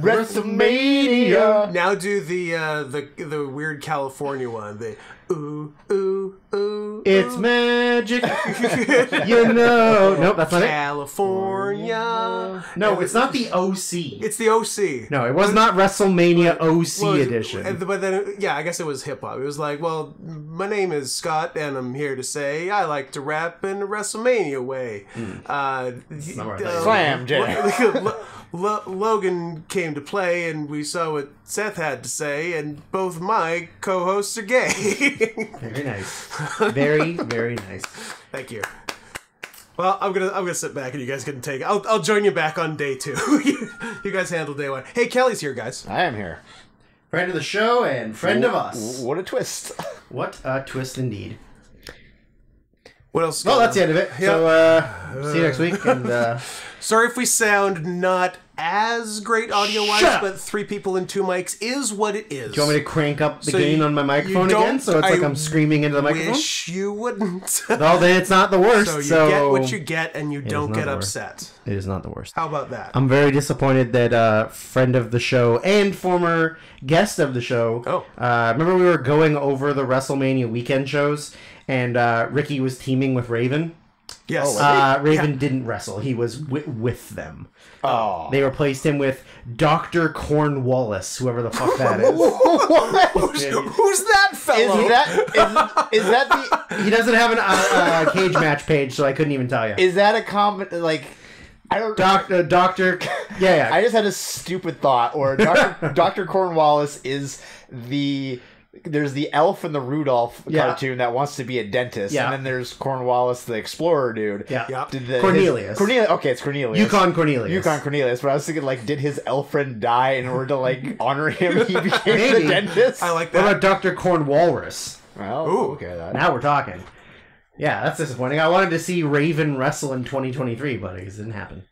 Wrestlemania. Now do the weird California one. The ooh ooh ooh. It's magic. You know. Nope, that's not it. California. No, it's not the OC. It's the OC. No, it was not WrestleMania OC edition. But then, yeah, I guess it was hip hop. It was like, well, my name is Scott, and I'm here to say I like to rap in a WrestleMania way. Slam jam. Logan came to play, and we saw what Seth had to say, and both my co-hosts are gay. Very nice. Very, very nice. Thank you. Well, I'm gonna sit back and you guys can take it. I'll join you back on day 2. You guys handle day 1. Hey, Kelly's here, guys. I am here. Friend of the show and friend of us. What a twist. What a twist indeed. What else? Well, that's the end of it. Yep. So, see you next week. And sorry if we sound not as great audio-wise, but 3 people and 2 mics is what it is. Do you want me to crank up the gain on my microphone again? So it's like I'm screaming into the microphone? Wish you wouldn't. Well, then it's not the worst. So you get what you get, and you don't get upset. It is not the worst. How about that? I'm very disappointed that friend of the show and former guest of the show. Remember we were going over the WrestleMania weekend shows, and Ricky was teaming with Raven. Yes. Raven didn't wrestle. He was with them. Oh. They replaced him with Dr. Cornwallis, whoever the fuck that is. Who's that fellow? Is that the... He doesn't have a cage match page, so I couldn't even tell you. Is that a like... I don't... Doctor... Yeah. I just had a stupid thought, or Dr. Cornwallis is the... There's the Elf and the Rudolph cartoon that wants to be a dentist, and then there's Cornwallis, the explorer dude. Yeah. Cornelius. Okay, it's Cornelius. Yukon Cornelius. But I was thinking, like, did his elf friend die in order to, like, honor him? He became the dentist? I like that. What about Dr. Cornwalrus? Oh, okay. Now we're talking. Yeah, that's disappointing. I wanted to see Raven wrestle in 2023, but it didn't happen.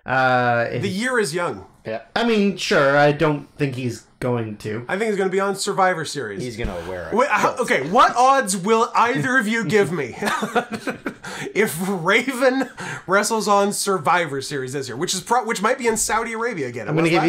The year is young. Yeah. I mean, sure. I don't think he's going to. I think he's going to be on Survivor Series. He's going to wear it. Wait, okay, what odds will either of you give me if Raven wrestles on Survivor Series this year, which might be in Saudi Arabia again? I'm going to give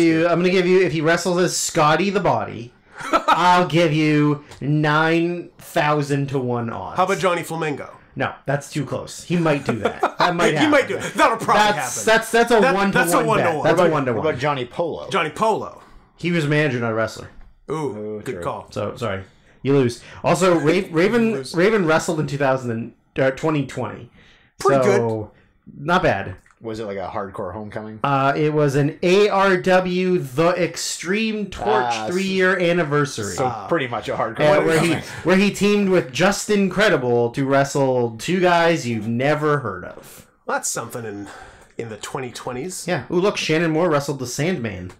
you if he wrestles as Scotty the Body, I'll give you 9,000 to 1 odds. How about Johnny Flamingo? No, that's too close. He might do that. That might happen. He might do it. That'll probably happen. That's a 1-to-1 bet. That's a 1-to-1. What about Johnny Polo? Johnny Polo. He was a manager, not a wrestler. Ooh, good call. So, sorry. You lose. Also, Raven wrestled in 2020. Pretty good. Not bad. Was it like a hardcore homecoming? It was an ARW The Extreme Torch 3-year anniversary. So pretty much a hardcore where he teamed with Justin Credible to wrestle 2 guys you've never heard of. Well, that's something in the 2020s. Yeah. Ooh, look, Shannon Moore wrestled the Sandman.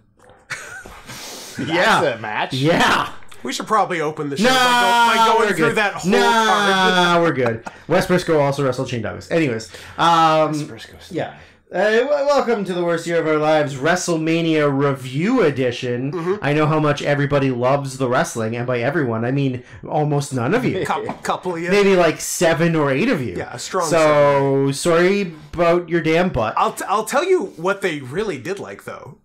That's a match. Yeah. We should probably open the show by going through that whole card. We're good. Wes Briscoe also wrestled Shane Douglas. Anyways. Yeah. Welcome to the worst year of our lives, WrestleMania Review Edition. Mm-hmm. I know how much everybody loves the wrestling, and by everyone, I mean almost none of you. Couple of you. Maybe like 7 or 8 of you. Yeah, a strong. So, sorry about your damn butt. I'll tell you what they really did like, though.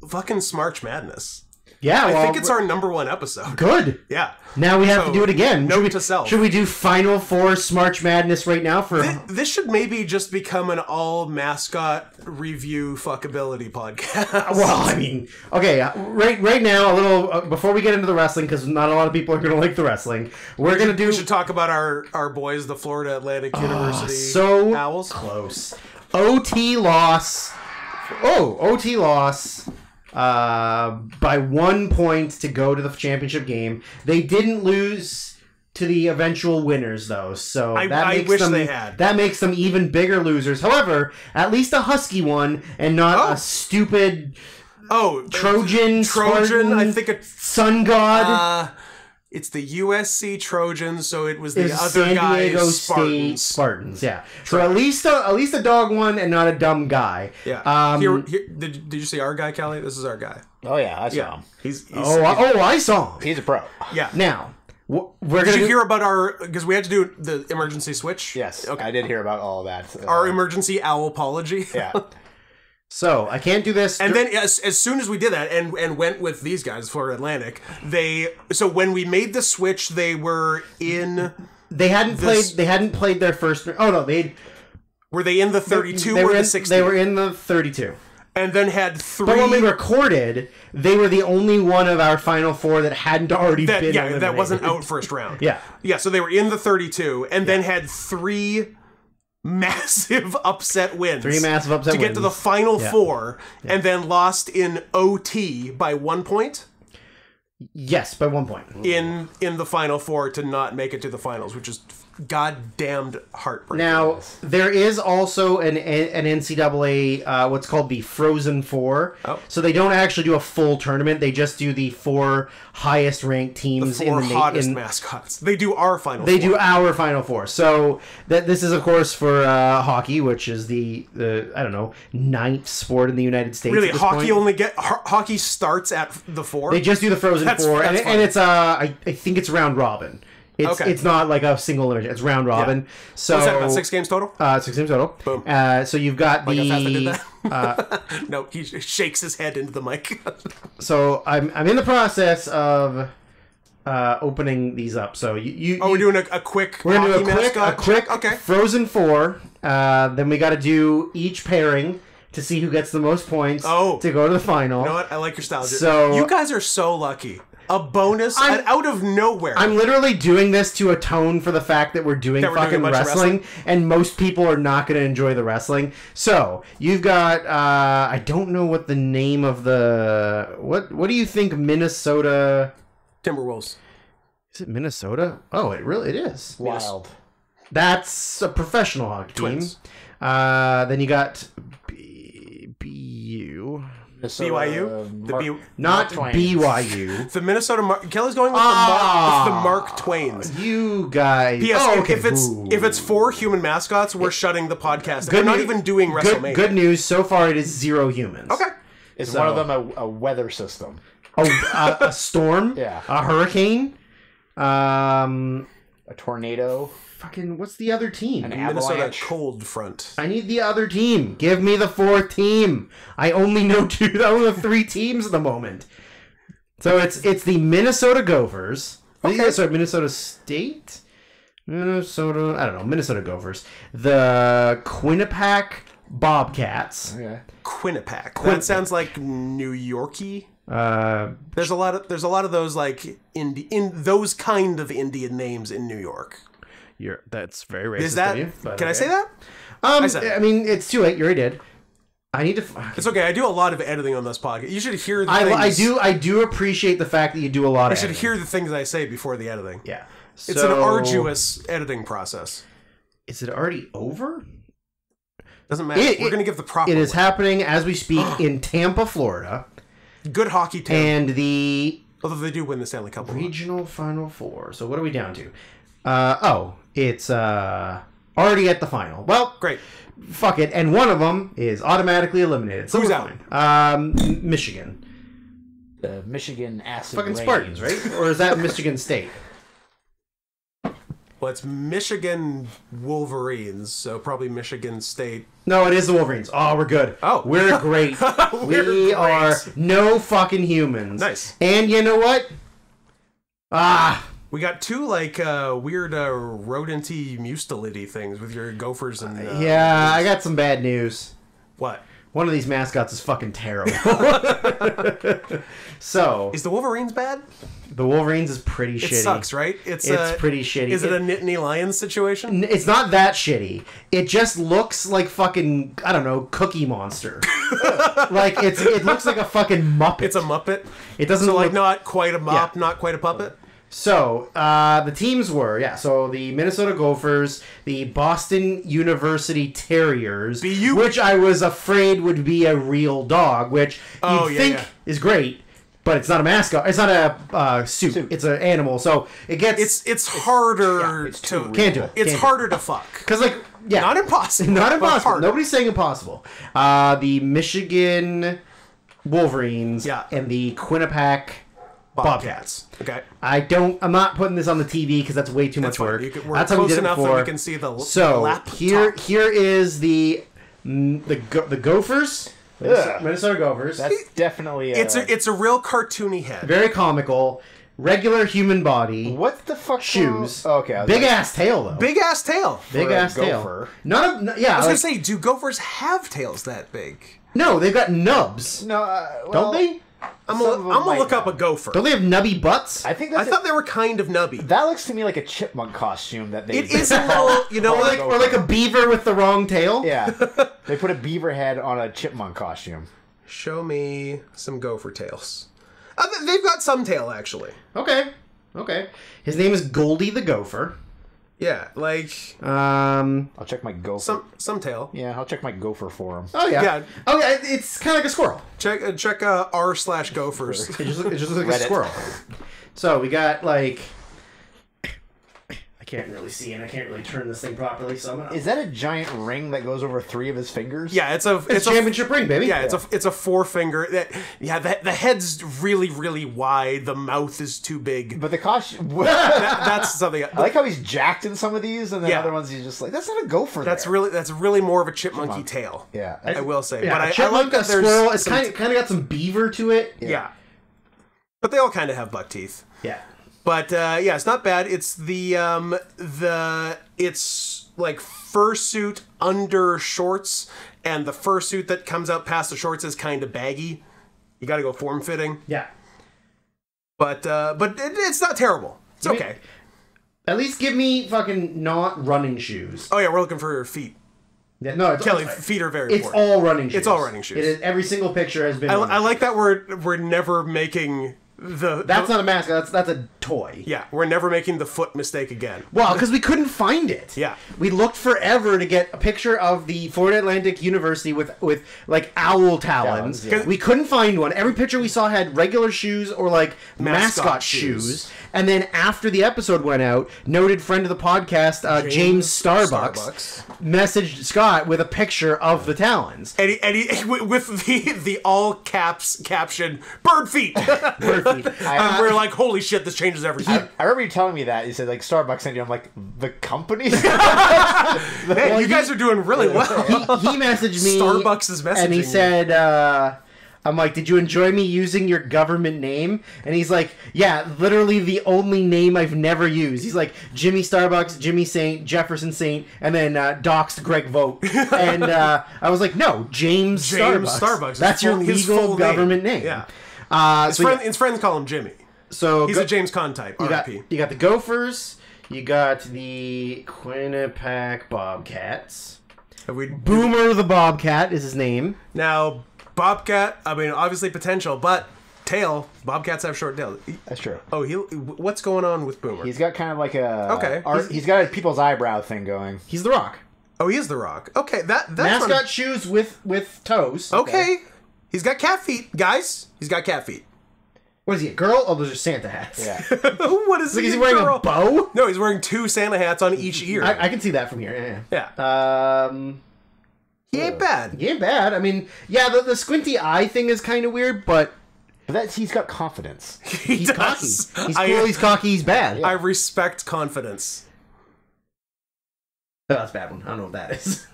Fucking March Madness. Yeah, I think it's our #1 episode. Good. Yeah. Now we have to do it again. Note to self. Should we do Final Four March Madness right now? This should maybe just become an all mascot review fuckability podcast. Well, I mean, okay, right now, a little before we get into the wrestling, because not a lot of people are going to like the wrestling. We should talk about our boys, the Florida Atlantic University so Owls. Close. OT loss. OT loss. By 1 point to go to the championship game. They didn't lose to the eventual winners, though, so I wish they had. That makes them even bigger losers. However, at least a Husky won, and not a stupid Trojan, Spartan, I think it's Sun God. It's the USC Trojans, so it was the other San guys, Diego Spartans. State Spartans, yeah. So at least a dog won and not a dumb guy. Yeah. Did you see our guy, Kelly? This is our guy. Oh yeah, I saw him. I saw him. He's a pro. Yeah. Now, Did you hear about our... Because we had to do the emergency switch? Yes, okay. I did hear about all of that. Our emergency owl-apology? Yeah. So, I can't do this... And then, as soon as we did that, and went with these guys, Florida Atlantic, so when we made the switch, they were in... They hadn't played their first... Oh, no, they... Were they in the 32 or the 16? They were in the 32. And then had 3... But when we recorded, they were the only one of our Final Four that hadn't already been eliminated. That wasn't out first round. Yeah. Yeah, so they were in the 32, and then had 3 massive upset wins. 3 massive upset wins. To get to the Final Four, and then lost in OT by 1 point. Yes, by 1 point. In the Final Four to not make it to the finals, which is goddamned heartbreaking. Now, there is also an NCAA, what's called the Frozen Four. Oh. So they don't actually do a full tournament. They just do the 4 highest ranked teams. The 4 hottest mascots. They do our Final Four. They do our Final Four. So this is, of course, for hockey, which is the I don't know, 9th sport in the United States. Really, hockey starts at the 4? They just do the Frozen Four. And it's, I think it's round robin. It's not like a single elimination. It's round robin. Yeah. So what's that, about 6 games total? 6 games total. Boom. So you've got how fast I did that? No, he shakes his head into the mic. So I'm in the process of opening these up. So we're doing a quick. We're gonna do a quick Frozen Four. Then we got to do each pairing to see who gets the most points to go to the final. You know what? I like your style. So you guys are so lucky. A bonus out of nowhere. I'm literally doing this to atone for the fact that we're doing fucking wrestling, and most people are not going to enjoy the wrestling. So, you've got, I don't know what the name of the... What do you think Minnesota... Timberwolves. Is it Minnesota? Oh, it is. Wild. That's a professional hockey Twins. team. Then you got BU... BYU? Not BYU. The Minnesota Kelly's going with the Mark Twains. You guys. P.S. If it's 4 human mascots, we're shutting the podcast. We're not even doing WrestleMania. Good news. So far, it is 0 humans. Okay. Is one of them a weather system? A storm? Yeah. A hurricane? A tornado? Fucking, what's the other team? An Minnesota avalanche. cold front. I need the other team. Give me the 4th team. I only know 3 teams at the moment. So it's the Minnesota Gophers. Okay. Sorry, Minnesota State? Minnesota Gophers. The Quinnipiac Bobcats. Okay. Quinnipiac. That sounds like New Yorkie. There's a lot of those like those kind of Indian names in New York. That's very racist. Is that? Of you, can I say that? I mean, it's too late. You already did. I need to. It's okay. I do a lot of editing on this podcast. You should hear the things. I do appreciate the fact that you do a lot of editing. You should hear the things I say before the editing. Yeah. It's an arduous editing process. Is it already over? Doesn't matter. We're going to give the proper. It is happening as we speak in Tampa, Florida. Good hockey team. And although they do win the Stanley Cup. Regional Final Four. So what are we down to? It's already at the final. Well, great. Fuck it. And one of them is automatically eliminated. So who's out? Michigan. The Michigan acid fucking rains. Spartans, right? Or is that Michigan State? Well, it's Michigan Wolverines, so probably Michigan State. No, it is the Wolverines. Oh, we're good. Oh. We're great. We are no fucking humans. Nice. And you know what? We got 2 like weird rodent-y mustelid-y things with your gophers and... yeah, I got some bad news. What? One of these mascots is fucking terrible. So... Is the Wolverines bad? The Wolverines is pretty shitty. It sucks, right? It's pretty shitty. Is it a Nittany Lions situation? It's not that shitty. It just looks like fucking, I don't know, Cookie Monster. Like, it looks like a fucking Muppet. It's a Muppet? It doesn't so, look... like, not quite a mop, not quite a puppet? So, the teams were, so the Minnesota Gophers, the Boston University Terriers, which I was afraid would be a real dog, which you'd think is great, but it's not a mascot. It's not a suit. It's an animal, so it gets... It's harder to... Can't do it. It's harder to fuck. Because, like, yeah. Not impossible. Not impossible. Nobody's saying impossible. The Michigan Wolverines and the Quinnipiac Bobcats. Okay. I'm not putting this on the TV because that's way too much work. We're that's how we close did it enough that before. we can see the So laptop. here is the Gophers. Minnesota Gophers. That's definitely it's a real cartoony head. Very comical. Regular human body. What the fuck? Shoes. Okay. Big ass tail though. Big ass tail. Big ass tail. Gopher. I was gonna say, do gophers have tails that big? No, they've got nubs. No, don't they? I'm gonna look up a gopher. Don't they have nubby butts? I think I thought they were kind of nubby. that looks to me like a chipmunk costume that they. It is a little, you know, or like a beaver with the wrong tail. Yeah, they put a beaver head on a chipmunk costume. Show me some gopher tails. They've got some tail actually. Okay. His name is Goldie the Gopher. Yeah, like I'll check my gopher. some tail. Yeah, I'll check my gopher for him. Oh yeah. Yeah. Oh yeah. It's kind of like a squirrel. Check r/gophers. It just looks like Reddit. a squirrel. So we got like. I can't really see and I can't really turn this thing properly. So I'm gonna... Is that a giant ring that goes over 3 of his fingers? Yeah, it's a championship ring, baby. Yeah, it's a forefinger. The head's really wide. The mouth is too big. But the costume. That's something. I like how he's jacked in some of these, and then Yeah. other ones he's just like, that's not a gopher. That's really more of a chipmunky tail. Yeah. I will say. Yeah, But I chipmunk, like that there's squirrel. It's some kind of got some beaver to it. yeah. But they all kind of have buck teeth. Yeah. But yeah, it's not bad. It's it's like fursuit under shorts, and the fursuit that comes out past the shorts is kind of baggy. You got to go form fitting. Yeah. But it's not terrible. It's okay. At least give me fucking not running shoes. Oh yeah, we're looking for your feet. Yeah, no, Kelly, feet are very it's important. all running shoes. It's all running shoes. It is, every single picture has been. I like that we're never making That's not a mascot. That's a toy. Yeah, we're never making the foot mistake again. Well, because we couldn't find it. Yeah. We looked forever to get a picture of the Florida Atlantic University with like owl talons. Yeah. We couldn't find one. Every picture we saw had regular shoes or like mascot shoes. And then after the episode went out, noted friend of the podcast, James Starbucks, messaged Scott with a picture of the talons. And he with the all caps caption, bird feet. Bird feet. And we're like, holy shit, this changes everything. I remember you telling me that. You said, like, Starbucks sent you. I'm like, the company? Man, you guys are doing really well. He messaged me. Starbucks is messaging and he me. said, I'm like, did you enjoy me using your government name? And he's like, yeah, literally the only name I've never used. He's like, Jimmy Starbucks, Jimmy Saint, Jefferson Saint, and then doxed Greg Vogt. And I was like, no, James Starbucks. That's your legal government name. Yeah. His friends call him Jimmy. So he's a James Conn type. RIP. You got the Gophers. You got the Quinnipiac Bobcats. Boomer the Bobcat is his name. Now, Bobcat, I mean, obviously potential, but tail. Bobcats have short tails. That's true. Oh, what's going on with Boomer? He's got kind of like a... Okay. He's got a people's eyebrow thing going. He's the Rock. Oh, he is the Rock. Okay, that's mascot shoes with toes. Okay. He's got cat feet, guys. He's got cat feet. What is he, a girl? Oh, those are Santa hats. Yeah. What is he? Is he wearing a bow? No, he's wearing 2 Santa hats on each ear. I can see that from here. Yeah. He ain't bad. He ain't bad. I mean, yeah, the squinty eye thing is kind of weird, but he's got confidence. He's cocky. He's cool, he's cocky, he's bad. I respect confidence. Oh, that's a bad one. I don't know what that is.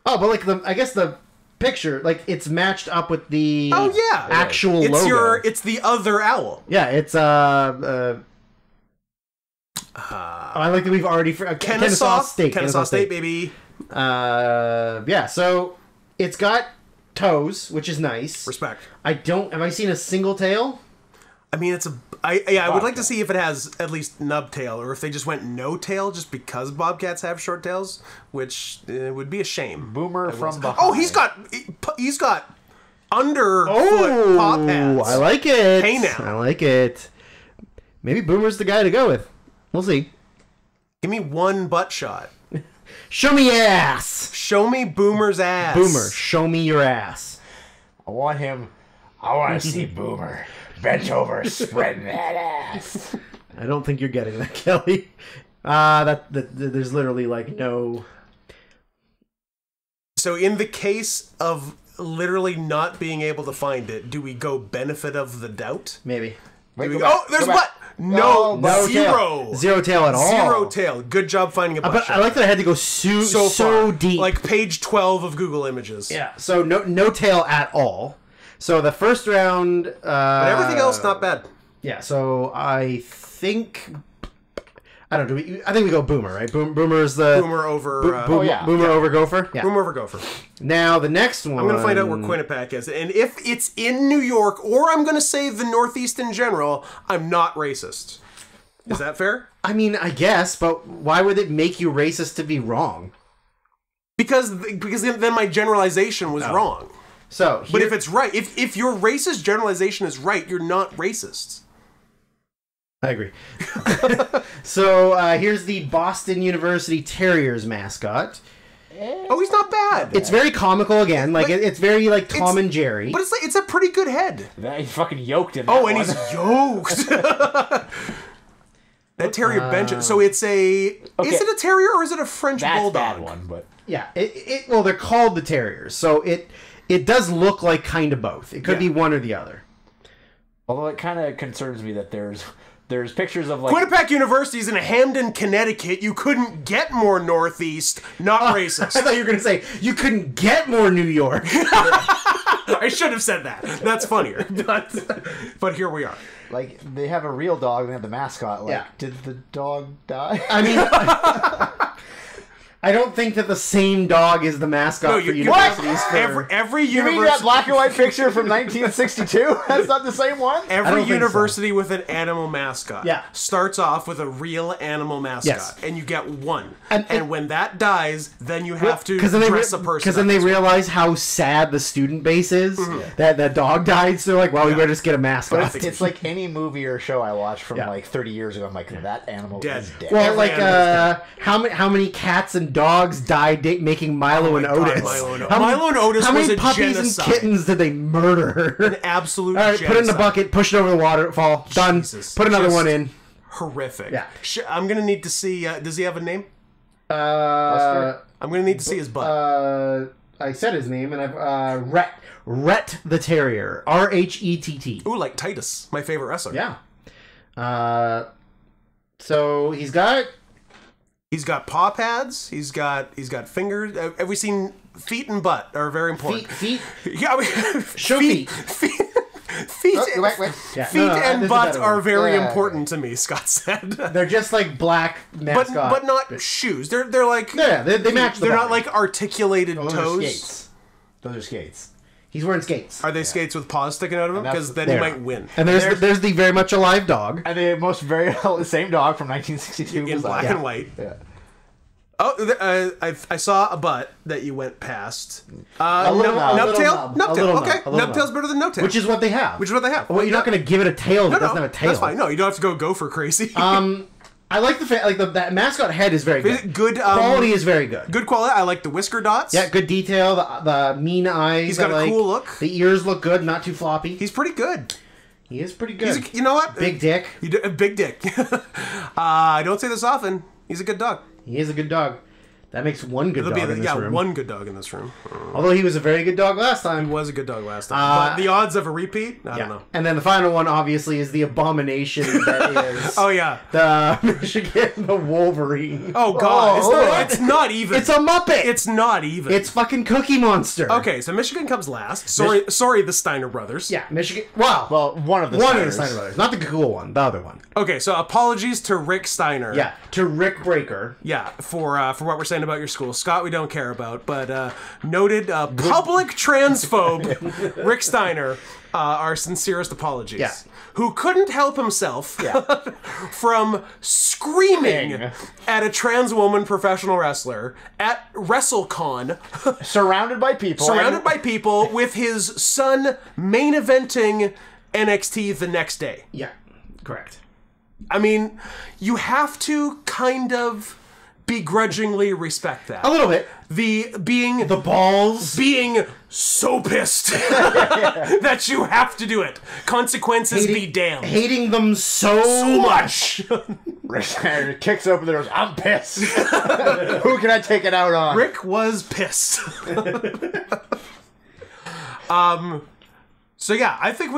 Oh, but like I guess the picture, like it's matched up with the actual logo. It's the other owl. Yeah, it's I like that we've already Kennesaw State. Kennesaw State, baby. Yeah, so it's got toes, which is nice. Respect. Have I seen a single tail? I mean, I would like to see if it has at least nub tail, or if they just went no tail just because Bobcats have short tails, which would be a shame. Boomer from behind. Oh, he's got underfoot pop pads. I like it. Hey now. I like it. Maybe Boomer's the guy to go with. We'll see. Give me one butt shot. Show me your ass. Show me Boomer's ass. Boomer, show me your ass. I want to see Boomer bent over, spreading that ass. I don't think you're getting that, Kelly. There's literally like no. So in the case of literally not being able to find it, do we go benefit of the doubt? Maybe. There's butt. No zero. Tail. Zero tail at all. Zero tail. Good job finding a butt But shot. I like that I had to go so deep. Like page 12 of Google Images. Yeah. So no tail at all. So the first round. But everything else, not bad. Yeah. So I think. I don't know. I think we go Boomer, right? Boomer is the Boomer over. Boomer over Gopher. Yeah. Boomer over Gopher. Now the next one. I'm going to find out where Quinnipiac is, and if it's in New York, or I'm going to say the Northeast in general, I'm not racist. Is that fair? I mean, I guess, but why would it make you racist to be wrong? Because then my generalization was wrong. So, but if it's right, if your racist generalization is right, you're not racist. I agree. So here's the Boston University Terriers mascot. Oh, he's not bad. It's very comical again. Like it's very like Tom and Jerry. But it's a pretty good head. He's fucking yoked in that and he's yoked. That terrier bench. So it's a. Okay. Is it a terrier or is it a French bulldog? That's that one, but yeah. Well, they're called the terriers, so it does look like kind of both. It could be one or the other. Although it kind of concerns me that there's pictures of like Quinnipiac University's in Hamden, Connecticut. You couldn't get more Northeast. Not racist. I thought you were going to say you couldn't get more New York. I should have said that. That's funnier. But here we are. Like they have a real dog. They have the mascot. Like, did the dog die? I mean. I don't think that the same dog is the mascot for universities. Every university. You mean that black and white picture from 1962? That's not the same one? Every university with an animal mascot starts off with a real animal mascot, and you get one. And when that dies, then you have to dress a person. Because then they realize how sad the student base is, that that dog died, so they're like, well, we better just get a mascot. But it's like any movie or show I watched from like 30 years ago. I'm like, that animal is dead. Well, like, how many cats and dogs died making Milo and Otis? Milo and Otis was a genocide. How many puppies and kittens did they murder? An absolute All right, genocide. put it in the bucket, push it over the waterfall. Done. Put another one in. Horrific. Yeah. I'm going to need to see... does he have a name? I'm going to need to see his butt. I said his name, and I've... Rhett the Terrier. R-H-E-T-T. Ooh, like Titus, my favorite wrestler. Yeah. So he's got... He's got paw pads. He's got fingers. Have we seen feet and butt are very important? Feet. Yeah, show feet. Feet Yeah, and butt are very important to me. Scott said they're just like black mascot, but not shoes. They're like they match. They're not like articulated toes. Those are skates. He's wearing skates. Are they skates with paws sticking out of them? Because then he might win. And there's the very much alive dog. And the same dog from 1962 in black and white. Yeah. Oh, I saw a butt that you went past. Nubtail? Nubtail. Okay. Nubtail's better than no tail. Which is what they have. Well, you're not going to give it a tail that doesn't have a tail. That's fine. No, you don't have to go gopher crazy. I like that mascot head is very good. Good quality is very good. Good quality. I like the whisker dots. Yeah, good detail. The mean eyes. He's got a cool look. The ears look good, not too floppy. He's pretty good. He is pretty good. You know what? Big dick. Big dick. I don't say this often. He's a good dog. He is a good dog. That makes one good dog in this room. Yeah, one good dog in this room. Although he was a very good dog last time. He was a good dog last time. But the odds of a repeat? I don't know. And then the final one, obviously, is the abomination that is... Oh, yeah. The Michigan, the Wolverine. Oh, God. It's not even. It's a Muppet. It's not even. It's fucking Cookie Monster. Okay, so Michigan comes last. Sorry, the Steiner brothers. Yeah, Michigan... Well, one of the Steiner brothers. Not the cool one, the other one. Okay, so apologies to Rick Steiner. Yeah, to Rick Breaker. Yeah, for what we're saying about your school. Scott, we don't care about, but noted public transphobe Rick Steiner, our sincerest apologies. Yeah. Who couldn't help himself from screaming at a trans woman professional wrestler at WrestleCon. Surrounded by people. With his son main eventing NXT the next day. Yeah, correct. I mean, you have to kind of begrudgingly respect that. A little bit. The balls being so pissed that you have to do it. Consequences be damned. Hating them so much. Rick kicks open the doors. I'm pissed. Who can I take it out on? So yeah, I think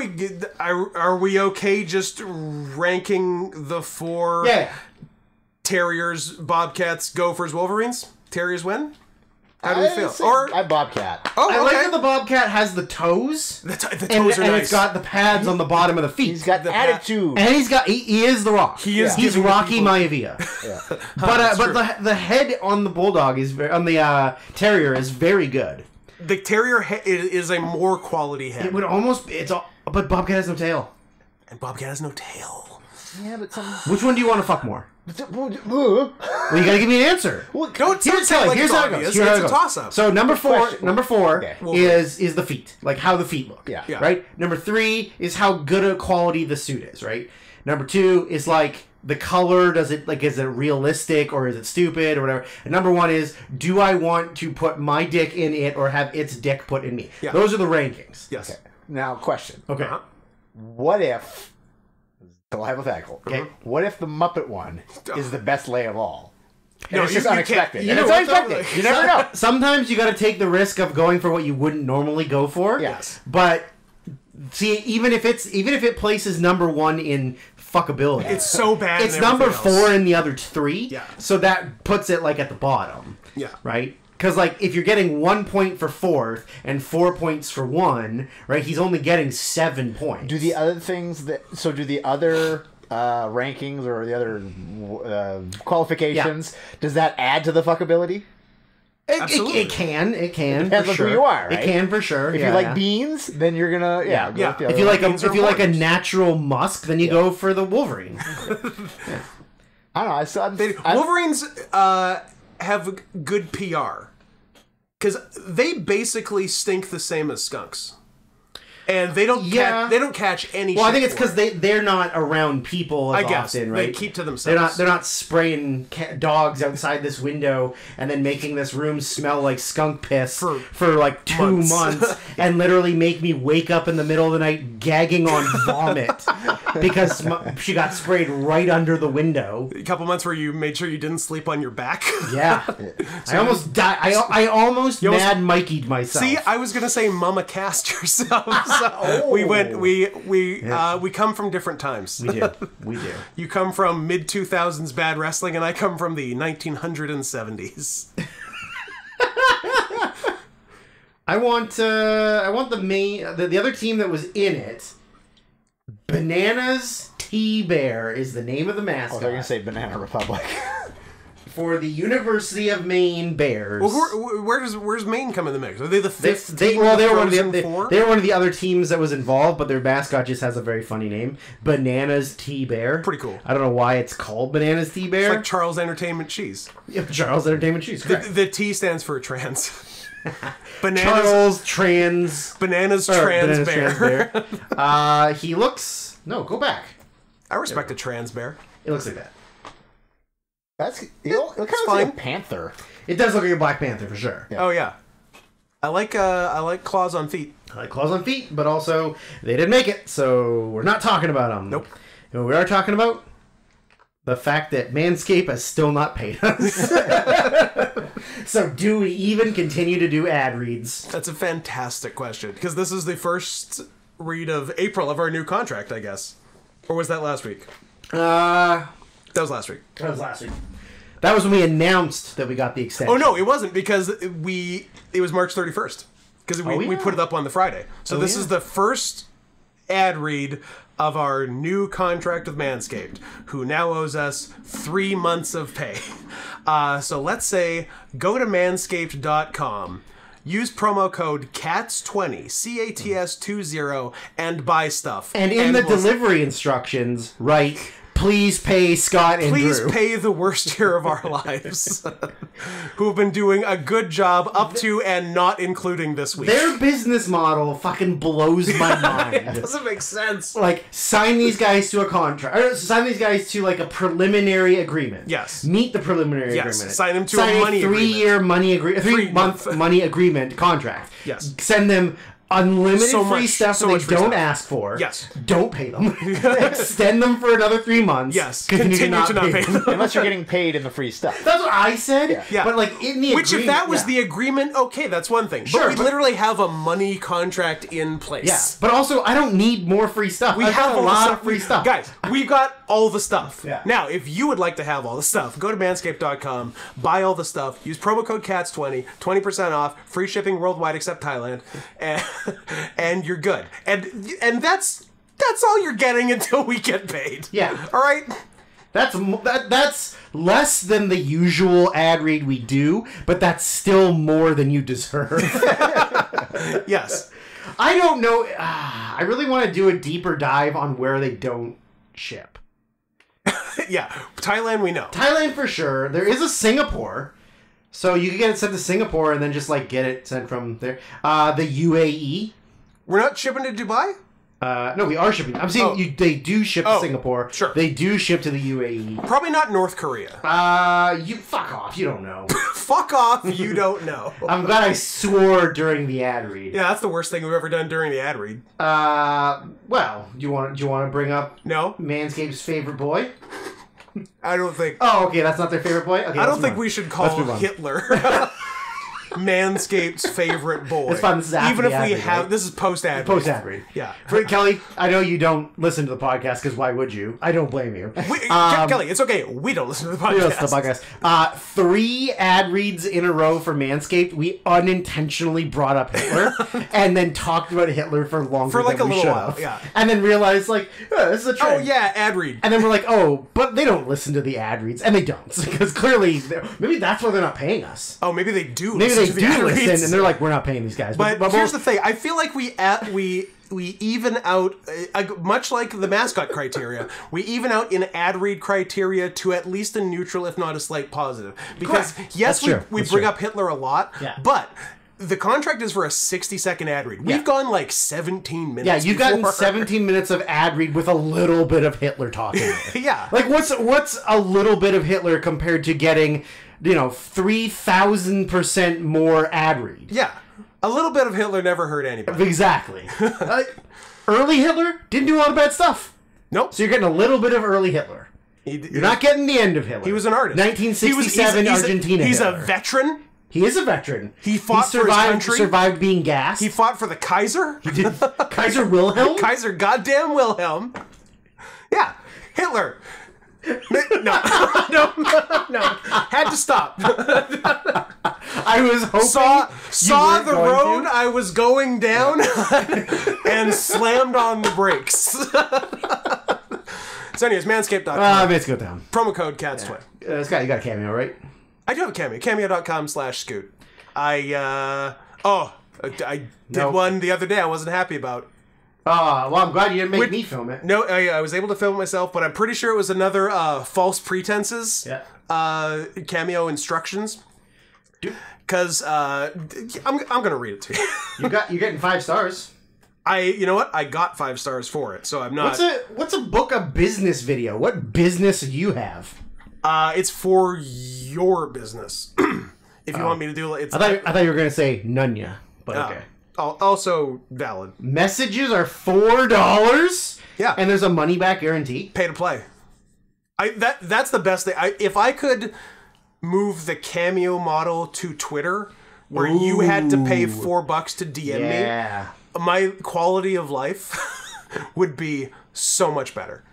are we okay just ranking the 4 Terriers, Bobcats, Gophers, Wolverines? Terriers win? How do we feel? Or I Bobcat. Oh, okay. I like that the Bobcat has the toes. The toes and, are nice. And it's got the pads on the bottom of the feet. He's got the attitude. And he is the Rock. He's Rocky Maivia. Yeah. But the head on the Bulldog on the Terrier is very good. The Terrier is a more quality head. It would almost but Bobcat has no tail. And Bobcat has no tail. Yeah, but which one do you want to fuck more? Well, you gotta give me an answer. Well, here's how it goes. It's a toss-up. So number four is the feet, like how the feet look. Yeah. Right. Number 3 is how good a quality the suit is. Right. Number 2 is like the color. Is it realistic or is it stupid or whatever? And number 1 is, do I want to put my dick in it or have its dick put in me? Yeah. Those are the rankings. Yes. Okay. Now, question. Okay. What if? Still hypothetical. Okay. What if the Muppet one is the best lay of all? And it's just unexpected. You never know. Sometimes you got to take the risk of going for what you wouldn't normally go for. Yes. But see, even if it places number 1 in fuckability, it's so bad. It's number 4 in the other 3. Yeah. So that puts it like at the bottom. Yeah. Right. Because, like, if you're getting 1 point for 4th and 4 points for 1, right, he's only getting 7 points. Do the other things do the other rankings or the other qualifications, does that add to the fuckability? It can. It depends on who you are, right? It can for sure. If you like beans, then you're gonna If you like a natural musk, then you go for the Wolverine. I don't know. Wolverines have good PR because they basically stink the same as skunks. And they don't catch any. Well, I think it's because they're not around people as often, right? They keep to themselves. They're not spraying dogs outside this window and then making this room smell like skunk piss for like 2 months and literally make me wake up in the middle of the night gagging on vomit because she got sprayed right under the window. A couple months where you made sure you didn't sleep on your back. Yeah, I almost died. I almost mad Mikey'd myself. See, I was gonna say, Mama, cast yourself. So we come from different times. We do. You come from mid 2000s bad wrestling, and I come from the 1970s. I want the other team that was in it. Bananas T-Bear is the name of the mascot. Oh, they're gonna say Banana Republic. For the University of Maine Bears. Well, where's Maine come in the mix? Are they the fifth? They were one of the other teams that was involved, but their mascot just has a very funny name, Bananas T-Bear. Pretty cool. I don't know why it's called Bananas T-Bear. It's like Charles Entertainment Cheese. Yeah, Charles Entertainment Cheese. The T stands for trans. Charles Trans. Bananas Trans Bear. He looks. No, go back. I respect a trans bear. It looks like that. It looks kind of like a panther. It does look like a Black Panther for sure. Yeah. Oh yeah, I like claws on feet. I like claws on feet, but also they didn't make it, so we're not talking about them. Nope. And we are talking about the fact that Manscaped has still not paid us. So do we even continue to do ad reads? That's a fantastic question because this is the first read of April of our new contract, I guess, or was that last week? That was last week. That was when we announced that we got the extension. Oh, no, it wasn't because it was March 31st. Because we put it up on the Friday. So this is the first ad read of our new contract with Manscaped, who now owes us 3 months of pay. So let's say, go to manscaped.com, use promo code CATS20, CATS20, and buy stuff. And in the delivery instructions, write... Please pay Scott and Please Drew. pay the worst year of our lives, who have been doing a good job up to and not including this week. Their business model fucking blows my mind. It doesn't make sense. Like, sign these guys to a contract. Or sign these guys to, like, a preliminary agreement. Yes. Meet the preliminary agreement. Sign them to a money agreement. 3-year money agreement. 3-month money agreement contract. Yes. Send them unlimited free stuff that they don't ask for. Yes. Don't pay them. Extend them for another 3 months. Yes. Continue to not pay them. Unless you're getting paid in the free stuff. That's what I said. Yeah. But like in the Which, if that was the agreement, okay, that's one thing. Sure, but we literally have a money contract in place. Yeah. But also, I don't need more free stuff. We have a lot of free stuff. Guys, we've got all the stuff. Yeah. Now, if you would like to have all the stuff, go to manscaped.com, buy all the stuff, use promo code CATS20, 20% off, free shipping worldwide except Thailand, and you're good. And that's all you're getting until we get paid. Yeah. All right? That's less than the usual ad read we do, but that's still more than you deserve. Yes. I don't know. I really want to do a deeper dive on where they don't ship. Yeah. Thailand, we know. Thailand for sure. There is a Singapore. So you can get it sent to Singapore and then just like get it sent from there. The UAE. We're not shipping to Dubai? No, we are shipping. I'm saying they do ship to Singapore. Sure. They do ship to the UAE. Probably not North Korea. You fuck off. You don't know. Fuck off. You don't know. I'm glad I swore during the ad read. Yeah, that's the worst thing we've ever done during the ad read. Well, do you want to bring up No. Manscaped's favorite boy? I don't think. Oh, okay, that's not their favorite boy. Okay, I don't think we should call Hitler Manscaped's favorite boy. It's fine. This is after even if the ad we read, have right? This is post ad. Post ad read. Yeah. Kelly, I know you don't listen to the podcast because why would you? I don't blame you. Kelly, it's okay. We don't listen to the podcast. We don't listen to the podcast. 3 ad reads in a row for Manscaped. We unintentionally brought up Hitler and then talked about Hitler for longer for like than a we little should while. have. Yeah. And then realized like, this is a trend. Oh yeah, ad read. And then we're like, oh, but they don't listen to the ad reads, and they don't because clearly, maybe that's why they're not paying us. Oh, maybe they do. Maybe listen they to the do ad listen, reads. and they're like, we're not paying these guys. But here's the thing: I feel like we even out, much like the mascot criteria, we even out in ad read criteria to at least a neutral, if not a slight positive. Because yes, we bring up Hitler a lot, but the contract is for a 60-second ad read. We've gone like 17 minutes. Yeah, you've gotten 17 minutes of ad read with a little bit of Hitler talking. Yeah. Like, what's a little bit of Hitler compared to getting, 3,000% more ad read? Yeah. A little bit of Hitler never hurt anybody. Exactly. Early Hitler didn't do a lot of bad stuff. Nope. So you're getting a little bit of early Hitler. You're not getting the end of Hitler. He was an artist. 1967 Argentina He's Hitler. a veteran. He is a veteran. He fought for his country. Survived being gassed. He fought for the Kaiser. He did. Kaiser Wilhelm? Kaiser goddamn Wilhelm. Yeah. Hitler. No. Had to stop. I was hoping saw the road I was going down and slammed on the brakes. So anyways, manscaped.com. Manscaped.com. Promo code CATS20. Scott, you got a Cameo, right? I do have a Cameo. Cameo.com/scoot. I did one the other day I wasn't happy about. Well, I'm glad you didn't make me film it. No, I was able to film it myself, but I'm pretty sure it was another false pretenses Cameo instructions. Because I'm going to read it to you. You're getting 5 stars. You know what? I got 5 stars for it, so I'm not... What's a book of business video? What business do you have? It's for your business. If you want me to do it, I thought you were going to say Nunya, but okay. Also valid. Messages are $4. Yeah, and there's a money back guarantee. Pay to play. That's the best thing. If I could move the Cameo model to Twitter, where you had to pay $4 to DM me, my quality of life would be so much better.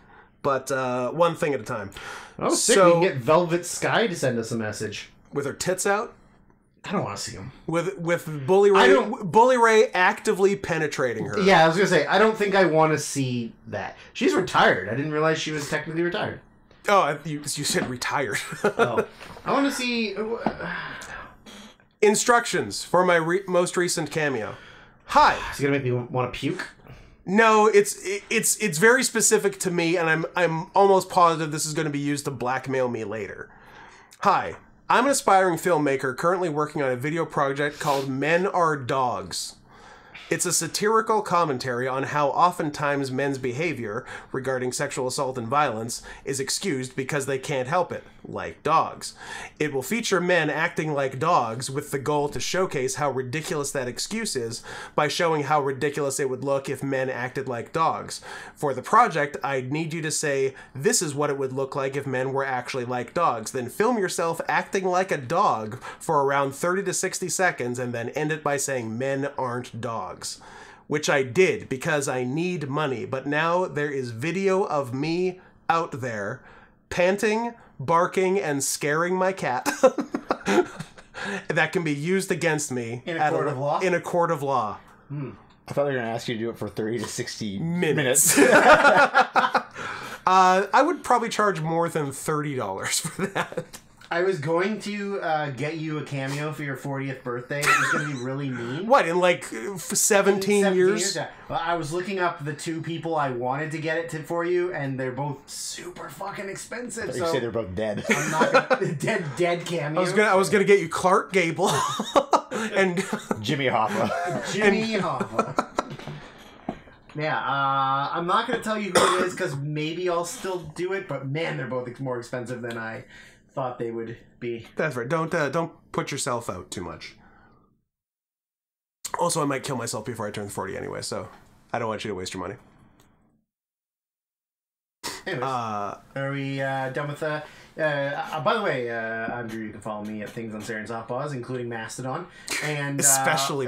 But one thing at a time. Oh, sick. We can get Velvet Sky to send us a message with her tits out. I don't want to see them. With Bully Ray actively penetrating her. Yeah, I was gonna say I don't think I want to see that. She's retired. I didn't realize she was technically retired. Oh, you said retired. Oh, I want to see instructions for my most recent Cameo. Hi. Is it gonna make me want to puke? No, it's very specific to me, and I'm almost positive this is going to be used to blackmail me later. Hi. I'm an aspiring filmmaker currently working on a video project called Men Are Dogs. It's a satirical commentary on how oftentimes men's behavior regarding sexual assault and violence is excused because they can't help it, like dogs. It will feature men acting like dogs with the goal to showcase how ridiculous that excuse is by showing how ridiculous it would look if men acted like dogs. For the project, I'd need you to say, this is what it would look like if men were actually like dogs. Then film yourself acting like a dog for around 30 to 60 seconds and then end it by saying men aren't dogs. Which I did because I need money, but now there is video of me out there panting, barking, and scaring my cat that can be used agained me in a court of law. In a court of law. I thought they were going to ask you to do it for 30 to 60 minutes. I would probably charge more than $30 for that. I was going to get you a cameo for your 40th birthday. It was going to be really mean. What, in like 17 years? Yeah. Well, I was looking up the two people I wanted to get it to for you, and they're both super fucking expensive. You say they're both dead. I'm not gonna, dead cameo. I was gonna get you Clark Gable and Jimmy Hoffa. Jimmy Hoffa. Yeah, I'm not going to tell you who it is because maybe I'll still do it, but man, they're both more expensive than I thought they would be. That's right. Don't put yourself out too much. Also, I might kill myself before I turn 40 anyway, so I don't want you to waste your money. Anyways, are we done with the... by the way, Andrew, you can follow me at Things on Saren's Off Pause, including Mastodon. And especially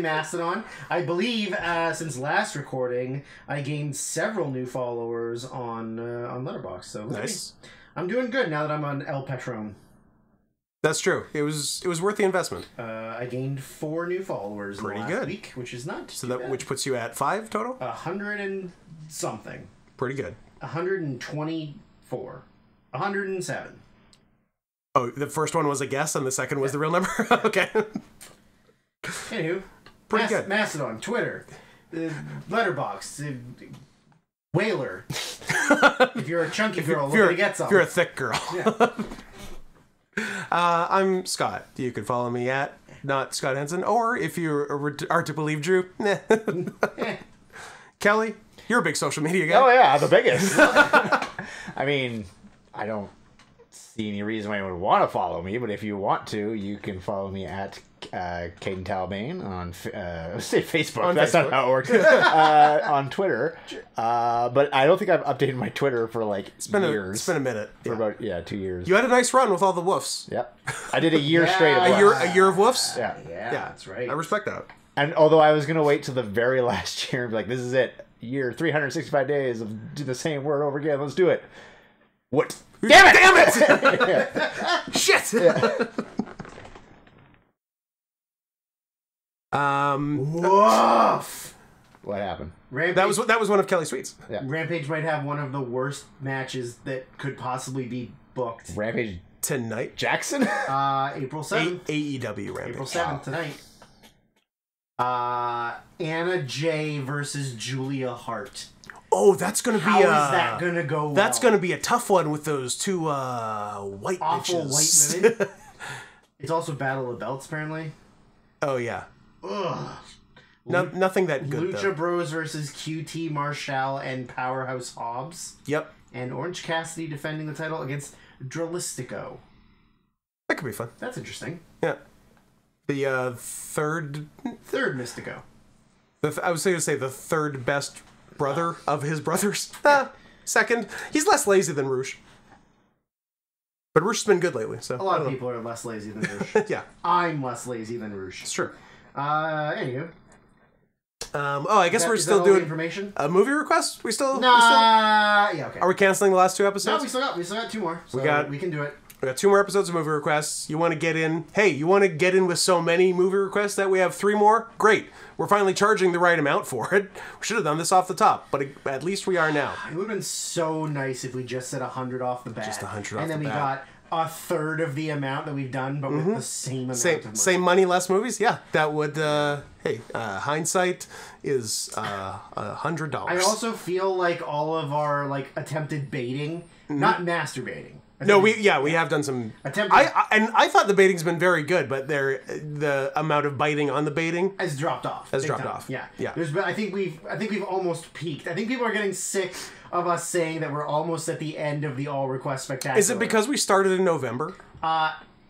Mastodon. I believe, since last recording, I gained several new followers on Letterboxd. So nice. I'm doing good now that I'm on El Patron. That's true. It was worth the investment. I gained 4 new followers last week, which is not too bad. Which puts you at 5 total? 100 and something. Pretty good. 124. 107. Oh, the first one was a guess and the second was the real number? Okay. Anywho. Pretty good. Mastodon, Twitter, Letterboxd, Whaler. If you're a chunky girl, we're gonna get some. If you're a thick girl. Yeah. I'm Scott. You can follow me at not Scott Henson, or if you are to believe Drew, Kelly, you're a big social media guy. Oh yeah, the biggest. I mean, I don't see any reason why you would want to follow me, but if you want to, you can follow me at Caden Talbane on say Facebook. That's Facebook. Not how it works. On Twitter, but I don't think I've updated my Twitter for like years. It's been a minute. For about 2 years. You had a nice run with all the woofs. Yep, I did a year straight. Of a year of woofs. Yeah, that's right. I respect that. And although I was gonna wait till the very last year and be like, "This is it, year 365 days of do the same word over again. Let's do it." What? Damn it! Shit! Yeah. Woof! What happened? Rampage, that was one of Kelly's tweets. Yeah. Rampage might have one of the worst matches that could possibly be booked. Rampage tonight, Jackson? April 7th. AEW Rampage. April 7th tonight. Anna Jay versus Julia Hart. Oh, that's gonna be. How is that gonna go? That's gonna be a tough one with those two white awful bitches. White women. It's also Battle of Belts, apparently. Oh yeah. Ugh. Nothing that good. Lucha though. Bros versus QT Marshall and Powerhouse Hobbs. Yep. And Orange Cassidy defending the title against Dralistico. That could be fun. That's interesting. Yeah. The third Mystico. I was going to say the third best brother of his brothers. Second. He's less lazy than Roosh. But Roosh has been good lately. So a lot of people are less lazy than Roosh. Yeah. I'm less lazy than Roosh. It's true. Anywho. I guess we're still doing information. A movie request. Yeah, okay. Are we canceling the last 2 episodes? No, we still got 2 more. So we can do it. We got 2 more episodes of movie requests. You want to get in? Hey, you want to get in with so many movie requests that we have 3 more? Great. We're finally charging the right amount for it. We should have done this off the top, but at least we are now. It would have been so nice if we just said 100 off the bat. Just 100 off the bat. And then we got a third of the amount that we've done, but with the same amount of money. Same money, less movies? Yeah, that would, hindsight is I $100. also feel like all of our attempted baiting, not masturbating, No, we have done some. I thought the baiting's been very good, but the amount of biting on the baiting has dropped off. Yeah. I think we've almost peaked. I think people are getting sick of us saying that we're almost at the end of the All Request Spectacular. Is it because we started in November?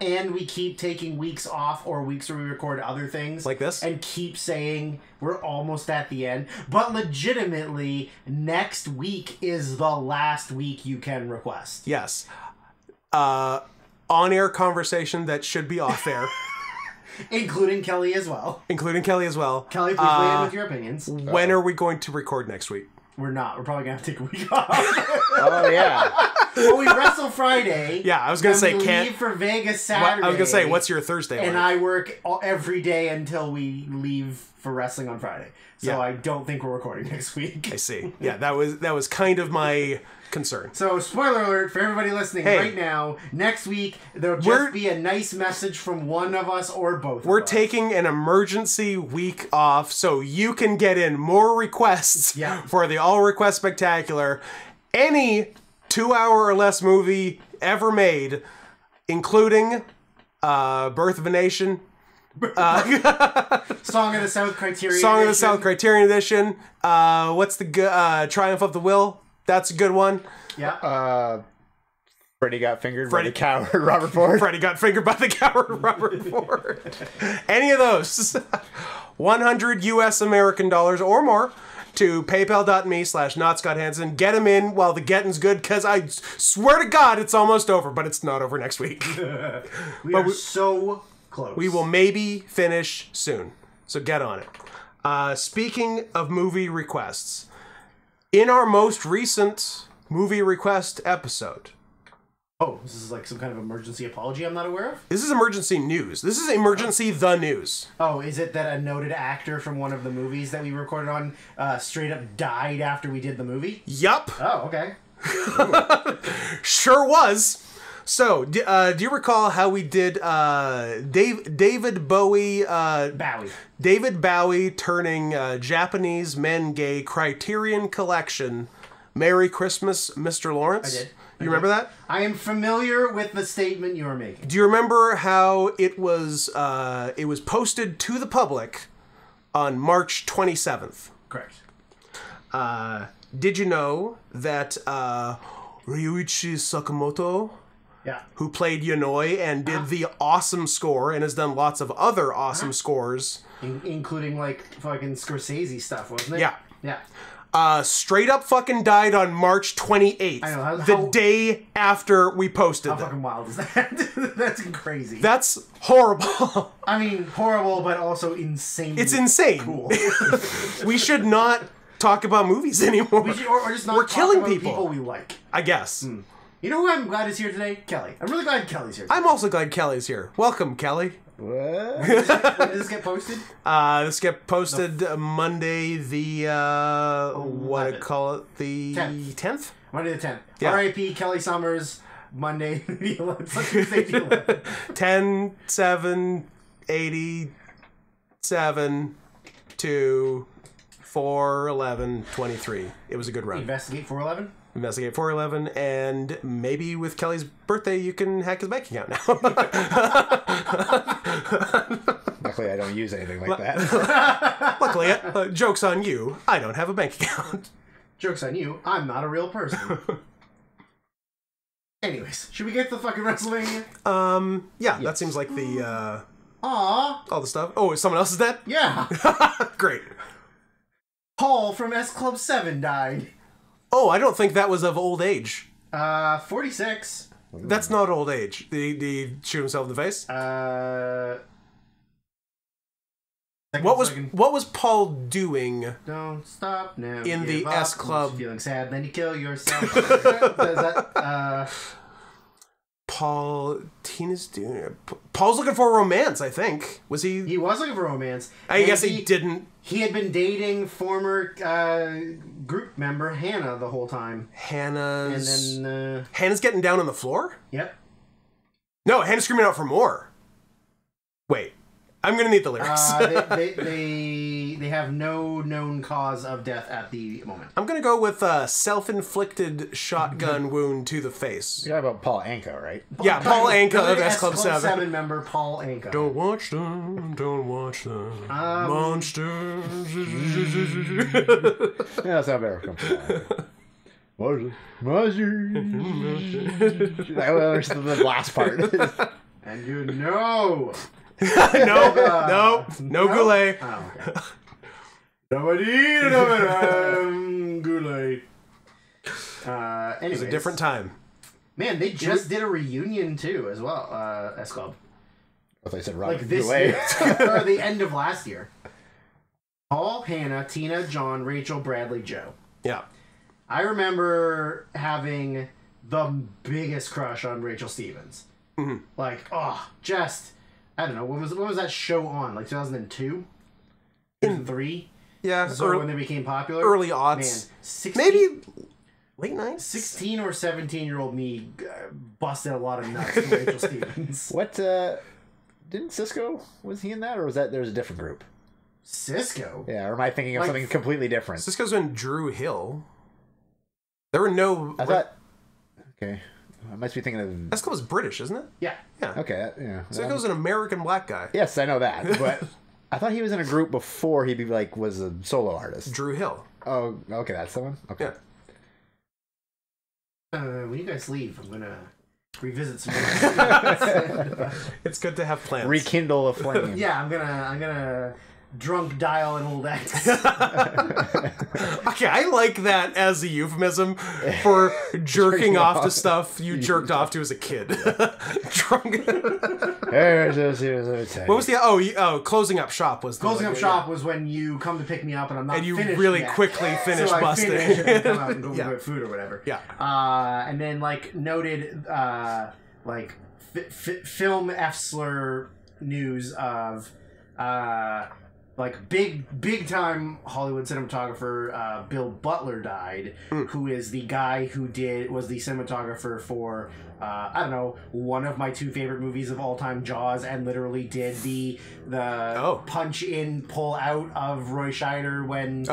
And we keep taking weeks off or weeks where we record other things. Like this? And keep saying we're almost at the end. But legitimately, next week is the last week you can request. Yes. On-air conversation that should be off-air. Including Kelly as well. Kelly, please weigh in with your opinions. When are we going to record next week? We're not. We're probably going to have to take a week off. Oh, yeah. Well, we wrestle Friday. Yeah, I was going to say, leave for Vegas Saturday. I was going to say, what's your Thursday And I work every day until we leave for wrestling on Friday. So I don't think we're recording next week. I see. Yeah, that was kind of my concern. So, spoiler alert for everybody listening right now. Next week, there'll just be a nice message from one of us or both of us. We're taking an emergency week off so you can get in more requests for the All Request Spectacular. Any 2-hour or less movie ever made, including Birth of a Nation, Song of the South Criterion Edition. What's the Triumph of the Will? That's a good one. Yeah. Freddie got fingered by the coward Robert Ford. Freddie got fingered by the coward Robert Ford. Any of those. 100 US American dollars or more to paypal.me/NotScottHansen. Get them in while the getting's good, because I swear to God it's almost over, but it's not over next week. we are so close. We will maybe finish soon, so get on it. Speaking of movie requests, in our most recent movie request episode... Oh, this is like some kind of emergency apology I'm not aware of? This is emergency news. This is emergency the news. Oh, is it that a noted actor from one of the movies that we recorded on straight up died after we did the movie? Yup. Oh, okay. Sure was. So, do you recall how we did David Bowie... David Bowie turning Japanese men gay Criterion Collection Merry Christmas, Mr. Lawrence? I did. You remember that? I am familiar with the statement you were making. Do you remember how it was posted to the public on March 27th? Correct. Did you know that Ryuichi Sakamoto, who played Yonoi and did the awesome score and has done lots of other awesome scores, including like fucking Scorsese stuff, wasn't it? Yeah. Yeah. Straight up fucking died on March 28th. I know. The day after we posted How fucking wild is that? That's crazy. That's horrible. I mean, horrible, but also insane. It's insane. Cool. We should not talk about movies anymore. Or just not We're killing about people we like. I guess. You know who I'm glad is here today? Kelly. I'm really glad Kelly's here today. I'm also glad Kelly's here. Welcome, Kelly. What? When does this get posted? This get posted Monday the the 10th? Monday the 10th. Yeah. R.I.P. Kelly Summers. Monday the 11th. Let's say the 11th. 10 7 87 to 4 11 23. It was a good run. Investigate 411. Investigate 411, and maybe with Kelly's birthday, you can hack his bank account now. Luckily, I don't use anything like that. Luckily, joke's on you. I don't have a bank account. Joke's on you. I'm not a real person. Anyways, should we get to the fucking Wrestlemania? Yeah, that seems like the, Aww. all the stuff. Oh, is someone else is dead? Yeah. Great. Paul from S Club 7 died. Oh, I don't think that was of old age. 46. That's not old age. Did he shoot himself in the face? What was Paul doing? Don't stop now. In the S Club. Feeling sad, then you kill yourself. Does that, Paul's looking for romance, I think. Was he? He was looking for romance. I guess he didn't. He had been dating former group member Hannah the whole time. Hannah's getting down on the floor? Yep. No, Hannah's screaming out for more. Wait. I'm gonna need the lyrics. They have no known cause of death at the moment. I'm gonna go with self-inflicted shotgun wound to the face. You're talking about Paul Anka, right? Yeah, Paul Anka of S Club 7. 7 member Paul Anka. Don't watch them. Monsters. Yeah, that's not better. Monsters. I don't understand the last part. And you know. No Goulet. Oh, okay. Goulet. Anyways, It was a different time. Man, they just did a reunion too, as well. S Club. I thought I said Robert Like this Goulet. year, or the end of last year. Paul, Hannah, Tina, John, Rachel, Bradley, Joe. Yeah. I remember having the biggest crush on Rachel Stevens. Mm-hmm. Like, just I don't know, what was that show on? Like 2002? 2003? Yeah. So when they became popular? Early aughts. Man, 16, Maybe late 90s? 16 or 17-year-old me busted a lot of nuts for Rachel Stevens. What, didn't Cisco, was he in that, or was that, there's a different group? Cisco? Yeah, or am I thinking of something completely different? Cisco's in Drew Hill. There were no... I thought... Okay. I must be thinking of... Cisco was British, isn't it? Yeah. Yeah. Okay, yeah. Cisco's an American black guy. Yes, I know that, but I thought he was in a group before he was a solo artist. Drew Hill. Oh, okay, that's the one? Okay. Yeah. When you guys leave, I'm gonna revisit some. It's good to have plans. Rekindle a flame. Yeah, I'm gonna drunk dial an old ex. Okay, I like that as a euphemism for jerking off to stuff you jerked off to as a kid. Drunk. What was the closing up shop was the Closing up shop was when you come to pick me up and I'm not and you finished really yet. quickly finish so busting. I finish and come out and go get food or whatever. Yeah. And then noted film F-slur news of big time Hollywood cinematographer Bill Butler died, who is the guy who was the cinematographer for I don't know, one of my two favorite movies of all time, Jaws, and literally did the punch in pull out of Roy Scheider when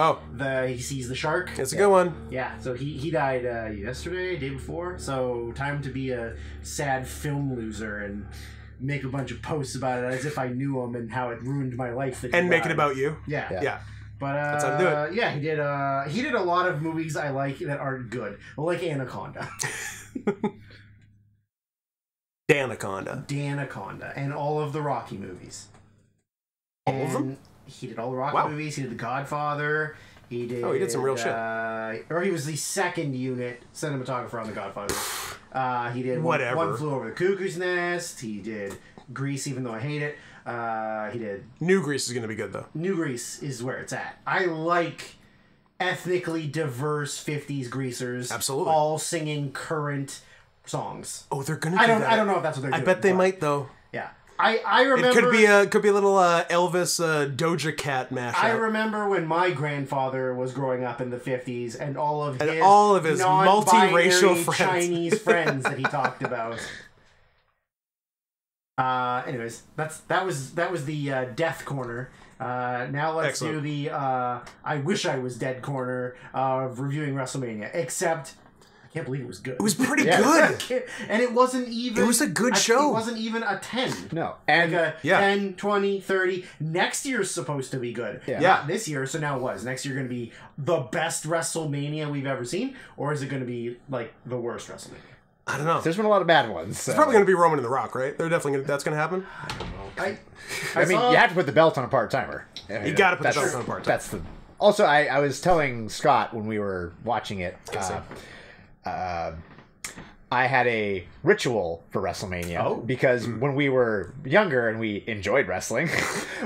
he sees the shark. It's a good one. Yeah, so he died yesterday, day before. So time to be a sad film loser and make a bunch of posts about it as if I knew him and how it ruined my life. And make it about you. Yeah. But that's how to do it. Yeah, he did a lot of movies I like that aren't good, like Anaconda. Danaconda, and all of the Rocky movies. All of them? He did all the Rocky movies. He did The Godfather. He did. Oh, he did some real shit. Or he was the second unit cinematographer on The Godfather. He did Whatever. One Flew Over the Cuckoo's Nest. He did Grease, even though I hate it. He did. New Grease is going to be good, though. New Grease is where it's at. I like ethnically diverse 50s greasers. Absolutely. All singing current songs. Oh, they're going to do that. I don't know if that's what they're doing. I bet they might, though. Yeah. I remember... It could be a little Elvis Doja Cat mashup. I remember when my grandfather was growing up in the 50s and all of his multiracial friends. Chinese friends that he talked about. Anyways, that was the death corner. Now let's do the I wish I was dead corner of reviewing WrestleMania. Except I can't believe it was good. It was pretty good. And it wasn't even... It was a good show. It wasn't even a 10. No. And like 10, 20, 30. Next year's supposed to be good. Yeah. Not this year, so now it was. Next year going to be the best WrestleMania we've ever seen? Or is it going to be, like, the worst WrestleMania? I don't know. There's been a lot of bad ones. So. It's probably going to be Roman and The Rock, right? That's going to happen? I don't know. I mean, you have to put the belt on a part-timer. You got to put the belt on a part-timer. That's the... Also, I was telling Scott when we were watching it... I had a ritual for WrestleMania because when we were younger and we enjoyed wrestling,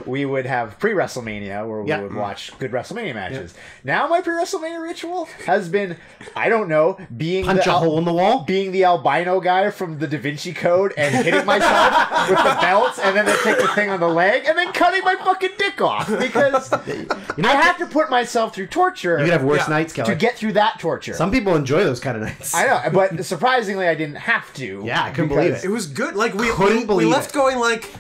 we would have pre-WrestleMania where we would watch good WrestleMania matches. Now my pre-WrestleMania ritual has been, I don't know, punch a hole in the wall, being the albino guy from the Da Vinci Code and hitting myself with the belts and then they take the thing on the leg and then cutting my fucking dick off because I have to put myself through torture. You could have worse nights, Kelly. To get through that torture. Some people enjoy those kind of nights. I know, but surprisingly I didn't have to. Yeah, I couldn't believe it. It was good. Like we left going like,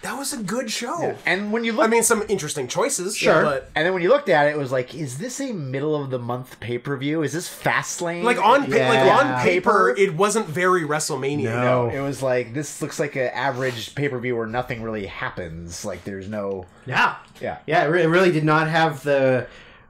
That was a good show. Yeah. And when you look, I mean, some interesting choices. Sure. But... And then when you looked at it, it was like, is this a middle of the month pay-per-view? Is this Fastlane? Like on paper, it wasn't very WrestleMania. No, it was like, this looks like an average pay-per-view where nothing really happens. Like, there's no... Yeah. Yeah. Yeah, it really did not have the,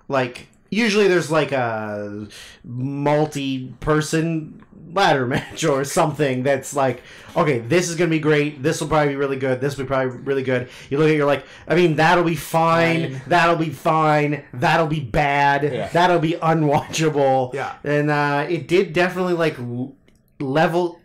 like... Usually there's like a multi-person ladder match or something that's like, okay, this is going to be great, this will probably be really good, this will be probably really good. You look at it, you're like, I mean, that'll be fine, that'll be fine, that'll be bad, that'll be unwatchable. Yeah. And it did definitely like level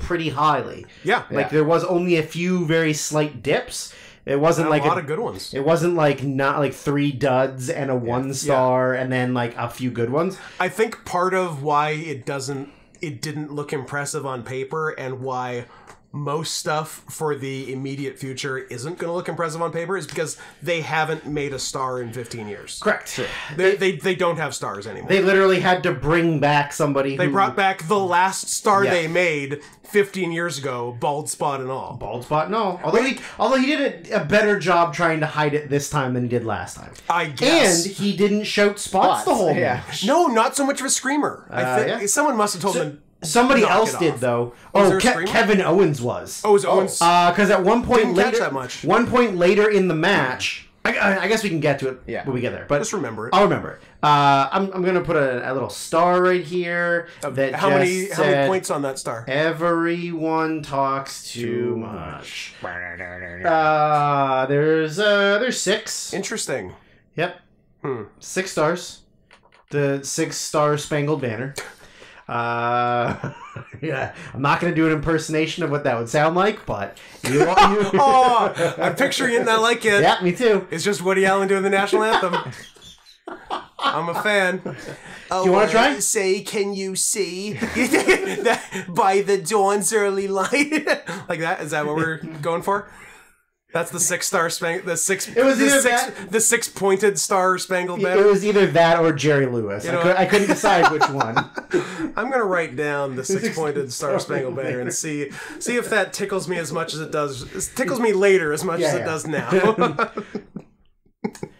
pretty highly. Yeah. Like there was only a few very slight dips. It wasn't like a lot of good ones. It wasn't like not like 3 duds and a 1 star and then like a few good ones. I think part of why it didn't look impressive on paper and why most stuff for the immediate future isn't going to look impressive on paper is because they haven't made a star in 15 years. Correct. Sure. They don't have stars anymore. They literally had to bring back somebody They brought back the last star they made 15 years ago, bald spot and all. Bald spot and all. Although he did a better job trying to hide it this time than he did last time. I guess. And he didn't shout spots the whole match. No, not so much of a screamer. I think someone must have told him. Somebody else did though. Kevin Owens was. Oh, it was Owens. Because at one point Didn't catch that much. One point later in the match, I guess we can get to it when we get there. But just remember it. I'll remember it. I'm gonna put a little star right here. That how many points on that star? Everyone talks too much. There's 6. Interesting. Yep. 6 stars. The 6-star Spangled Banner. Yeah, I'm not going to do an impersonation of what that would sound like, but oh, I'm picturing it and I like it. Yeah, me too. It's just Woody Allen doing the national anthem. I'm a fan. Do you want to try? Say, can you see by the dawn's early light? Like that? Is that what we're going for? That's the 6-star the 6-pointed star Spangled Banner. It was either that or Jerry Lewis. I couldn't decide which one. I'm gonna write down the 6-pointed star Spangled Banner and see if that tickles me as much as it does. It tickles me later as much as it does now.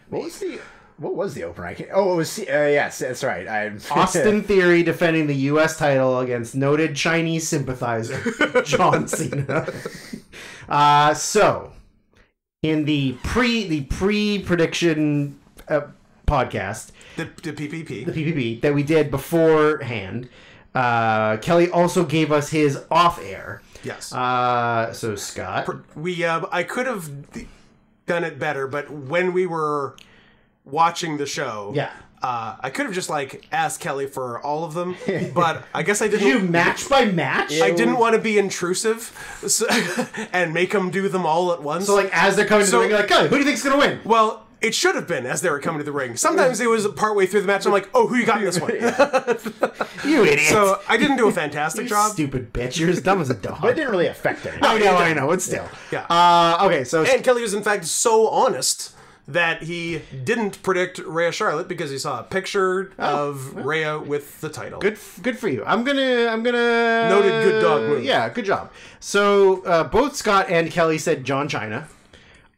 What was the opener? It was yes, that's right. Austin Theory defending the U.S. title against noted Chinese sympathizer John Cena. So. In the pre-prediction podcast, the PPP that we did beforehand, Kelly also gave us his off-air. Yes. So Scott, I could have done it better, but when we were watching the show, I could have just asked Kelly for all of them, but I guess I didn't. Did you match by match? I didn't want to be intrusive and make them do them all at once. So as they're coming to the ring, you're like, Kelly, who do you think's gonna win? Well, it should have been as they were coming to the ring. Sometimes it was partway through the match. I'm like, oh, who you got in this one? You idiot! So I didn't do a fantastic job. Stupid bitch! You're as dumb as a dog. But it didn't really affect it. I know. It's still Okay, so and Kelly was in fact so honest that he didn't predict Rhea Charlotte because he saw a picture of Rhea with the title. Good for you. I'm gonna noted good dog move. Yeah, good job. So both Scott and Kelly said John Cena.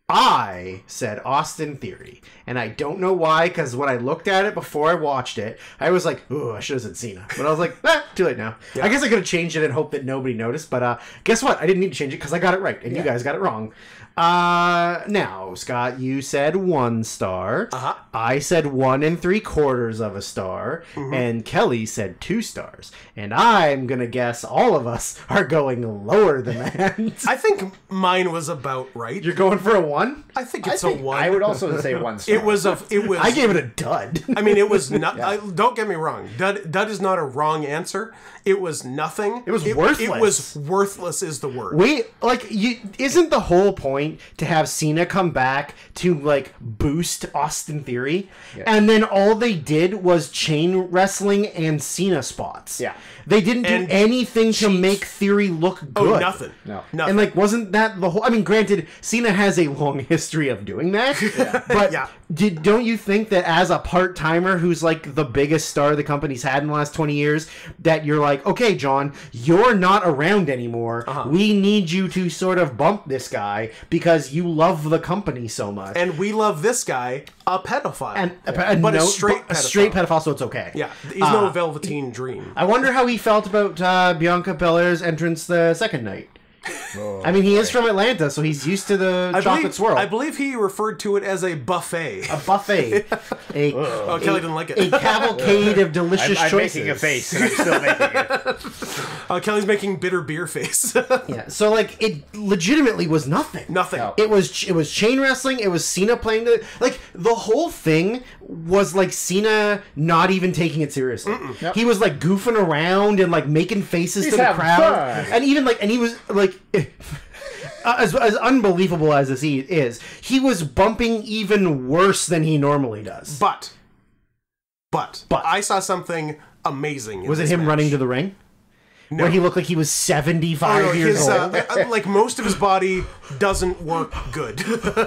I said Austin Theory, and I don't know why, because when I looked at it before I watched it, I was like, "Ooh, I should have said Cena," but I was like, "Too late now." Yeah. I guess I could have changed it and hoped that nobody noticed, but guess what? I didn't need to change it because I got it right, and you guys got it wrong. Now, Scott, you said 1 star. I said 1 3/4 of a star, and Kelly said 2 stars. And I'm gonna guess all of us are going lower than that. I think mine was about right. You're going for a 1? I think it's a 1. I would also say 1 star. It was. I gave it a dud. I mean, it was not. Don't get me wrong. Dud is not a wrong answer. It was nothing. It was worthless. It was worthless is the word. Isn't the whole point to have Cena come back to boost Austin Theory, and then all they did was chain wrestling and Cena spots. Yeah, they didn't do anything to make Theory look good. Nothing. No. Nothing. And wasn't that the whole? I mean, granted, Cena has a long history of doing that. But don't you think that as a part-timer who's like the biggest star the company's had in the last 20 years, that you're like, okay, John, you're not around anymore. We need you to sort of bump this guy because you love the company so much. And we love this guy, a pedophile. But a straight pedophile, so it's okay. Yeah, he's no Velveteen Dream. I wonder how he felt about Bianca Belair's entrance the second night. I mean, he is from Atlanta, so he's used to the chocolate swirl. I believe he referred to it as a buffet. A buffet. Kelly didn't like it. A cavalcade of delicious choices. I'm making a face, and I'm still making it. Kelly's making bitter beer face. Yeah, so like it legitimately was nothing. Nothing. No. It was chain wrestling. It was Cena playing the whole thing was like Cena not even taking it seriously. Yep. He was like goofing around and like making faces to the crowd, and even like, and he was like. As unbelievable as this is, he was bumping even worse than he normally does. But I saw something amazing. Was it him running to the ring? No. Where he looked like he was 75 years old. Like most of his body doesn't work good.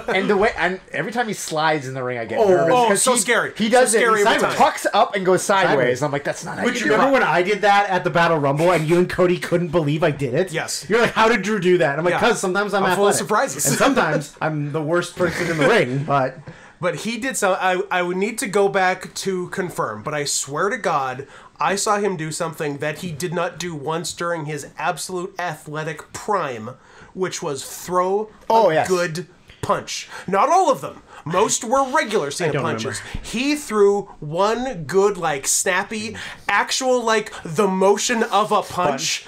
and every time he slides in the ring, I get nervous. Oh, so scary. He does so it. He tucks up and goes sideways. I'm like, that's not how you do it. Remember when I did that at the Battle Rumble and you and Cody couldn't believe I did it? Yes. You're like, how did Drew do that? I'm like, because sometimes I'm full of surprises. And sometimes I'm the worst person in the ring, but... But he did so. I would need to go back to confirm, but I swear to God, I saw him do something that he did not do once during his absolute athletic prime, which was throw a good punch. Not all of them. Most were regular Cena punches. Remember. He threw one good, like, snappy, actual, like, the motion of a punch,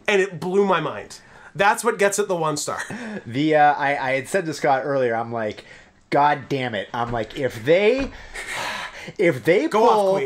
and it blew my mind. That's what gets it the 1 star. I had said to Scott earlier, I'm like, God damn it. I'm like, if they pull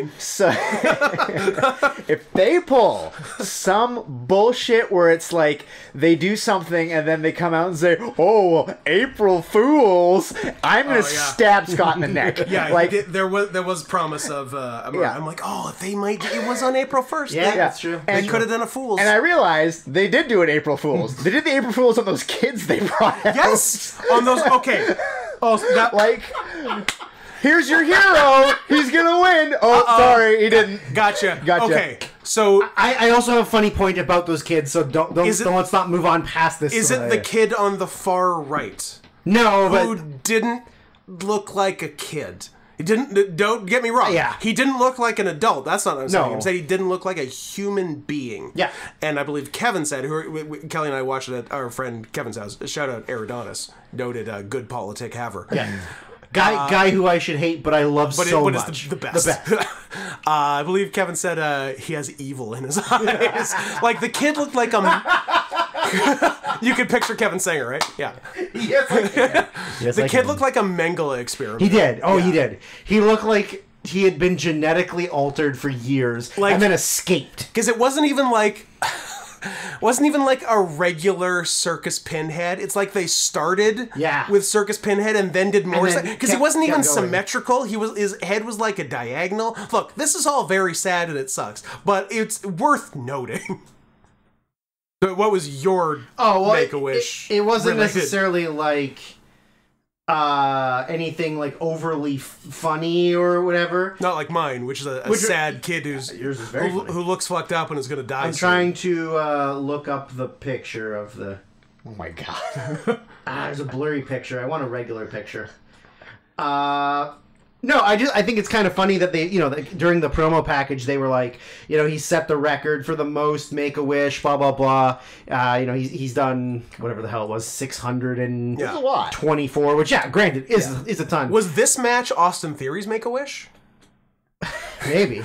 if they pull some bullshit where it's like they do something and then they come out and say, "Oh, April Fools," I'm gonna stab Scott in the neck. Yeah, like there was promise of. I'm like, oh, they might. It was on April 1st. Yeah, that's true. And they could have done a Fools. And I realized they did do an April Fools. They did the April Fools on those kids they brought out. Yes, on those. Okay. Oh, that like. Here's your hero. He's gonna win. Oh, sorry, he didn't. Gotcha. Okay, so I also have a funny point about those kids. So let's not move on past this. Is it the kid on the far right? No, who didn't look like a kid? He didn't. Don't get me wrong. Yeah, he didn't look like an adult. That's not what I'm saying. I'm saying he didn't look like a human being. Yeah, and I believe Kevin said, Kelly and I watched it at our friend Kevin's house. Shout out Eridonis, noted good politic haver. Yeah. Guy who I should hate, but I love so much. But is the best. I believe Kevin said he has evil in his eyes. Like, the kid looked like a... You could picture Kevin Sanger, right? Yeah. Yes, I can. Yes, the kid looked like a Mengele experiment. He did. Oh, he did. He looked like he had been genetically altered for years and then escaped. Because it wasn't even like a regular Circus Pinhead. It's like they started with Circus Pinhead and then did more, because he wasn't even symmetrical. His head was like a diagonal. Look, this is all very sad and it sucks, but it's worth noting. So what was your Make-A-Wish? It wasn't necessarily like anything like overly funny or whatever. Not like mine, which is a sad kid who looks fucked up and is going to die. I'm trying to look up the picture of the... Oh my god. There's a blurry picture. I want a regular picture. No, I think it's kind of funny that they, during the promo package, they were like, he set the record for the most Make-A-Wish, blah, blah, blah. He's done whatever the hell it was, 624, which, granted, is a ton. Was this match Austin Theory's Make-A-Wish? Maybe.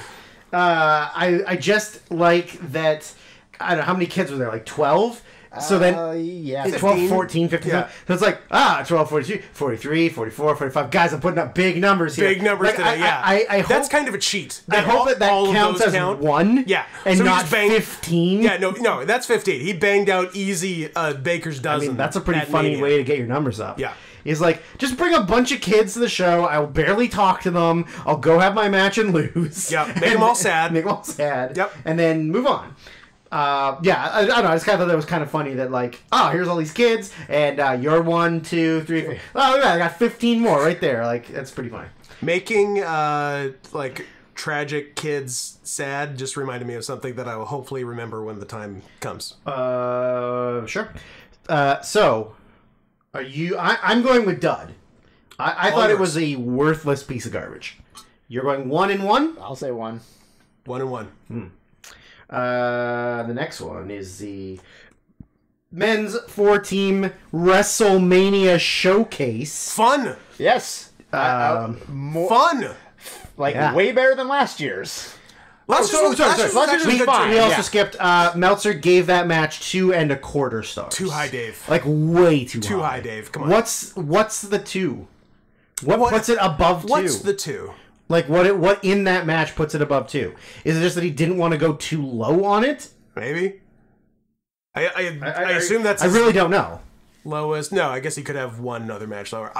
I just like that, I don't know, how many kids were there, like 12? So then, 12, 14, 15. Yeah. So it's like, 12, 42, 43, 44, 45. Guys, I'm putting up big numbers here. Big numbers today, I hope, that's kind of a cheat. I hope that counts as one. Yeah. And so not 15. Yeah, no, that's 15. He banged out easy Baker's dozen. I mean, that's a pretty funny way to get your numbers up. Yeah. He's like, just bring a bunch of kids to the show. I'll barely talk to them. I'll go have my match and lose. Yep. Make them all sad. Make them all sad. Yep. And then move on. Yeah, I don't know. I just kind of thought that was kind of funny that, like, oh, here's all these kids, and you're 1, 2, 3, 4. Oh, yeah, I got 15 more right there. Like, that's pretty funny. Making, like, tragic kids sad just reminded me of something that I will hopefully remember when the time comes. Sure. So, are you... I'm going with Dud. I thought it was a worthless piece of garbage. You're going 1 and 1? I'll say 1. 1 and 1. The next one is the men's 4-team WrestleMania showcase. Fun! Yes. Fun! Like, way better than last year's. We also skipped. Meltzer gave that match 2 1/4 stars. Too high, Dave. Like, way too high. Too high, Dave. Come on. What's the 2? What puts it above 2? What's the 2? Like, what in that match puts it above 2? Is it just that he didn't want to go too low on it? Maybe. I assume that's... I really don't know. Lowest... No, I guess he could have one other match lower.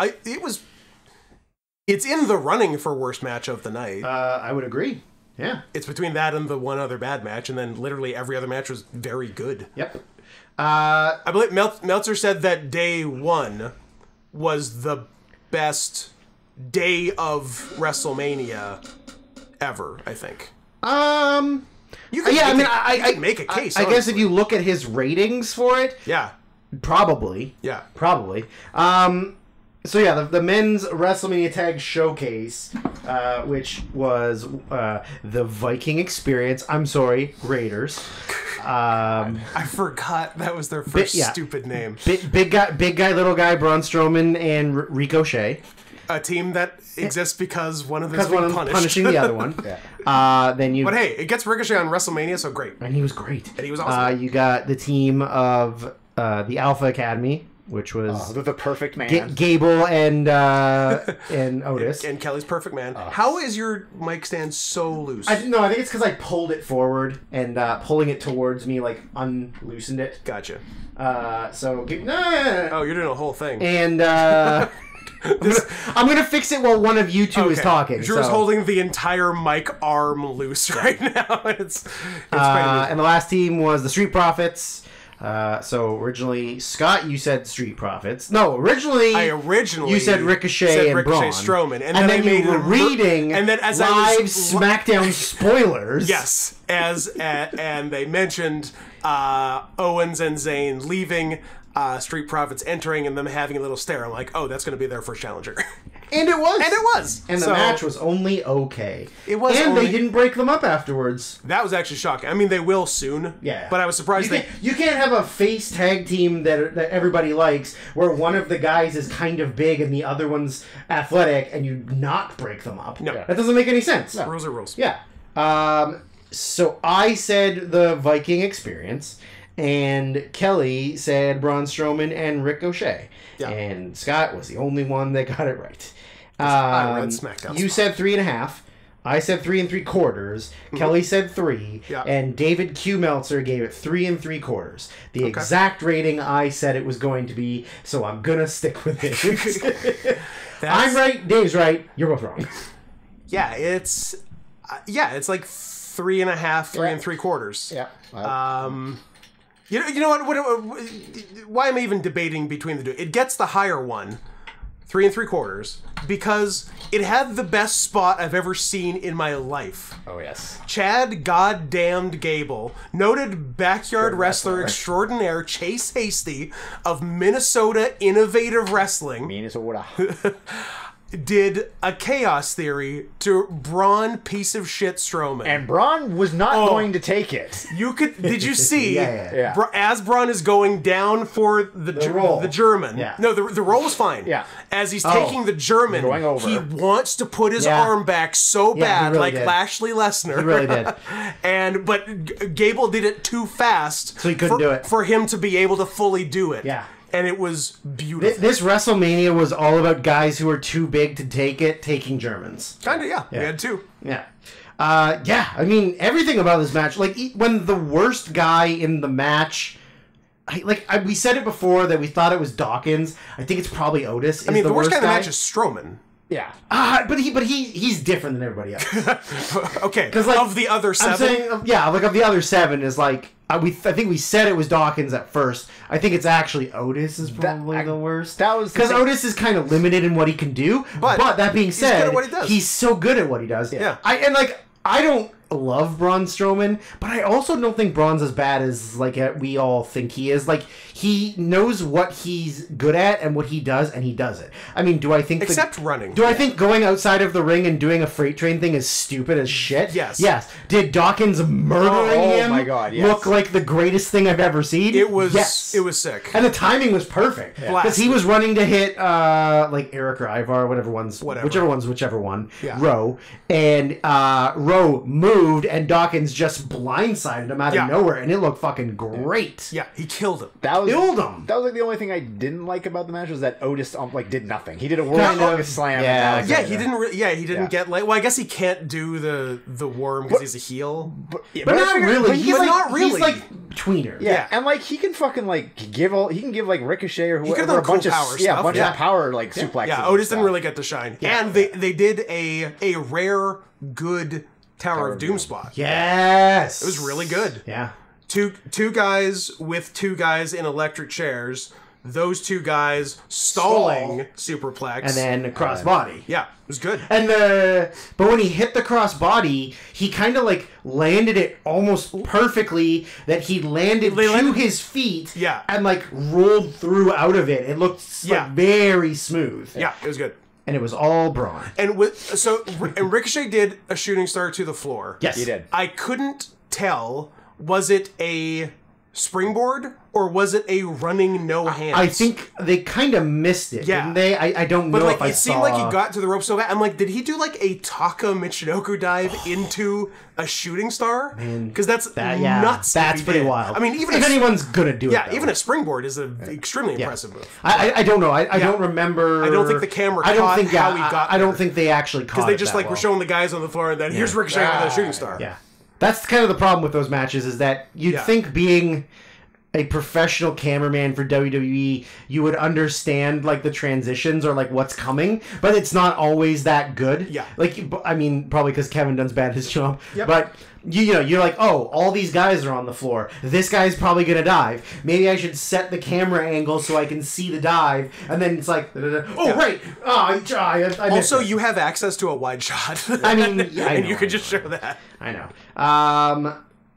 It's in the running for worst match of the night. I would agree. Yeah. It's between that and the one other bad match, and then literally every other match was very good. Yep. I believe Meltzer said that day 1 was the best day of WrestleMania ever, I think. You can make a case. I guess if you look at his ratings for it, yeah, probably. Yeah, probably. So yeah, the men's WrestleMania Tag Showcase, which was the Viking Experience. I'm sorry, Raiders. I forgot that was their first stupid name. Big guy, little guy, Braun Strowman and Ricochet. A team that exists because one of them is being punished. Punishing the other one. Yeah. But hey, it gets Ricochet on WrestleMania, so great. And he was great. And he was awesome. You got the team of the Alpha Academy, which was the perfect man. Gable and Otis. And Kelly's perfect man. How is your mic stand so loose? I think it's because I pulled it forward and pulling it towards me like unloosened it. Gotcha. So you're doing a whole thing. And I'm gonna fix it while one of you two is talking. Drew's holding the entire mic arm loose right now. It's and the last team was the Street Profits. So originally, Scott, you said Street Profits. No, originally you said Ricochet and Braun. Strowman, and then you were reading and then as live SmackDown spoilers. Yes, and they mentioned Owens and Zayn leaving. Street Profits entering and them having a little stare. I'm like, oh, that's going to be their first challenger. And it was. And the match was only okay. It was. And they didn't break them up afterwards. That was actually shocking. I mean, they will soon. Yeah. But I was surprised you can't have a face tag team that everybody likes where one of the guys is kind of big and the other one's athletic and you not break them up. No. That doesn't make any sense. No. Rules are rules. Yeah. So I said the Viking Experience. And Kelly said Braun Strowman and Ricochet. Yeah. And Scott was the only one that got it right. I read SmackDown. You said 3.5. I said 3 3/4. Mm-hmm. Kelly said 3. Yeah. And David Q. Meltzer gave it 3 3/4. The exact rating I said it was going to be, so I'm going to stick with it. I'm right, Dave's right, you're both wrong. Yeah, it's like 3.5, 3 3/4. Yeah. You know what? Why am I even debating between the two? It gets the higher one, 3 3/4, because it had the best spot I've ever seen in my life. Oh, yes. Chad goddamned Gable, noted backyard wrestler extraordinaire Chase Hasty of Minnesota Innovative Wrestling. Minnesota. Did a chaos theory to Braun piece of shit Strowman. And Braun was not going to take it. Did you see, yeah. As Braun is going down for the German. Yeah. No, the roll was fine. Yeah. As he's taking the German, going over. He wants to put his arm back so bad, really like did. Lashley Lesnar. He really did. But Gable did it too fast. So he couldn't do it. For him to be able to fully do it. Yeah. And it was beautiful. This WrestleMania was all about guys who are too big to take it, taking Germans. Kinda, yeah. We had two. Yeah. I mean, everything about this match, like, when the worst guy in the match, we said it before that we thought it was Dawkins. I think it's probably Otis. I mean, the worst guy in the match is Strowman. Yeah. But he's different than everybody else. Okay. Because of the other 7? I'm saying, of the other 7 is like, I think we said it was Dawkins at first. I think it's actually Otis is probably the worst. That was because Otis is kind of limited in what he can do. But that being said, he's good at what he does. He's so good at what he does. Yeah. I don't love Braun Strowman, but I also don't think Braun's as bad as like we all think he is. Like he knows what he's good at and what he does, and he does it. I mean, do I think except running? Do I think going outside of the ring and doing a freight train thing is stupid as shit? Yes. Yes. Did Dawkins murdering him my God, yes. look like the greatest thing I've ever seen? It was. Yes. It was sick, and the timing was perfect because he was running to hit like Eric or Ivar, whichever one, Rowe, and Rowe moved, and Dawkins just blindsided him out of nowhere, and it looked fucking great. Yeah, he killed him. Killed him. That was like the only thing I didn't like about the match was that Otis did nothing. He did a world's longest slam. Yeah, he didn't. He didn't get like. Well, I guess he can't do the worm because he's a heel. But not really. He's like tweener. Yeah, and like he can fucking like give like Ricochet or whoever a bunch of power stuff. Of power like suplexes. Yeah, Otis didn't really get to shine, and they did a rare good Tower of Doom spot. Yes, it was really good. Yeah, two guys with two guys in electric chairs. Those two guys stalling superplex, and then crossbody. Yeah, it was good. And but when he hit the crossbody, he kind of like landed it almost perfectly. That he landed to his feet. Yeah, and like rolled through out of it. It looked like very smooth. Yeah, it was good. And it was all Braun. And and Ricochet did a shooting star to the floor. Yes, he did. I couldn't tell. Was it a springboard or was it a running no hands? I think they kind of missed it, didn't they? I don't know if I saw... But it seemed like he got to the rope so bad. I'm like, did he do like a Taka Michinoku dive into a shooting star? Because that's nuts. That's pretty wild. I mean, even if anyone's gonna do it. Yeah, even a springboard is an extremely impressive move. I don't know. I don't remember. I don't think the camera caught how he got I don't think they actually caught it. Because they just were showing the guys on the floor and then here's Ricochet with a shooting star. Yeah. That's kind of the problem with those matches is that you'd think being a professional cameraman for WWE, you would understand like the transitions or like what's coming, but it's not always that good. Yeah. Like, I mean, probably because Kevin done's bad at his job. Yep. But you know, you're like, oh, all these guys are on the floor. This guy's probably gonna dive. Maybe I should set the camera angle so I can see the dive. And then it's like, right. Oh, I also, you have access to a wide shot. I mean, and you could just show that. I know.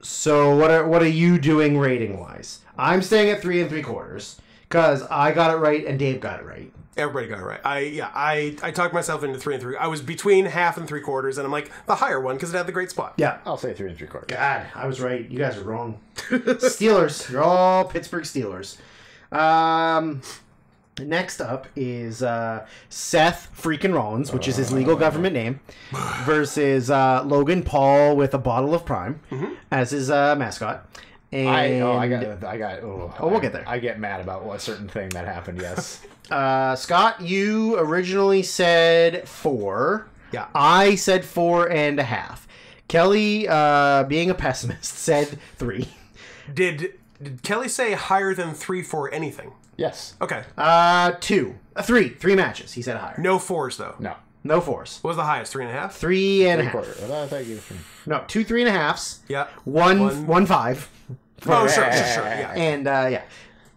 So what are you doing rating wise? I'm staying at 3 3/4 because I got it right and Dave got it right. Everybody got it right. I talked myself into 3 3. I was between 1/2 and 3/4, and I'm like the higher one because it had the great spot. Yeah, I'll say 3 3/4. God, I was right. You guys are wrong. Steelers. You're all Pittsburgh Steelers. Next up is Seth freaking Rollins, which is his legal government name, versus Logan Paul with a bottle of Prime as his mascot. And we'll get there. I get mad about a certain thing that happened. Yes. Scott, you originally said 4. Yeah. I said 4.5. Kelly, being a pessimist, said 3. Did Kelly say higher than 3 for anything? Yes. Okay. 2. 3 matches. He said higher. No 4s though. No 4s. What was the highest? 3.5? 3.5. I thought you. No, 2 3.5s. Yeah. One 5. Oh, sure. Yeah. And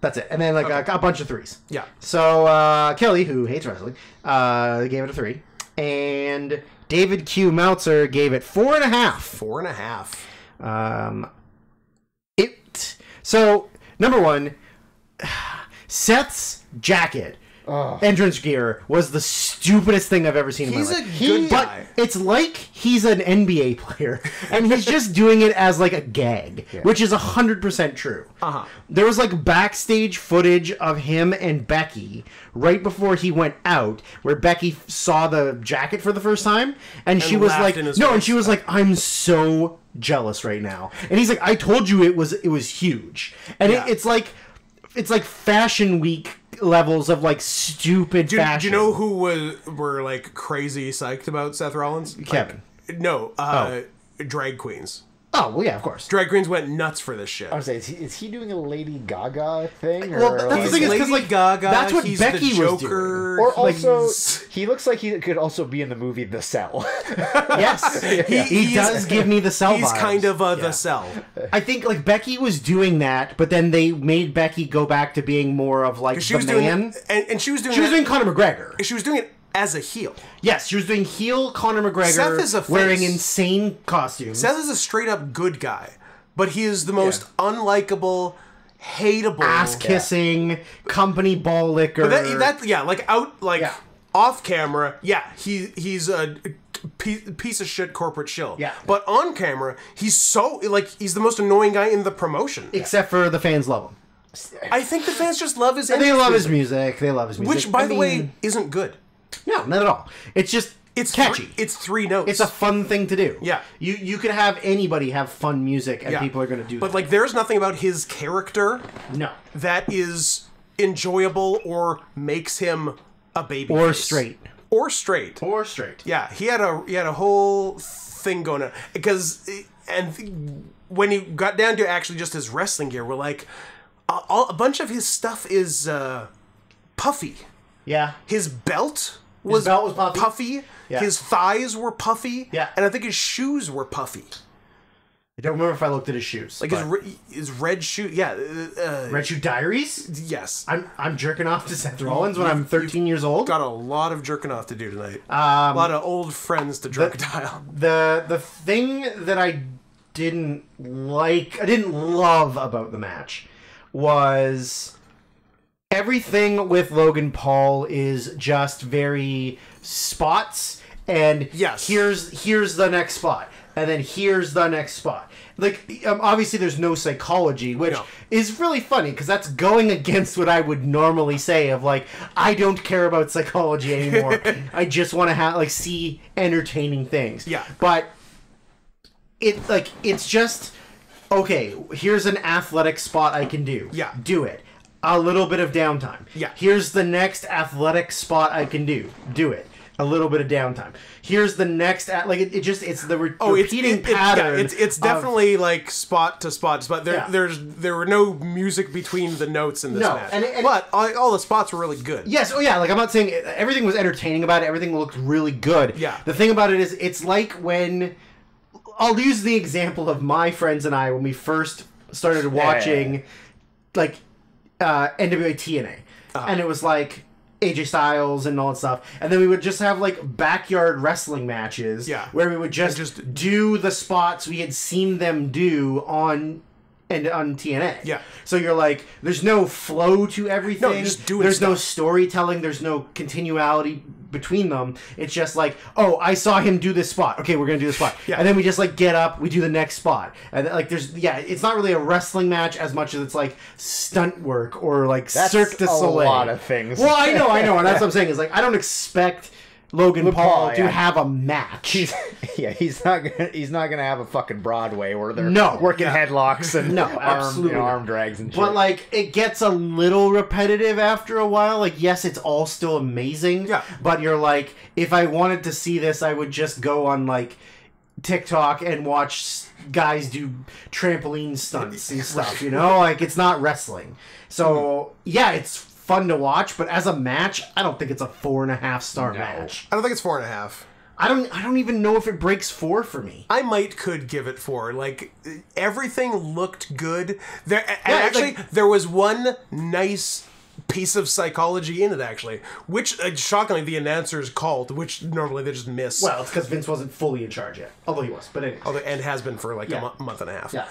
that's it. And then like a bunch of 3s. Yeah. So Kelly, who hates wrestling, gave it a 3, and David Q. Meltzer gave it 4.5. 4.5. So number one, Seth's jacket. Entrance gear was the stupidest thing I've ever seen in my life. He's a good guy. But it's like he's an NBA player, and he's just doing it as like a gag, which is 100% true. There was like backstage footage of him and Becky right before he went out, where Becky saw the jacket for the first time, and she was like, and she was like, "I'm so jealous right now," and he's like, "I told you it was huge," and it's like Fashion Week levels of like stupid fashion. Do you know who were like crazy psyched about Seth Rollins? Kevin. Like, no, drag queens. Oh, well, yeah, of course. Drag queens went nuts for this shit. I was saying, is he doing a Lady Gaga thing? Well, that's the thing is because Lady Gaga, that's what he's Becky the was Joker. doing. Or also, he looks like he could also be in the movie The Cell. Yes, he does give me the Cell He's vibes. kind of the Cell. I think like Becky was doing that, but then they made Becky go back to being more of like She the was man. and she was doing. She was doing Conor McGregor. She was doing it as a heel. Yes, she was doing heel Conor McGregor. Seth is a face. Wearing insane costumes. Seth is a straight up good guy, but he is the most unlikable, hateable, ass kissing, company ball licker. But off camera, he's a piece of shit corporate shill. Yeah. But on camera, he's the most annoying guy in the promotion. Except for the fans love him. I think the fans just love his. They love his music. They love his music, which, by the way, isn't good. No, not at all. It's just catchy. It's 3 notes. It's a fun thing to do. Yeah. You could have anybody have fun music and people are going to do But that. there's nothing about his character that is enjoyable or makes him a baby Or face. straight. Or straight. Or straight. Yeah, he had a whole thing going on when he got down to actually just his wrestling gear, we're like a bunch of his stuff is puffy. Yeah. His belt was puffy. Yeah. His thighs were puffy. Yeah. And I think his shoes were puffy. I don't remember if I looked at his shoes. Like his red shoe. Yeah. Red Shoe Diaries? Yes. I'm jerking off to Seth Rollins when I'm 13 years old. Got a lot of jerking off to do tonight. A lot of old friends to jerk-dial. The thing that I didn't love about the match was everything with Logan Paul is just very spots and here's the next spot and then here's the next spot. Like obviously there's no psychology, which is really funny because that's going against what I would normally say of like I don't care about psychology anymore. I just want to see entertaining things. Yeah. But it's just okay, here's an athletic spot I can do. Yeah. Do it. A little bit of downtime. Yeah. Here's the next athletic spot I can do. Do it. A little bit of downtime. Here's the next it's the repeating pattern. It's definitely like spot to spot to spot. There were no music between the notes in this match. But all the spots were really good. Yes, like I'm not saying everything was entertaining about it. Everything looked really good. Yeah. The thing about it is it's like when I'll use the example of my friends and I when we first started watching NWA TNA. And it was like AJ Styles and all that stuff. And then we would just have like backyard wrestling matches where we would just do the spots we had seen them do on TNA. Yeah. So you're like, there's no flow to everything. No, you're just doing There's no stuff. storytelling. There's no continuality between them. It's just like, oh, I saw him do this spot. Okay, we're gonna do this spot. Yeah. And then we just like get up, we do the next spot. And like it's not really a wrestling match as much as it's like stunt work or like Cirque du Soleil. A lot of things. Well, I know, and that's what I'm saying is like I don't expect Logan Paul to have a match. He's not gonna have a fucking Broadway where they're working headlocks and arm drags and shit. But like it gets a little repetitive after a while. Like yes, it's all still amazing. Yeah. But you're like, if I wanted to see this, I would just go on like TikTok and watch guys do trampoline stunts and stuff. You know, like it's not wrestling. So it's fun to watch, but as a match, I don't think it's a 4.5 star match. I don't think it's 4.5. I don't even know if it breaks 4 for me. I could give it 4. Like everything looked good. There was one nice piece of psychology in it actually, which shockingly the announcers called, which normally they just miss. Well, it's because Vince wasn't fully in charge yet, although he was. But anyway, and has been for like a month and a half. Yeah.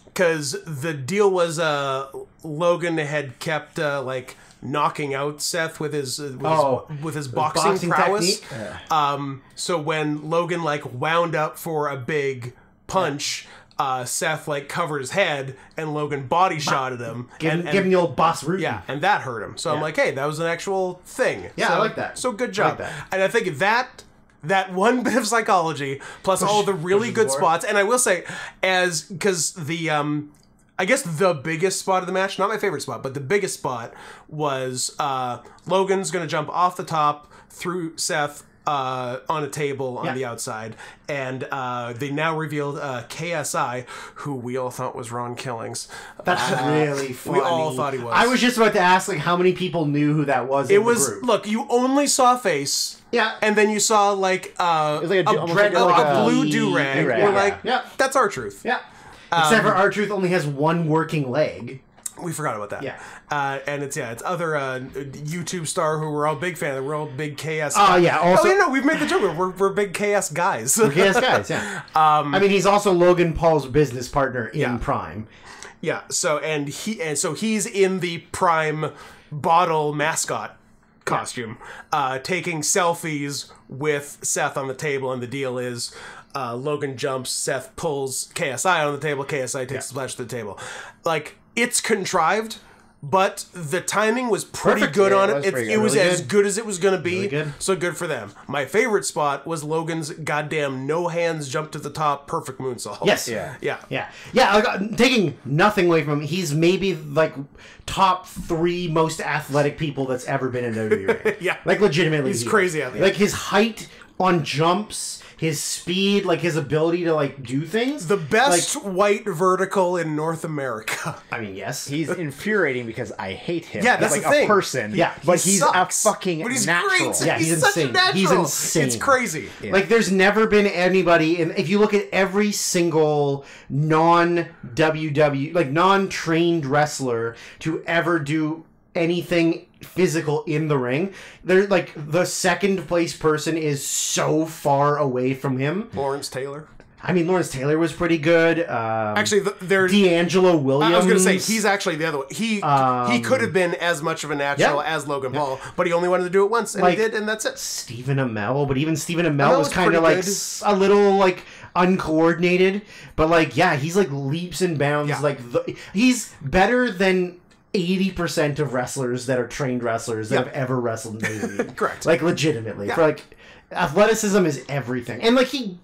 Because the deal was Logan had kept knocking out Seth with his boxing prowess. So when Logan wound up for a big punch, Seth covered his head and Logan body shotted him. Give him the old boss root. Yeah, and that hurt him. So I'm like, hey, that was an actual thing. Yeah, so, I like that. So good job. I like that. And I think that one bit of psychology plus all the really good spots, and I will say, because the I guess the biggest spot of the match, not my favorite spot, but the biggest spot was Logan's gonna jump off the top through Seth on a table on the outside, and they now revealed KSI, who we all thought was Ron Killings. That's really funny. We all thought he was. I was just about to ask, like, how many people knew who that was. It was the group. Look, you only saw face. Yeah, and then you saw like a blue do-rag. We're like, that's R-Truth. Yeah, except for R-Truth only has one working leg. We forgot about that. Yeah. And it's other YouTube star who we're all big fan of. We're all big KS. Oh, yeah. Also, no, we've made the joke. We're big KS guys. We're KS guys, yeah. I mean, he's also Logan Paul's business partner in Prime. Yeah. So he's in the Prime bottle mascot costume, taking selfies with Seth on the table, and the deal is Logan jumps, Seth pulls KSI on the table, KSI takes the splash to the table. Like, it's contrived, but the timing was pretty good on it. It was as good as it was going to be, so good for them. My favorite spot was Logan's goddamn no hands jump to the top, perfect moonsault. Yes. Yeah. Like, taking nothing away from him, he's maybe like top 3 most athletic people that's ever been in WWE. Yeah. Like, legitimately. He's crazy out there. Like, his height on jumps, his speed, like his ability to like do things. The best white vertical in North America. I mean, yes. He's infuriating because I hate him. Yeah, that's like the thing. A person. Yeah, but he's sucks. a fucking but he's natural. Great. Yeah, he's such insane. a natural. He's insane. It's crazy. Yeah. Like, there's never been anybody, and if you look at every single non-WWE, like non-trained wrestler to ever do anything physical in the ring, they're like, the second place person is so far away from him. Lawrence Taylor. I mean, Lawrence Taylor was pretty good. Actually, there's D'Angelo Williams. I was going to say, he's actually the other one. He could have been as much of a natural as Logan Paul, but he only wanted to do it once, and he did, and that's it. Stephen Amell, but even Stephen Amell was kind of like a little like uncoordinated, but like, yeah, he's like leaps and bounds. Yeah. Like, he's better than 80% of wrestlers that are trained wrestlers that have ever wrestled in WWE. Correct. Like, legitimately. For like, athleticism is everything. And like, he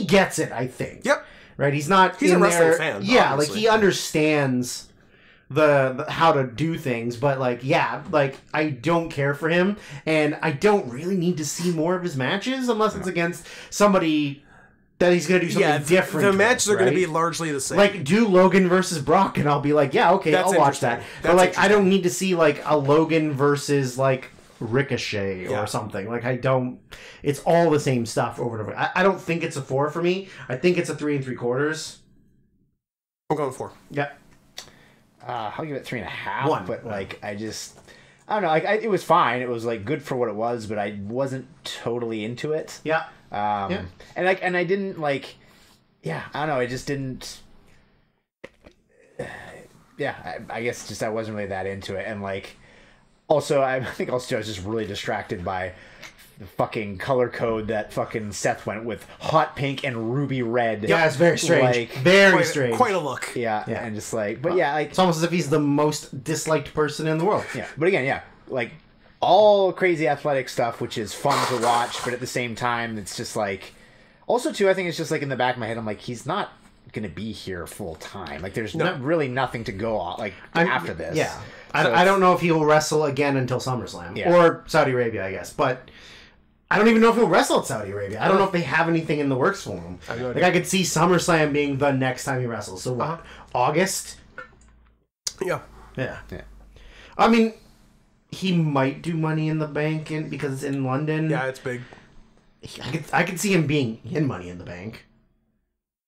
gets it, I think. Yep. Right? He's not He's a wrestling fan. Yeah, obviously. like, he understands the how to do things, but like, yeah, like, I don't care for him, and I don't really need to see more of his matches unless it's against somebody that he's going to do something different. The matches are going to be largely the same. Like, do Logan versus Brock, and I'll be like, yeah, okay, I'll watch that. But like, I don't need to see like a Logan versus like Ricochet or something. Like, I don't. It's all the same stuff over and over. I don't think it's a 4 for me. I think it's a 3 3/4. I'm going 4. Yeah. I'll give it 3.5. 1. But like, I don't know. Like, it was fine. It was like good for what it was, but I wasn't totally into it. Yeah. And like, and I didn't like. Yeah, I don't know. I just didn't. Yeah, I guess just I wasn't really that into it, and like, also I think also I was just really distracted by the fucking color code that fucking Seth went with: hot pink and ruby red. Yeah, it's very strange. Like, very strange. Quite a look. Yeah, and just like, but yeah, like, it's almost as if he's the most disliked person in the world. Yeah, but again, yeah, like, all crazy athletic stuff, which is fun to watch, but at the same time, it's just like, also too, I think it's just like in the back of my head, I'm like, he's not gonna be here full time. Like, there's really nothing to go on like after this. Yeah, so I don't know if he will wrestle again until SummerSlam or Saudi Arabia, I guess, but I don't even know if he'll wrestle at Saudi Arabia. I don't know if they have anything in the works for him. Like, I could see SummerSlam being the next time he wrestles. So what? August? Yeah. I mean, he might do Money in the Bank because it's in London. Yeah, it's big. I could see him being in Money in the Bank.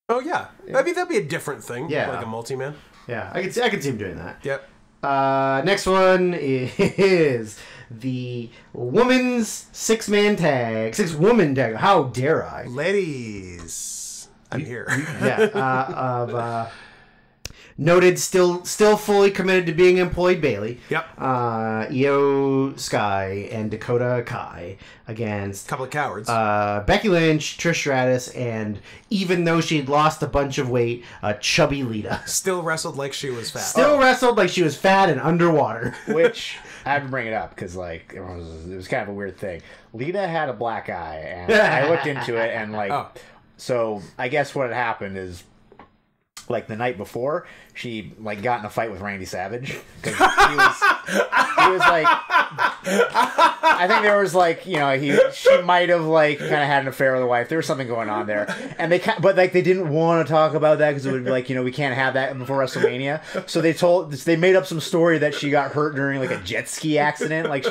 Oh yeah. I mean, that'd be a different thing. Yeah, like a multi-man. Yeah, I could see him doing that. Yep. Next one is the women's 6-woman tag. How dare I? Ladies, I'm here. Yeah. Noted, still fully committed to being employed Bailey. Yep. Io Sky and Dakota Kai against couple of cowards. Becky Lynch, Trish Stratus, and even though she'd lost a bunch of weight, chubby Lita. Still wrestled like she was fat. Wrestled like she was fat and underwater. Which I have to bring it up because like it was kind of a weird thing. Lita had a black eye, and I looked into it, and like, so I guess what had happened is, like, the night before, she like got in a fight with Randy Savage because he was like I think there was like, you know, she might have like kind of had an affair with a wife. There was something going on there, and but like they didn't want to talk about that because it would be like, you know, we can't have that before WrestleMania. So they made up some story that she got hurt during like a jet ski accident. Like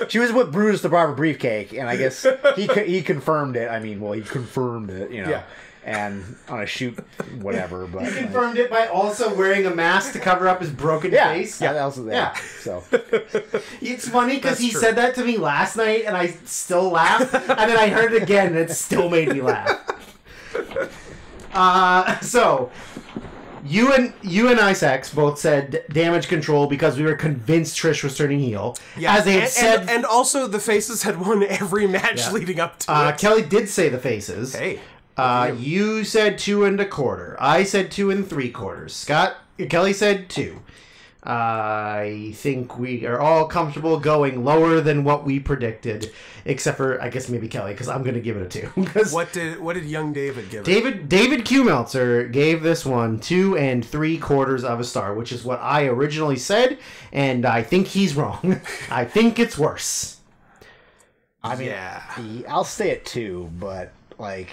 she was with Brutus the Barber Briefcake, and I guess he confirmed it. I mean, well, he confirmed it, you know. Yeah. And on a shoot, whatever. But he confirmed it by also wearing a mask to cover up his broken face. Yeah, that was there. Yeah. So it's funny because he said that to me last night, and I still laughed. And then I heard it again, and it still made me laugh. So you and Isaacs both said Damage Control because we were convinced Trish was turning heel. Yeah, as they had said, and also the Faces had won every match leading up to it. Kelly did say the Faces. Hey. You said 2 1/4. I said 2 3/4. Kelly said 2. I think we are all comfortable going lower than what we predicted, except for I guess maybe Kelly, because I'm going to give it a 2. What did young David give it? David Q. Meltzer gave this one 2 3/4 of a star, which is what I originally said, and I think he's wrong. I think it's worse. I mean, I'll stay at 2, but. Like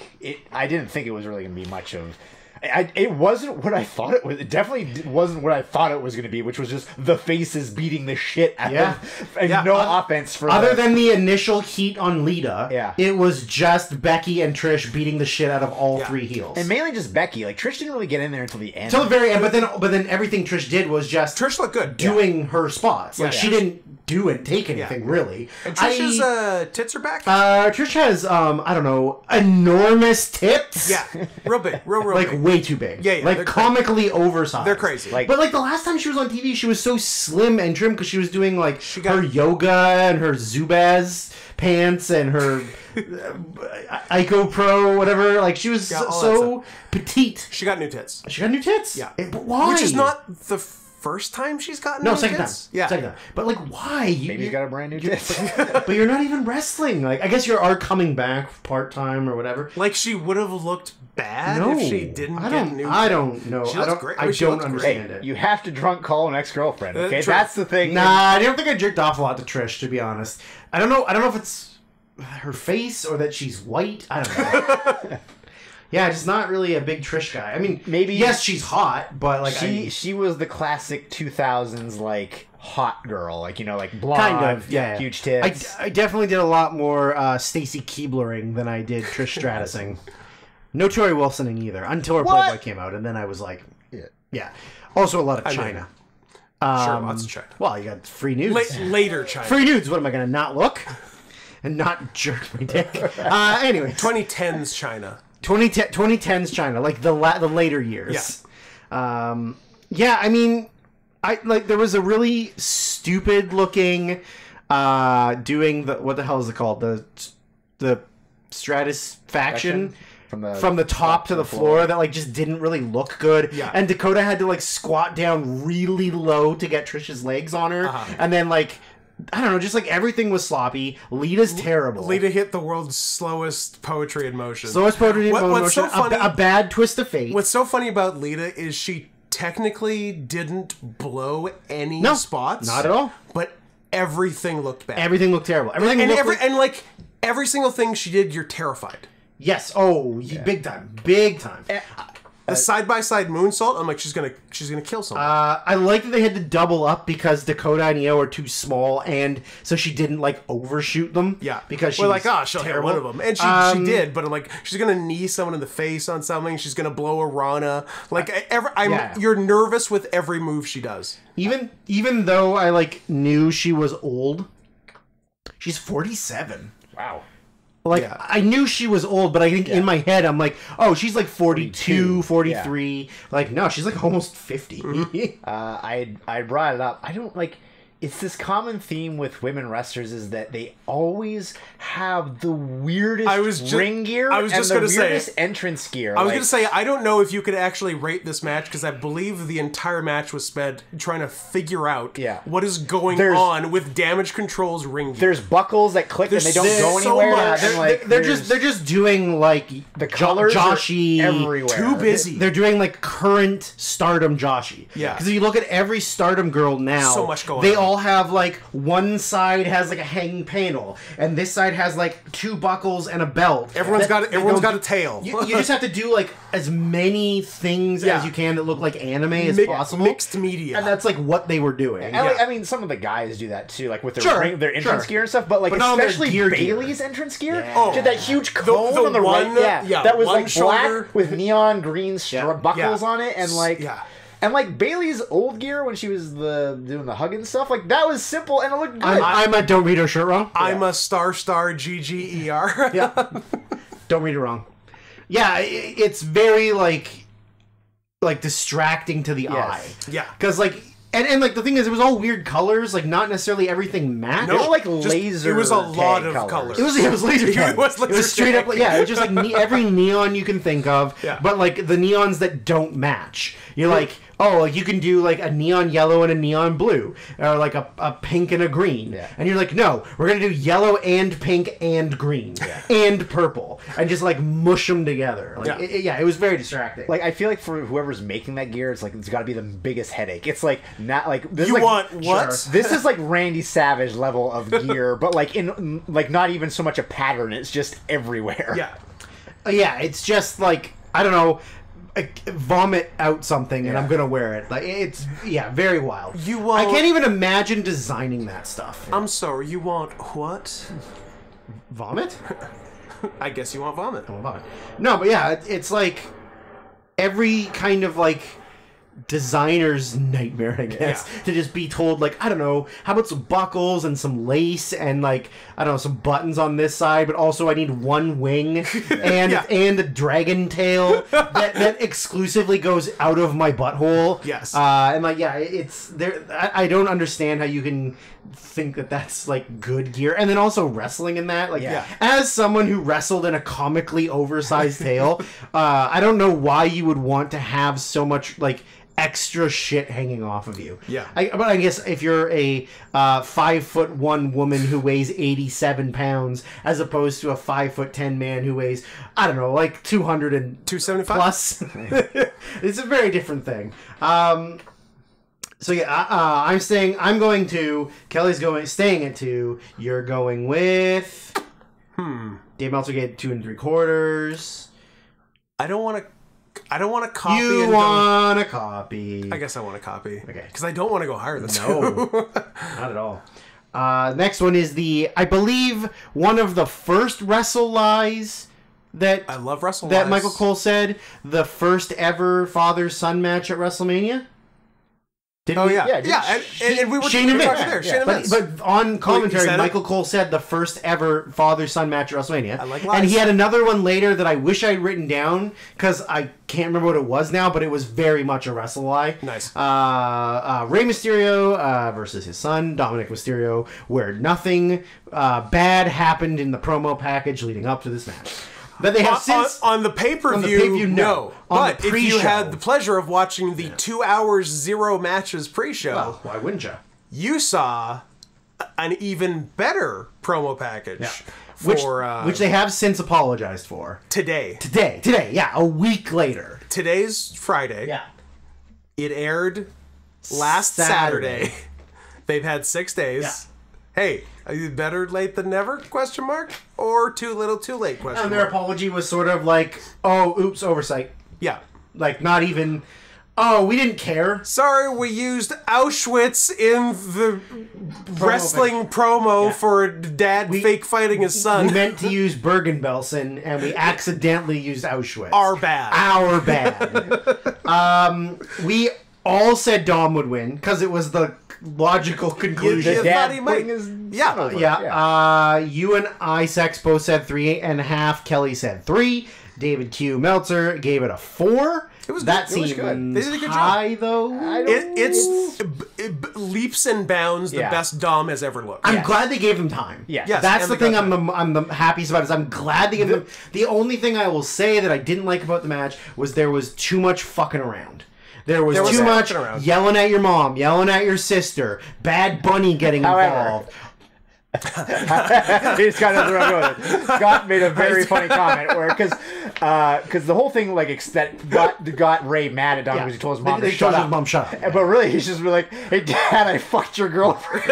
I didn't think it was really going to be much of. It wasn't what I thought it was. It definitely wasn't what I thought it was going to be, which was just the Faces beating the shit out of, and no offense for other than the initial heat on Lita. Yeah, it was just Becky and Trish beating the shit out of all 3 heels, and mainly just Becky. Like Trish didn't really get in there until the end. Until the very end, but then everything Trish did was just Trish looked good doing her spots. Like she didn't do and take anything really. And Trish's tits are back. Trish has I don't know, enormous tits. Yeah, real big, real like big. Way too big. Yeah, like comically oversized. They're crazy. But like the last time she was on TV, she was so slim and trim because she was doing like her yoga and her Zubaz pants and her Ico Pro whatever. Like she was so petite. She got new tits. She got new tits. Yeah, but why? Which is not the first time she's gotten new second tits. time. Yeah, second time. But like, why? Maybe you got a brand new tits. But you're not even wrestling. Like, I guess you are coming back part time or whatever. Like she would have looked bad if she didn't get new tits. I don't know. She looks great. I don't understand it. You have to drunk call an ex-girlfriend. Okay, that's the thing. Nah, I don't think I jerked off a lot to Trish, to be honest. I don't know if it's her face or that she's white. I don't know. Yeah, just not really a big Trish guy. I mean, maybe yes, she's hot, but like she was the classic 2000s like hot girl, like, you know, like blonde, kind of, huge tits. I definitely did a lot more Stacy Keeblering than I did Trish Stratusing. No Tori Wilsoning either until her Playboy came out, and then I was like, yeah. Also, a lot of China. Sure, lots of China. Well, you got free nudes. Later China. Free nudes. What am I going to not look and not jerk my dick? Anyway, 2010s China. 2010's China, like the later years. Yeah. I mean, there was a really stupid looking doing what the hell is it called, the Stratusfaction from the top to the floor that like just didn't really look good. Yeah. And Dakota had to like squat down really low to get Trish's legs on her, and then like. I don't know, just like everything was sloppy. Lita's terrible. Lita hit the world's slowest poetry in motion. Slowest poetry in motion. What's so funny, a bad twist of fate. What's so funny about Lita is she technically didn't blow any spots. Not at all. But everything looked bad. Everything looked terrible. Every single thing she did, you're terrified. Yes. Oh, big time. Big time. The side-by-side moonsault, I'm like, she's gonna kill someone. I like that they had to double up because Dakota and Io are too small, and so she didn't like overshoot them. Yeah, because she's like, she'll hit one of them, and she did. But I'm like, she's gonna knee someone in the face on something. She's gonna blow a Rana. Like, you're nervous with every move she does. Even though I like knew she was old, she's 47. Wow. Like, I knew she was old, but I think in my head, I'm like, oh, she's like 42, 43. Yeah. Like, no, she's like almost 50. Mm-hmm. I brought it up. I don't, like, it's this common theme with women wrestlers is that they always have the weirdest ring gear and the weirdest entrance gear. I was going to say, I don't know if you could actually rate this match because I believe the entire match was spent trying to figure out what is going on with Damage Control's ring gear. There's buckles that click and they don't go anywhere. They're just doing like the colors Joshi everywhere. Too busy. They're doing like current Stardom Joshi. Yeah. Because if you look at every Stardom girl now, so much going they on. all have like one side has like a hanging panel, and this side has like 2 buckles and a belt. Everyone's got a tail. You just have to do like as many things as you can that look like anime as possible. Mixed media, and that's like what they were doing. And like, I mean, some of the guys do that too, like with their entrance gear and stuff. But like especially Bailey's entrance gear, she had that huge cone on the right, that was like black with neon green buckles on it, and like. And like Bailey's old gear when she was doing the hug and stuff, like that was simple and it looked good. I'm a don't read her shirt wrong. I'm a star GGER. Yeah, don't read it wrong. Yeah, it's very like distracting to the eye. Yeah, because like. And like the thing is, it was all weird colors, like not necessarily everything matched. No, like laser. It was a lot of colors. It was laser tag. It was straight up, it was just like every neon you can think of, but like the neons that don't match. You're like, oh, like you can do like a neon yellow and a neon blue, or like a pink and a green, and you're like, no, we're gonna do yellow and pink and green and purple, and just like mush them together. Like, it was very distracting. Like I feel like for whoever's making that gear, it's got to be the biggest headache. It's like not like this. You like, want what? Sure. This is like Randy Savage level of gear, but like in like not even so much a pattern. It's just everywhere. Yeah, it's just like I don't know. Vomit out something and I'm gonna wear it. Like it's very wild. I can't even imagine designing that stuff. I'm sorry, you want what? Vomit? I guess you want vomit. I want vomit. No, but yeah, it's like every kind of like designer's nightmare, I guess, to just be told like, I don't know, how about some buckles and some lace and like, I don't know, some buttons on this side, but also I need one wing and and a dragon tail that exclusively goes out of my butthole. Yes. And like, it's there. I don't understand how you can think that that's like good gear, and then also wrestling in that, like, as someone who wrestled in a comically oversized tail, I don't know why you would want to have so much like extra shit hanging off of you. But I guess if you're a 5'1" woman who weighs 87 pounds as opposed to a 5'10" man who weighs, I don't know, like 275 plus, it's a very different thing. So I'm staying at 2. You're going with Dave Meltzer gave 2 3/4. I don't want a copy. You want a copy. I guess I want a copy. Okay. Because I don't want to go higher than 2. No, not at all. Next one is I believe, one of the first Wrestle Lies that... I love Wrestle that Lies. Michael Cole said, the first ever father-son match at WrestleMania. And we were Shane and Vince. But on commentary, Michael Cole said the first ever father-son match at WrestleMania. I like lies. And he had another one later that I wish I'd written down because I can't remember what it was now, but it was very much a wrestle lie. Nice. Rey Mysterio versus his son, Dominic Mysterio, where nothing bad happened in the promo package leading up to this match. That they have since on the pay-per-view, no. But if you had the the pleasure of watching the 2 hours 0 matches pre-show, well, why wouldn't you? You saw an even better promo package which they have since apologized for today. A week later. Today's Friday. Yeah, it aired last Saturday. They've had 6 days. Yeah. Hey, are you better late than never? ? Or too little, too late? ? And their apology was sort of like, "Oh, oops, oversight." Yeah, like not even. Oh, we didn't care. Sorry, we used Auschwitz in the wrestling promo for dad fake fighting his son. We meant to use Bergen-Belsen, and we accidentally used Auschwitz. Our bad. We all said Dom would win because it was the logical conclusion. You and Isaacs both said 3.5. Kelly said 3. David Q. Meltzer gave it a 4. It was that good. It was good. They did a good high, job. though. It's leaps and bounds the best Dom has ever looked. I'm glad they gave him time. Yes. That's the thing I'm the happiest about is I'm glad they gave them. The only thing I will say that I didn't like about the match was there was too much fucking around. There was too much yelling at your mom, yelling at your sister, Bad Bunny getting involved. He's kind of Scott made a very funny comment where because the whole thing like got Ray mad at Dom because he told his mom to shut up. But really, he's just like, "Hey, Dad, I fucked your girlfriend."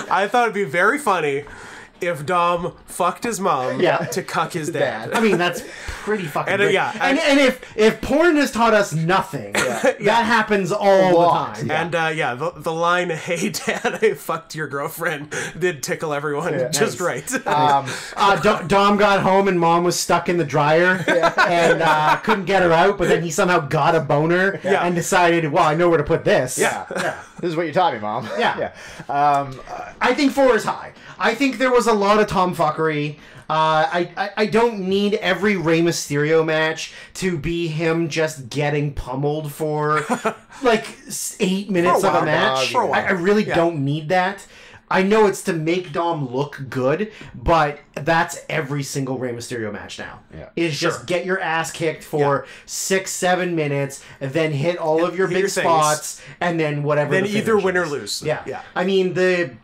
I thought it'd be very funny if Dom fucked his mom to cuck his dad. I mean, that's pretty fucking great. And if porn has taught us nothing, that happens all the time. And the line, "Hey Dad, I fucked your girlfriend," did tickle everyone just right. Dom got home and Mom was stuck in the dryer and couldn't get her out, but then he somehow got a boner and decided, well, I know where to put this. This is what you taught me, Mom. I think 4 is high. I think there was a lot of tomfuckery. I don't need every Rey Mysterio match to be him just getting pummeled for like 8 minutes of a match. I really don't need that. I know it's to make Dom look good, but that's every single Rey Mysterio match now. Is just get your ass kicked for 6-7 minutes, and then hit all of your big spots, and then whatever. Then either win or lose. I mean, the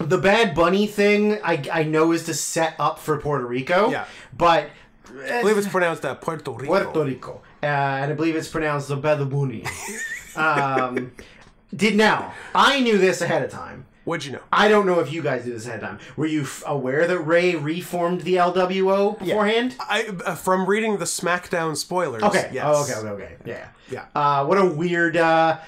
Bad Bunny thing, I know is to set up for Puerto Rico, but I believe it's pronounced Puerto Rico. Puerto Rico, and I believe it's pronounced the Bad Bunny. I knew this ahead of time. What'd you know? I don't know if you guys knew this ahead of time. Were you aware that Ray reformed the LWO beforehand? From reading the SmackDown spoilers. Okay. Yes. Okay. Yeah. What a weird. A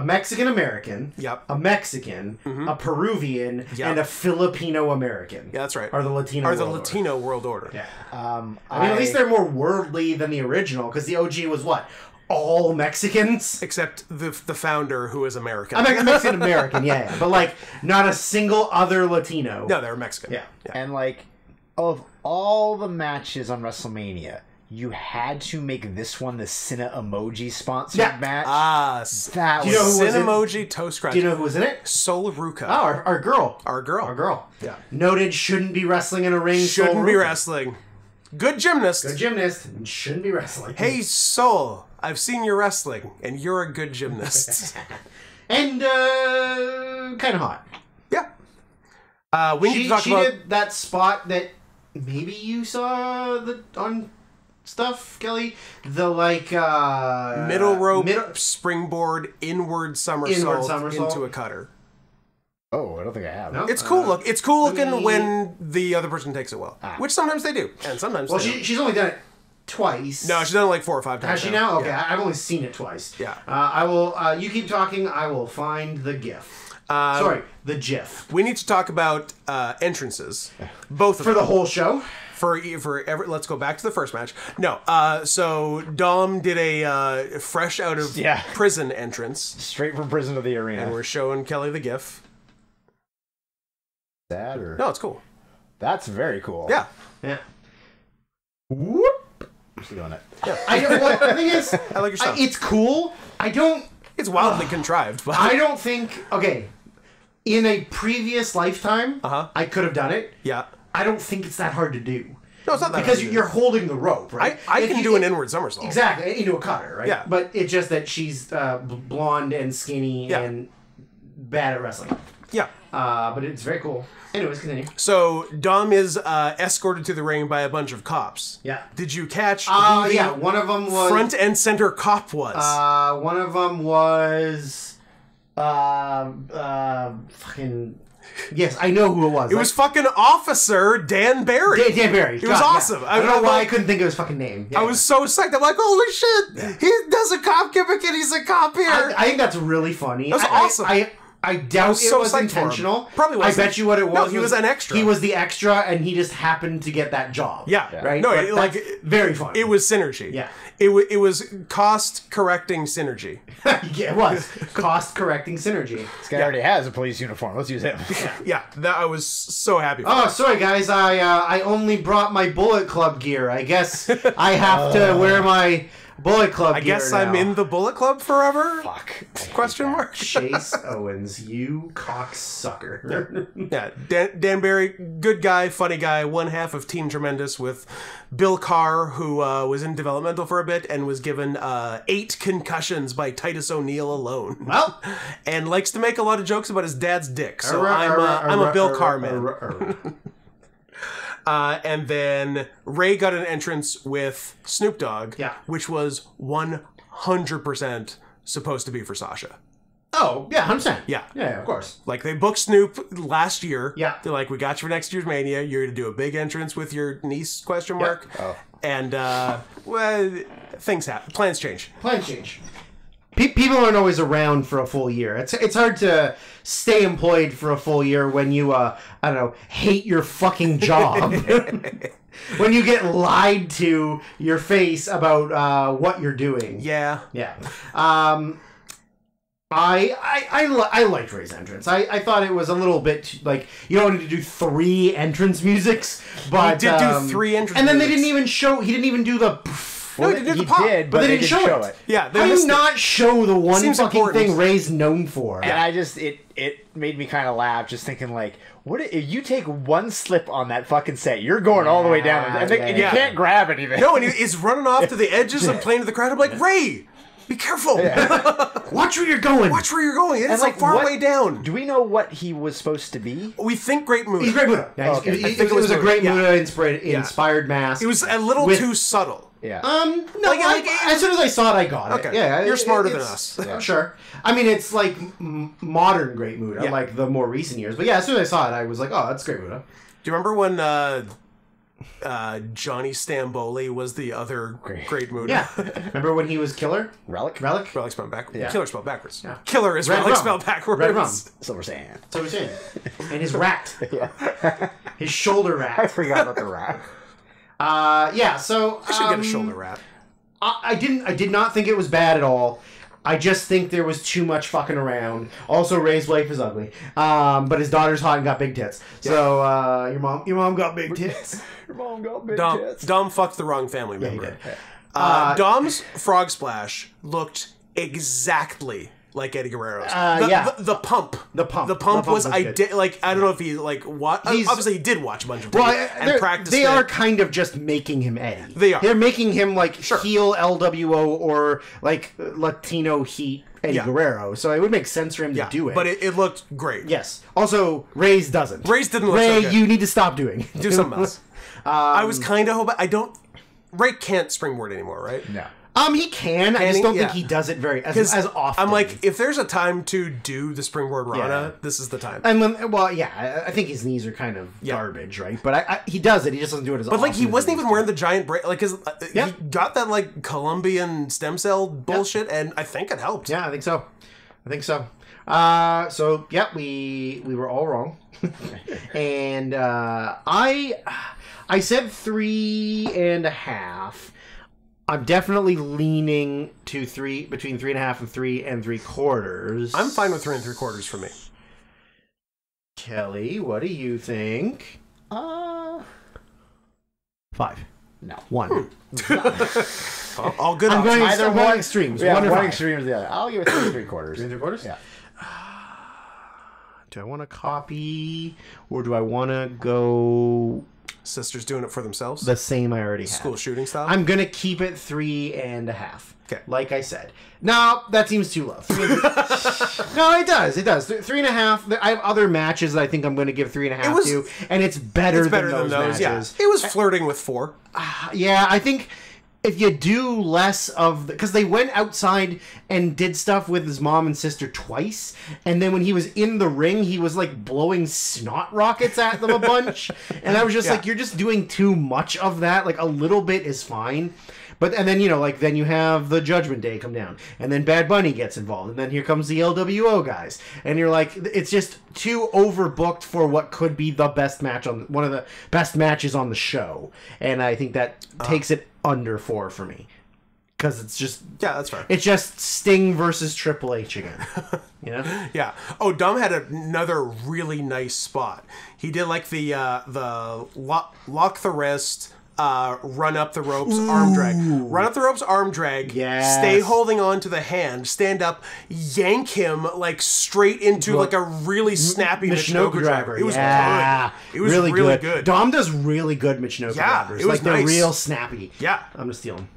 Mexican American. Yep. A Mexican. A Peruvian. And a Filipino American. Yeah, that's right. Are the Latino World Order. Yeah. I mean, at least they're more worldly than the original, because the OG was what? All Mexicans, except the founder, who is American. I'm Mexican American, but like not a single other Latino. No, they're Mexican. Yeah. And like of all the matches on WrestleMania, you had to make this one the Cine Emoji sponsored match. That was Cine Emoji toe scratch. Do you know who was in it? Sol Ruca. Oh, our girl. Our girl. Yeah. Noted shouldn't be wrestling in a ring. Shouldn't be wrestling. Good gymnast. And shouldn't be wrestling. Hey, Sol, I've seen you wrestling, and you're a good gymnast. And kind of hot. Yeah. We need to talk about... She did that spot that maybe you saw on stuff, Kelly. The middle rope springboard inward somersault into a cutter. Oh, I don't think I have. No? It's cool. It's cool looking when the other person takes it well, which sometimes they do, and sometimes. Well, she's only done it twice. No, she's done it like 4 or 5 times. Has she now? Okay, I've only seen it twice. Yeah. I will. You keep talking. I will find the GIF. The GIF. We need to talk about entrances, both of them. For the whole show. Let's go back to the first match. No, so Dom did a fresh out of prison entrance, straight from prison to the arena, and we're showing Kelly the GIF. No, it's cool. That's very cool. Yeah. Whoop. I'm still doing it. Yeah. The thing is, I like your stuff. It's cool. It's wildly contrived, but I don't think. Okay, in a previous lifetime, I could have done it. Yeah. I don't think it's that hard to do. No, it's not that because you're holding the rope, right? I can do an inward somersault. Exactly, into a cutter, right? Yeah. But it's just that she's blonde and skinny and bad at wrestling. Yeah. But it's very cool. Anyways, continue. So, Dom is escorted to the ring by a bunch of cops. Yeah. Did you catch who one of them was... front and center cop was? One of them was... fucking... Yes, I know who it was. It was fucking Officer Dan Barry. Dan Barry. It was awesome. I don't know why I couldn't think of his fucking name. I was so psyched. I'm like, holy shit! Yeah. He does a cop gimmick and he's a cop here. I think that's really funny. That's awesome. I doubt it was intentional. Probably wasn't. I bet you what it was. No, he was an extra. He was the extra, and he just happened to get that job. Yeah. Right? No, very funny. It was synergy. Yeah. It was cost-correcting synergy. Yeah, it was. Cost-correcting synergy. This guy already has a police uniform. Let's use him. Yeah, I was so happy for sorry, guys. I only brought my Bullet Club gear. I guess I have to wear my Bullet Club. I guess I'm in the Bullet Club forever. Fuck. Question mark. Chase Owens, you cocksucker. Yeah, Dan Barry, good guy, funny guy, one half of Team Tremendous with Bill Carr, who was in developmental for a bit and was given 8 concussions by Titus O'Neil alone. Well, and likes to make a lot of jokes about his dad's dick. So I'm a Bill Carr man. And then Ray got an entrance with Snoop Dogg, which was 100% supposed to be for Sasha. Oh, yeah, 100%. Yeah. Yeah, of course. Like, they booked Snoop last year. Yeah. They're like, we got you for next year's Mania. You're going to do a big entrance with your niece, question mark. Yep. Oh. And, well, things happen. Plans change. Plans change. People aren't always around for a full year. It's hard to stay employed for a full year when you, I don't know, hate your fucking job. When you get lied to your face about what you're doing. Yeah. Yeah. I liked Ray's entrance. I thought it was a little bit like you don't need to do 3 entrance musics, but he did do 3 entrance. And then musics. they didn't even show. He didn't even do the. No, he did the pop. But they didn't show it. Yeah, how do you not show the one Seems fucking important. thing Ray's known for? And I just it made me kind of laugh, just thinking like, what if you take one slip on that fucking set, you're going all the way down, and you can't grab anything. No, and he's running off to the edges and playing to the crowd. I'm like, Ray, be careful. Watch where you're going. Watch where you're going. It's like far way down. Do we know what he was supposed to be? We think Great Muta. He's Great Muta. Yeah, okay. it was a Great Muta inspired mask. It was a little too subtle. Yeah. No, as soon as I saw it, I got it. Okay. Yeah, you're smarter than us. Yeah. Sure. I mean, it's like modern Great Muta, like the more recent years. But yeah, as soon as I saw it, I was like, oh, that's Great Muta. Do you remember when Johnny Stamboli was the other Great Muta? Yeah. Remember when he was Killer? Relic spelled backwards. Yeah. Killer spelled backwards. Yeah. Killer is Red Relic rum. spelled backwards. Red rum. Silver Sand. So we're saying. And his rat. His shoulder rat. I forgot about the rat. Yeah, so I should get a shoulder rat. I did not think it was bad at all. I just think there was too much fucking around. Also, Ray's wife is ugly, but his daughter's hot and got big tits. So your mom got big tits. Your mom got big tits. Dom fucked the wrong family member. Yeah, he did. Dom's frog splash looked exactly like Eddie Guerrero's. The pump. The pump. The pump was good. I don't know if he obviously he did watch a bunch of and practiced. They are kind of just making him Eddie. They are. They're making him like heel LWO or like Latino Heat Eddie Guerrero. So it would make sense for him to do it. But it looked great. Yes. Also, Ray's doesn't. Ray's didn't look Ray, so good. you need to stop doing. Do something else. I was kind of hoping. Ray can't springboard anymore, right? No. He can. I just don't think he does it as often. I'm like, if there's a time to do the springboard Rana, this is the time. And I think his knees are kind of garbage, right? But he does it. He just doesn't do it as often. But like, he wasn't even wearing the giant brace. Like, he got that like Colombian stem cell bullshit, and I think it helped. Yeah, I think so. We were all wrong, and I said 3.5. I'm definitely leaning to between 3.5 and 3 3/4. I'm fine with 3 3/4 for me. Kelly, what do you think? 5. No. 1. All good. I'm going Either one extremes. Yeah, 1 or one 5. extreme or the other. I'll give it 3 3/4. 3 3/4? Yeah. Do I want to copy or do I want to go Sisters doing it for themselves. the same I already had? School shooting style. I'm going to keep it 3.5. Okay. Like I said. No, that seems too low. No, it does. 3.5. I have other matches that I think I'm going to give 3.5 to, and it's better than those matches. Yeah. It was flirting with 4. Yeah, I think if you do less of because they went outside and did stuff with his mom and sister twice, and then when he was in the ring, he was like blowing snot rockets at them a bunch, and I was just like, you're just doing too much of that. Like a little bit is fine. But and then then you have the Judgment Day come down, and then Bad Bunny gets involved, and then here comes the LWO guys, and you're like, it's just too overbooked for what could be the best match on one of the best matches on the show, and I think that takes it under 4 for me, because it's just that's fair. It's just Sting versus Triple H again, you know? Yeah. Oh, Dom had another really nice spot. He did like the lock the wrist. run up the ropes, arm drag. Run up the ropes, arm drag. Yes. Stay holding on to the hand. Stand up, yank him like straight into like a really snappy Michinoku driver. It was good. It was really good. Dom does really good Michinoku drivers. It was they're real snappy. Yeah. I'm gonna steal them.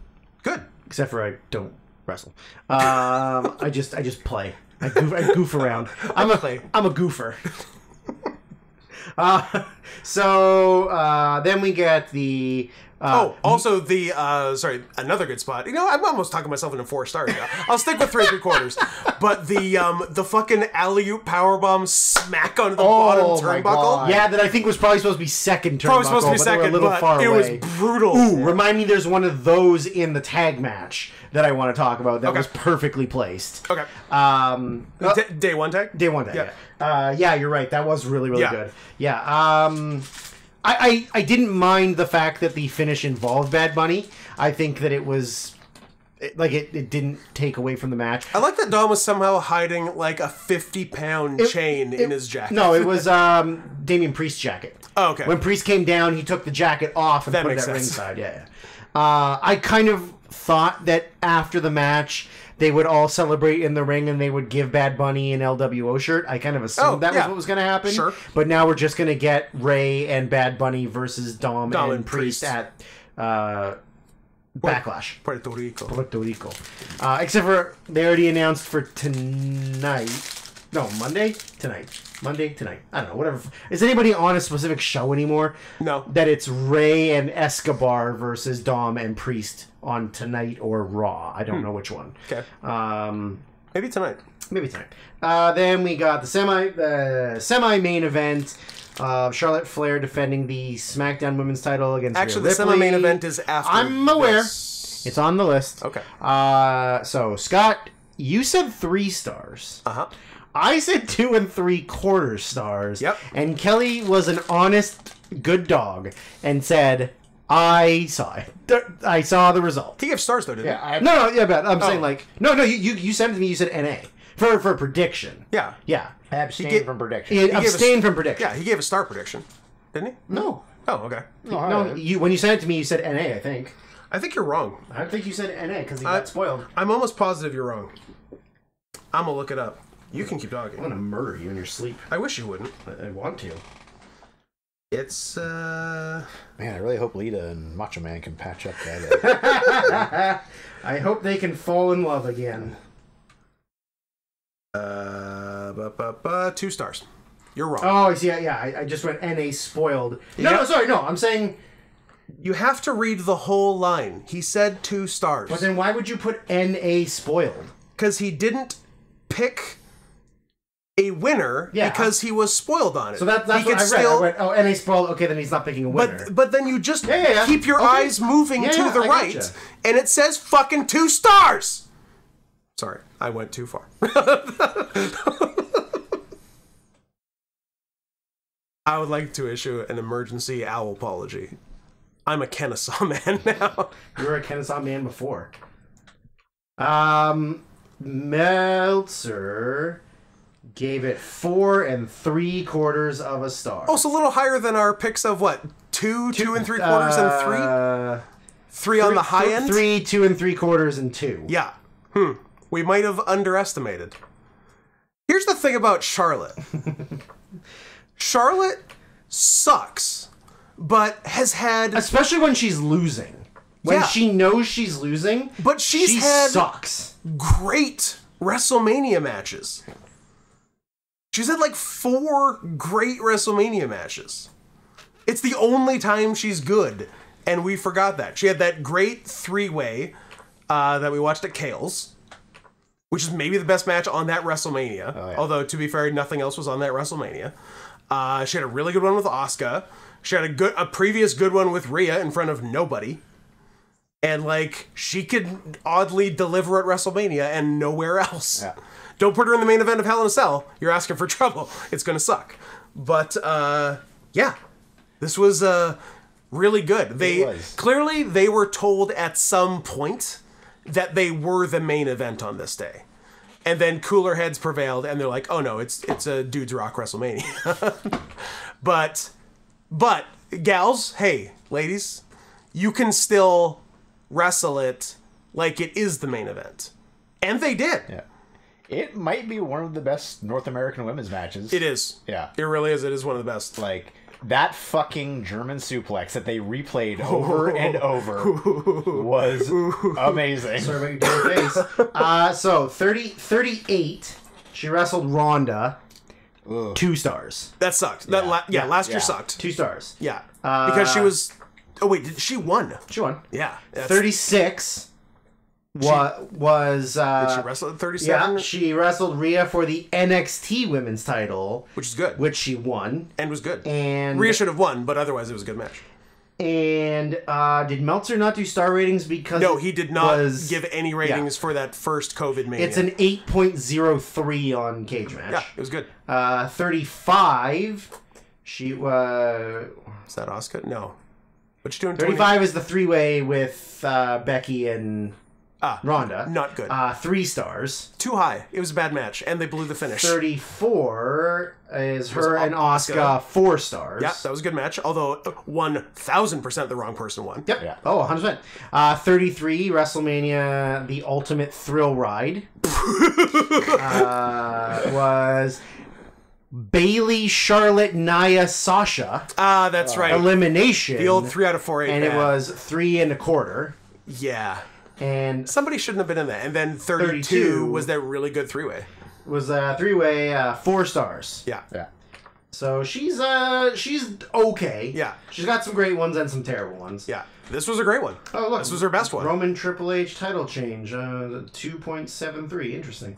Good. Except for I don't wrestle. I just play. I goof around. I'm a goofer. So then we get the also the another good spot. You know, I'm almost talking myself into 4 stars now. I'll stick with 3 3/4. But the fucking alley-oop powerbomb smack onto the bottom turnbuckle. Yeah, that I think was probably supposed to be second turnbuckle. Probably supposed to be second, but it was brutal. Ooh, remind me, there's one of those in the tag match that I want to talk about that was perfectly placed. Okay. Day one tag? Day one tag, yeah, you're right. That was really, really good. Yeah. I didn't mind the fact that the finish involved Bad Bunny. I think that it was... It didn't take away from the match. I like that Dom was somehow hiding like a 50-pound chain in his jacket. No, it was Damian Priest's jacket. Oh, okay. When Priest came down, he took the jacket off and put it at ringside. Yeah. I kind of thought that after the match, they would all celebrate in the ring and they would give Bad Bunny an LWO shirt. I kind of assumed that was what was going to happen. Sure. But now we're just going to get Ray and Bad Bunny versus Dom and Priest at Backlash. Puerto Rico. Except for they already announced for tonight. No, Monday? Tonight. I don't know, whatever. Is anybody on a specific show anymore? No. That it's Ray and Escobar versus Dom and Priest on Tonight or Raw. I don't know which one. Okay. Maybe tonight. Then we got the semi-main event. Charlotte Flair defending the SmackDown Women's title against Rhea Ripley. The semi-main event is after I'm aware. It's on the list. Okay. So, Scott, you said 3 stars. Uh-huh. I said 2 3/4 stars. Yep. And Kelly was an honest, good dog and said, I saw it. I saw the result. He gave stars, though, didn't he? But I'm saying, like... No, you sent it to me, you said NA. For prediction. Yeah. Yeah. Abstain from prediction. He abstained from prediction. Yeah, he gave a star prediction. Didn't he? No. Oh, okay. No, when you sent it to me, you said NA, I think. I think you're wrong. I think you said NA because he got spoiled. I'm almost positive you're wrong. I'm going to look it up. You can keep talking. I'm going to murder you in your sleep. I wish you wouldn't. I want to. It's, Man, I really hope Lita and Macho Man can patch up that. I hope they can fall in love again. 2 stars. You're wrong. Oh, yeah. I just went NA spoiled. No, sorry, no. I'm saying... You have to read the whole line. He said 2 stars. But then why would you put NA spoiled? Because he didn't pick a winner because he was spoiled on it. So that's what I read. I went, oh, NA spoiled. Okay, then he's not picking a winner. But then you just keep your eyes moving to the right, and it says fucking 2 stars. Sorry, I went too far. I would like to issue an emergency owl apology. I'm a Kennesaw man now. You were a Kennesaw man before. Meltzer gave it 4 3/4 of a star. Oh, so a little higher than our picks of what? 2 3/4, and 3? 3 on the high end? 3, 2 3/4, and 2. Yeah. We might have underestimated. Here's the thing about Charlotte. Charlotte sucks, but has had... Especially when she's losing. When she knows she's losing, but she sucks. Great WrestleMania matches. She's had like 4 great WrestleMania matches. It's the only time she's good, and we forgot that. She had that great 3-way that we watched at Kale's, which is maybe the best match on that WrestleMania. Oh, yeah. Although, to be fair, nothing else was on that WrestleMania. She had a really good one with Asuka. She had a previous good one with Rhea in front of nobody. And, like, she could oddly deliver at WrestleMania and nowhere else. Yeah. Don't put her in the main event of Hell in a Cell. You're asking for trouble. It's going to suck. But, yeah. This was really good. Clearly, they were told at some point that they were the main event on this day. And then cooler heads prevailed, and they're like, oh, no, it's a Dudes Rock WrestleMania. But, gals, hey, ladies... you can still wrestle it like it is the main event. And they did. Yeah. It might be one of the best North American women's matches. It is. Yeah. It really is. It is one of the best. Like, that fucking German suplex that they replayed over and over was amazing. Sorry about your face. So, 38, she wrestled Ronda. Ugh. 2 stars. That sucked. Last year sucked. 2 stars. Yeah. Because she was... Oh, wait. She won. She won. Yeah. 36... Did she wrestle at 37? Yeah, she wrestled Rhea for the NXT Women's title, which is good. Which she won, and was good. And Rhea should have won, but otherwise it was a good match. And did Meltzer not do star ratings because no, he did not give any ratings for that first COVID Mania. It's an 8.03 on Cage Match. Yeah, it was good. 35. She was. Is that Asuka? No. What you doing? 35 is the 3-way with Becky and. Ronda. Not good. 3 stars. Too high. It was a bad match, and they blew the finish. 34 is her and Asuka, 4 stars. Yeah, that was a good match, although 1,000% the wrong person won. Yep. Yeah. Oh, 100%. 33, WrestleMania, The Ultimate Thrill Ride. Was Bailey, Charlotte, Nia, Sasha. That's right. Elimination. The old 3 out of 4 8. And it was 3 1/4. Yeah. And somebody shouldn't have been in that. And then 32 was that really good 3-way. Was a 3-way, 4 stars. Yeah. Yeah. So she's okay. Yeah. She's got some great ones and some terrible ones. Yeah. This was a great one. Oh, look. This was her best one. Roman Triple H title change, 2.73. Interesting.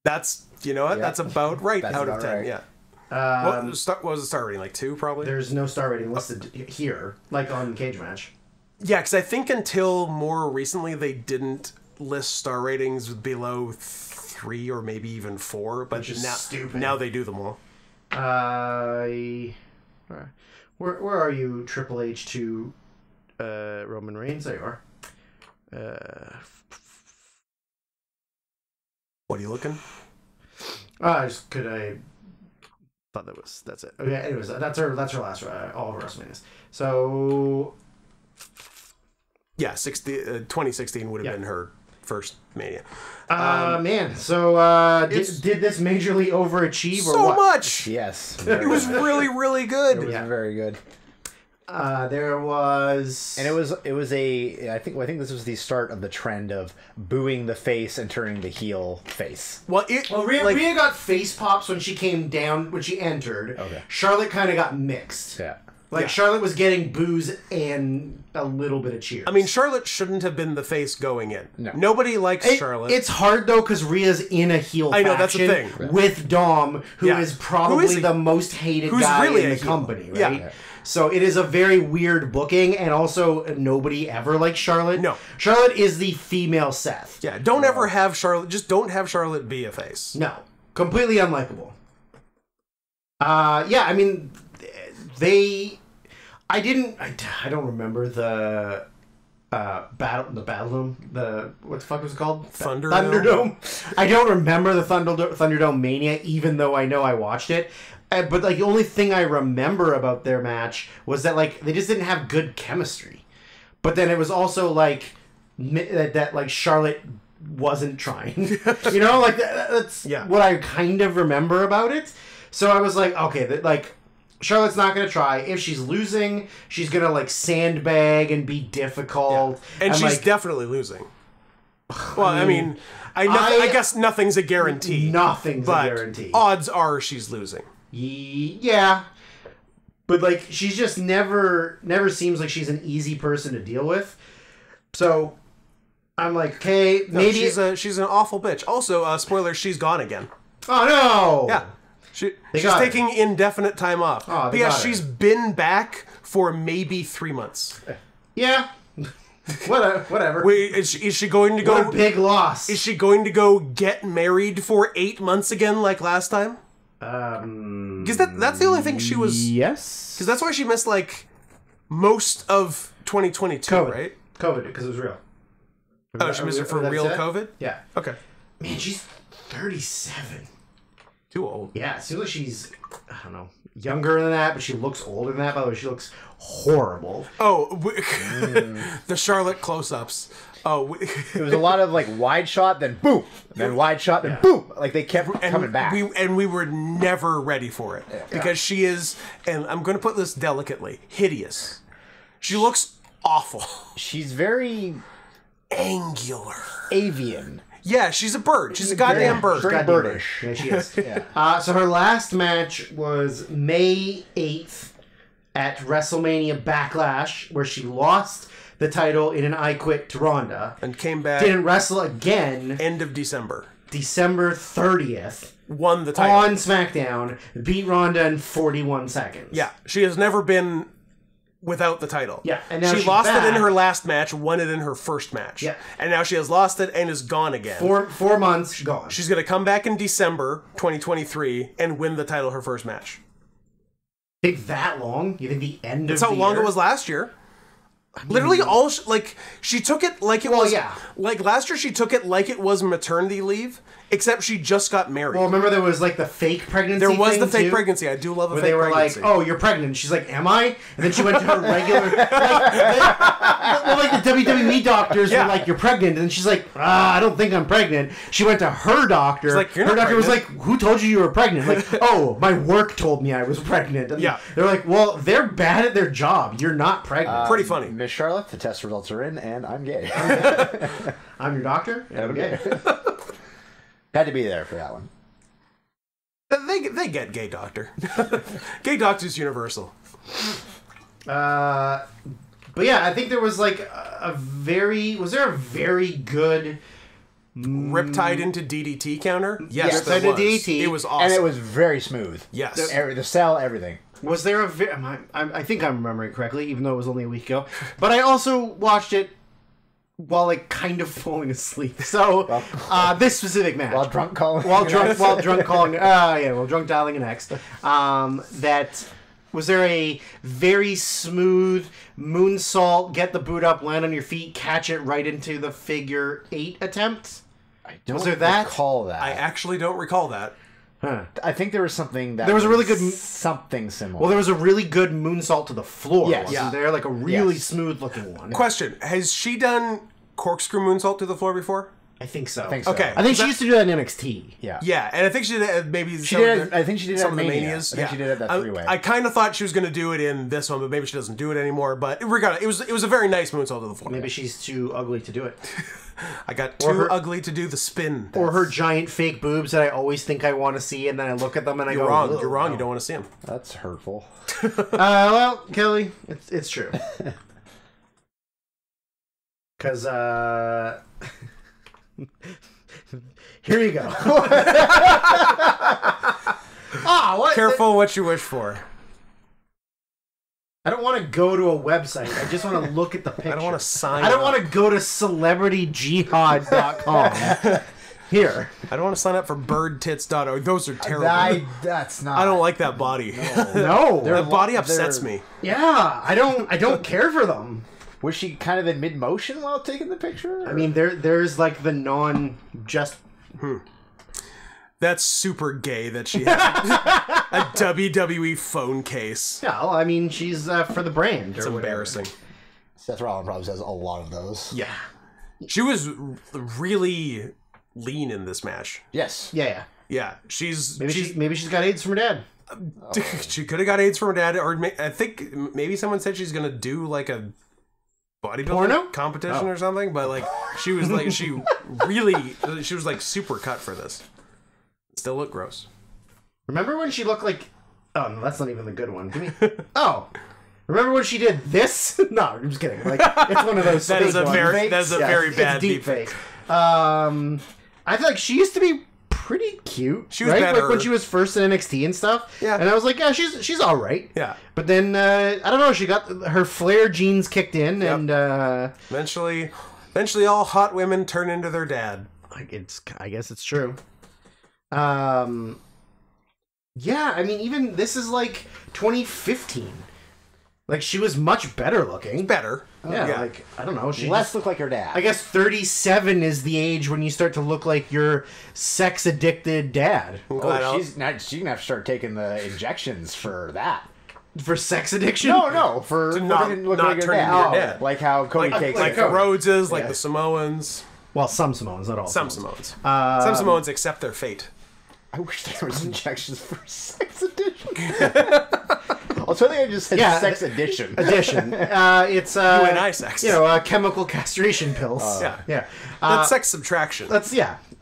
That's, you know what? Yeah. That's about right out of 10. Right. Yeah. What was the star rating? Like 2, probably? There's no star rating listed here, like on Cage Match. Yeah, because I think until more recently they didn't list star ratings below 3 or maybe even 4, but now they do them all. Where are you, Triple H to Roman Reigns? There you are. What are you looking? Thought that's it. Okay, anyways, that's her last all of her WrestleManias. So. Yeah, 2016 would have been her first Mania. Man, so did this majorly overachieve or what? So much! Yes. It was really, really good. It was very good. There was... And it was I think this was the start of the trend of booing the face and turning the heel face. Rhea got face pops when she came down, when she entered. Okay. Charlotte kind of got mixed. Yeah. Charlotte was getting boos and a little bit of cheers. I mean, Charlotte shouldn't have been the face going in. No. Nobody likes Charlotte. It's hard, though, because Rhea's in a heel faction. I know, that's the thing. With Dom, who is probably the most hated guy in the company, right? Yeah. So it is a very weird booking, and also nobody ever likes Charlotte. No. Charlotte is the female Seth. Yeah, don't ever have Charlotte... Just don't have Charlotte be a face. No. Completely unlikable. Yeah, I mean... I don't remember the Battledome. What the fuck was it called? Thunderdome. I don't remember the Thunderdome Mania, even though I know I watched it. But the only thing I remember about their match was that they just didn't have good chemistry. But then it was also that Charlotte wasn't trying. That's what I kind of remember about it. So I was like, okay, Charlotte's not going to try. If she's losing, she's going to sandbag and be difficult. Yeah. And she's definitely losing. Well, I mean, I guess nothing's a guarantee. Nothing's a guarantee. Odds are she's losing. Yeah. But she's just never seems like she's an easy person to deal with. So I'm like, okay, maybe she's an awful bitch. Also, spoiler, she's gone again. Oh no. Yeah. She's taking indefinite time off. Oh, but yeah, she's been back for maybe 3 months. Yeah. Whatever. Wait, is she going to go... What a big loss. Is she going to go get married for 8 months again like last time? Because that's the only thing she was... Yes. Because that's why she missed, most of 2022, COVID. right? COVID, because it was real. Oh, she missed it for real COVID? Yeah. Okay. Man, she's 37. Too old. Yeah, it seems like she's I don't know, younger than that, but she looks older than that. By the way, she looks horrible. Oh, the Charlotte close-ups. Oh, it was a lot of like wide shot, then boom, then wide shot, then boom. Like they kept coming back. We were never ready for it because she is, and I'm going to put this delicately, hideous. She looks awful. She's very angular, avian. Yeah, she's a bird. She's a goddamn bird. Very birdish. Yeah, she is. So her last match was May 8th at WrestleMania Backlash, where she lost the title in an I Quit to Ronda. And came back. Didn't wrestle again. End of December. December 30th. Won the title. On SmackDown. Beat Ronda in 41 seconds. Yeah. She has never been without the title. Yeah. And now she lost it in her last match, won it in her first match. Yeah. And now she has lost it and is gone again. 4 months, gone. She's going to come back in December 2023 and win the title her first match. Think that long? You think the end That's of the how long year? it was last year. I mean, literally all she took it like it was. Yeah. Like last year, she took it like it was maternity leave, except she just got married. Well, remember there was like the fake pregnancy. There was the fake too? pregnancy. I do love a Where fake they were pregnancy. like, "Oh, you're pregnant." She's like, "Am I?" And then she went to her regular, like the WWE doctors were like, "You're pregnant," and she's like, "I don't think I'm pregnant." She went to her doctor. She's like, "You're her not doctor was like, pregnant." "Who told you you were pregnant?" Like, "Oh, my work told me I was pregnant." And they're like, "Well, they're bad at their job. You're not pregnant." Pretty funny. Miss Charlotte, the test results are in, and I'm gay. I'm your doctor. And I'm gay. Had to be there for that one. They get gay doctor. Gay doctor's universal. But yeah, I think there was like was there a very good Riptide into DDT counter? Yes, Riptide there was. into DDT. It was awesome. And it was very smooth. Yes. The sell, everything. Was there I think I'm remembering correctly, even though it was only a week ago. But I also watched it while like kind of falling asleep. So this specific match, while drunk calling, while drunk dialing an ex. That was there a very smooth moonsault, get the boot up, land on your feet, catch it right into the figure 8 attempt. I don't was there that? recall that. I actually don't recall that. Huh. I think there was something that there was a really good something similar. Well, there was a really good moonsault to the floor. Yes. Wasn't there? Like a really smooth looking one. Question: has she done corkscrew moonsault to the floor before? I think so. Okay. I think she used to do that in NXT. Yeah, and I think she did maybe she did. I think she did some at of the Mania. Manias. I think she did it at that 3-way. I kind of thought she was going to do it in this one, but maybe she doesn't do it anymore. But regardless, it was a very nice moonsault to the floor. Maybe she's too ugly to do it. I got too ugly to do the spin. Or her giant fake boobs that I always think I want to see, and then I look at them and I go, wrong. You're wrong. You don't want to see them. That's hurtful. Well, Kelly, it's true. Because, here you go. What? Careful what you wish for. I don't want to go to a website. I just want to look at the picture. I don't want to sign I don't up. want to go to celebritijihad.com. Here. I don't want to sign up for birdtits.org. Those are terrible. That's not. I don't like that body. No. That body upsets me. Yeah, I don't care for them. Was she kind of in mid motion while taking the picture? I mean, there's like the non-just... That's super gay that she has a WWE phone case. Yeah, well, I mean, she's for the brand. It's embarrassing. Seth Rollins probably has a lot of those. Yeah. She was really lean in this match. Yes. Yeah. Yeah. Maybe she's got AIDS from her dad. She could have got AIDS from her dad, or I think maybe someone said she's gonna do like a bodybuilding competition or something. But like she was like she was like super cut for this. Still look gross. Remember when she looked like... Oh, no, that's not even the good one. Give me... Oh. Remember when she did this? No, I'm just kidding. Like, it's one of those that is a very bad deep fake. I feel like she used to be pretty cute. She was better. Like when she was first in NXT and stuff. Yeah. And I was like, yeah, she's all right. Yeah. But then, I don't know, she got her Flair genes kicked in, and... Eventually all hot women turn into their dad. I guess it's true. Yeah, I mean, even this is like 2015. Like, she was much better looking. Better. Yeah, like, I don't know. She less look like her dad. I guess 37 is the age when you start to look like your sex-addicted dad. Oh, she's going to have to start taking the injections for that. For sex addiction? No, for not looking like turning your into dad. your dad. Like how Cody takes like it. the Rhodeses, like the Samoans. Well, some Samoans, not all Some Samoans. Some Samoans accept their fate. I wish there was injections for sex addiction. Also, I think I just said sex addiction. It's You and I sex. Chemical castration pills. Yeah. That's sex subtraction.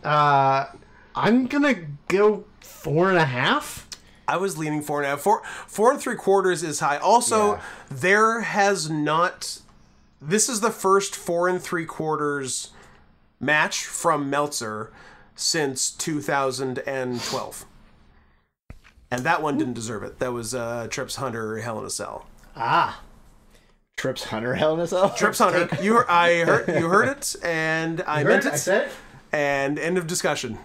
I'm gonna go 4.5. I was leaning 4.5. 4.75 is high. Also, there has not. This is the first 4.75 match from Meltzer since 2012. And that one didn't deserve it. That was Trips Hunter Hell in a Cell. Trips Hunter Hell in a Cell? Trips Hunter. You heard it, and I meant it. I said it. And end of discussion.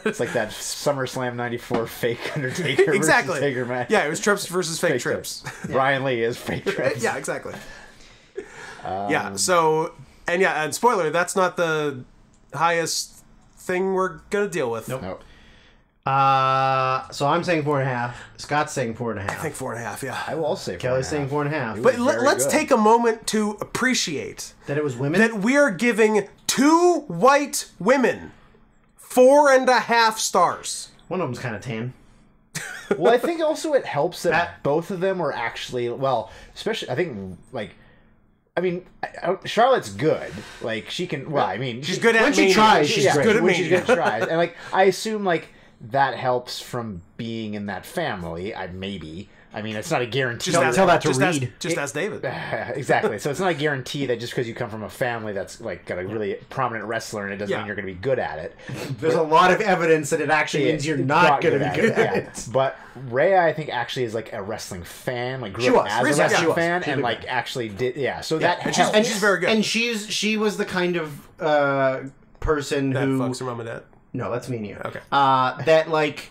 It's like that SummerSlam 94 fake Undertaker exactly. versus Taker match. Yeah, it was Trips versus fake Trips. Brian Lee is fake Trips. Yeah, exactly. And spoiler, that's not the highest thing we're going to deal with. Nope. So I'm saying 4.5. Scott's saying 4.5. I think 4.5, yeah. I will say 4.5. Kelly's saying 4.5. But let's take a moment to appreciate that it was women? that we are giving 2 white women 4.5 stars. One of them's kind of tan. Well, I think also it helps that both of them are actually, especially, I think, Charlotte's good. Like, she can, she's good at when she tries, she's great. Good at when she's good at tries. And, I assume, that helps from being in that family. It's not a guarantee. Don't tell that to Reed. Just ask David. Exactly. So it's not a guarantee that just because you come from a family that's got a really prominent wrestler and it doesn't mean you're going to be good at it. There's a lot of evidence that it actually means you're not going to be good at it. But Rhea, I think, actually is a wrestling fan. Grew up as a wrestling fan and actually did. Yeah. So that helps. And she's very good. And she was the kind of person that who fucks her mom and dad. No, that's me and you. Okay. That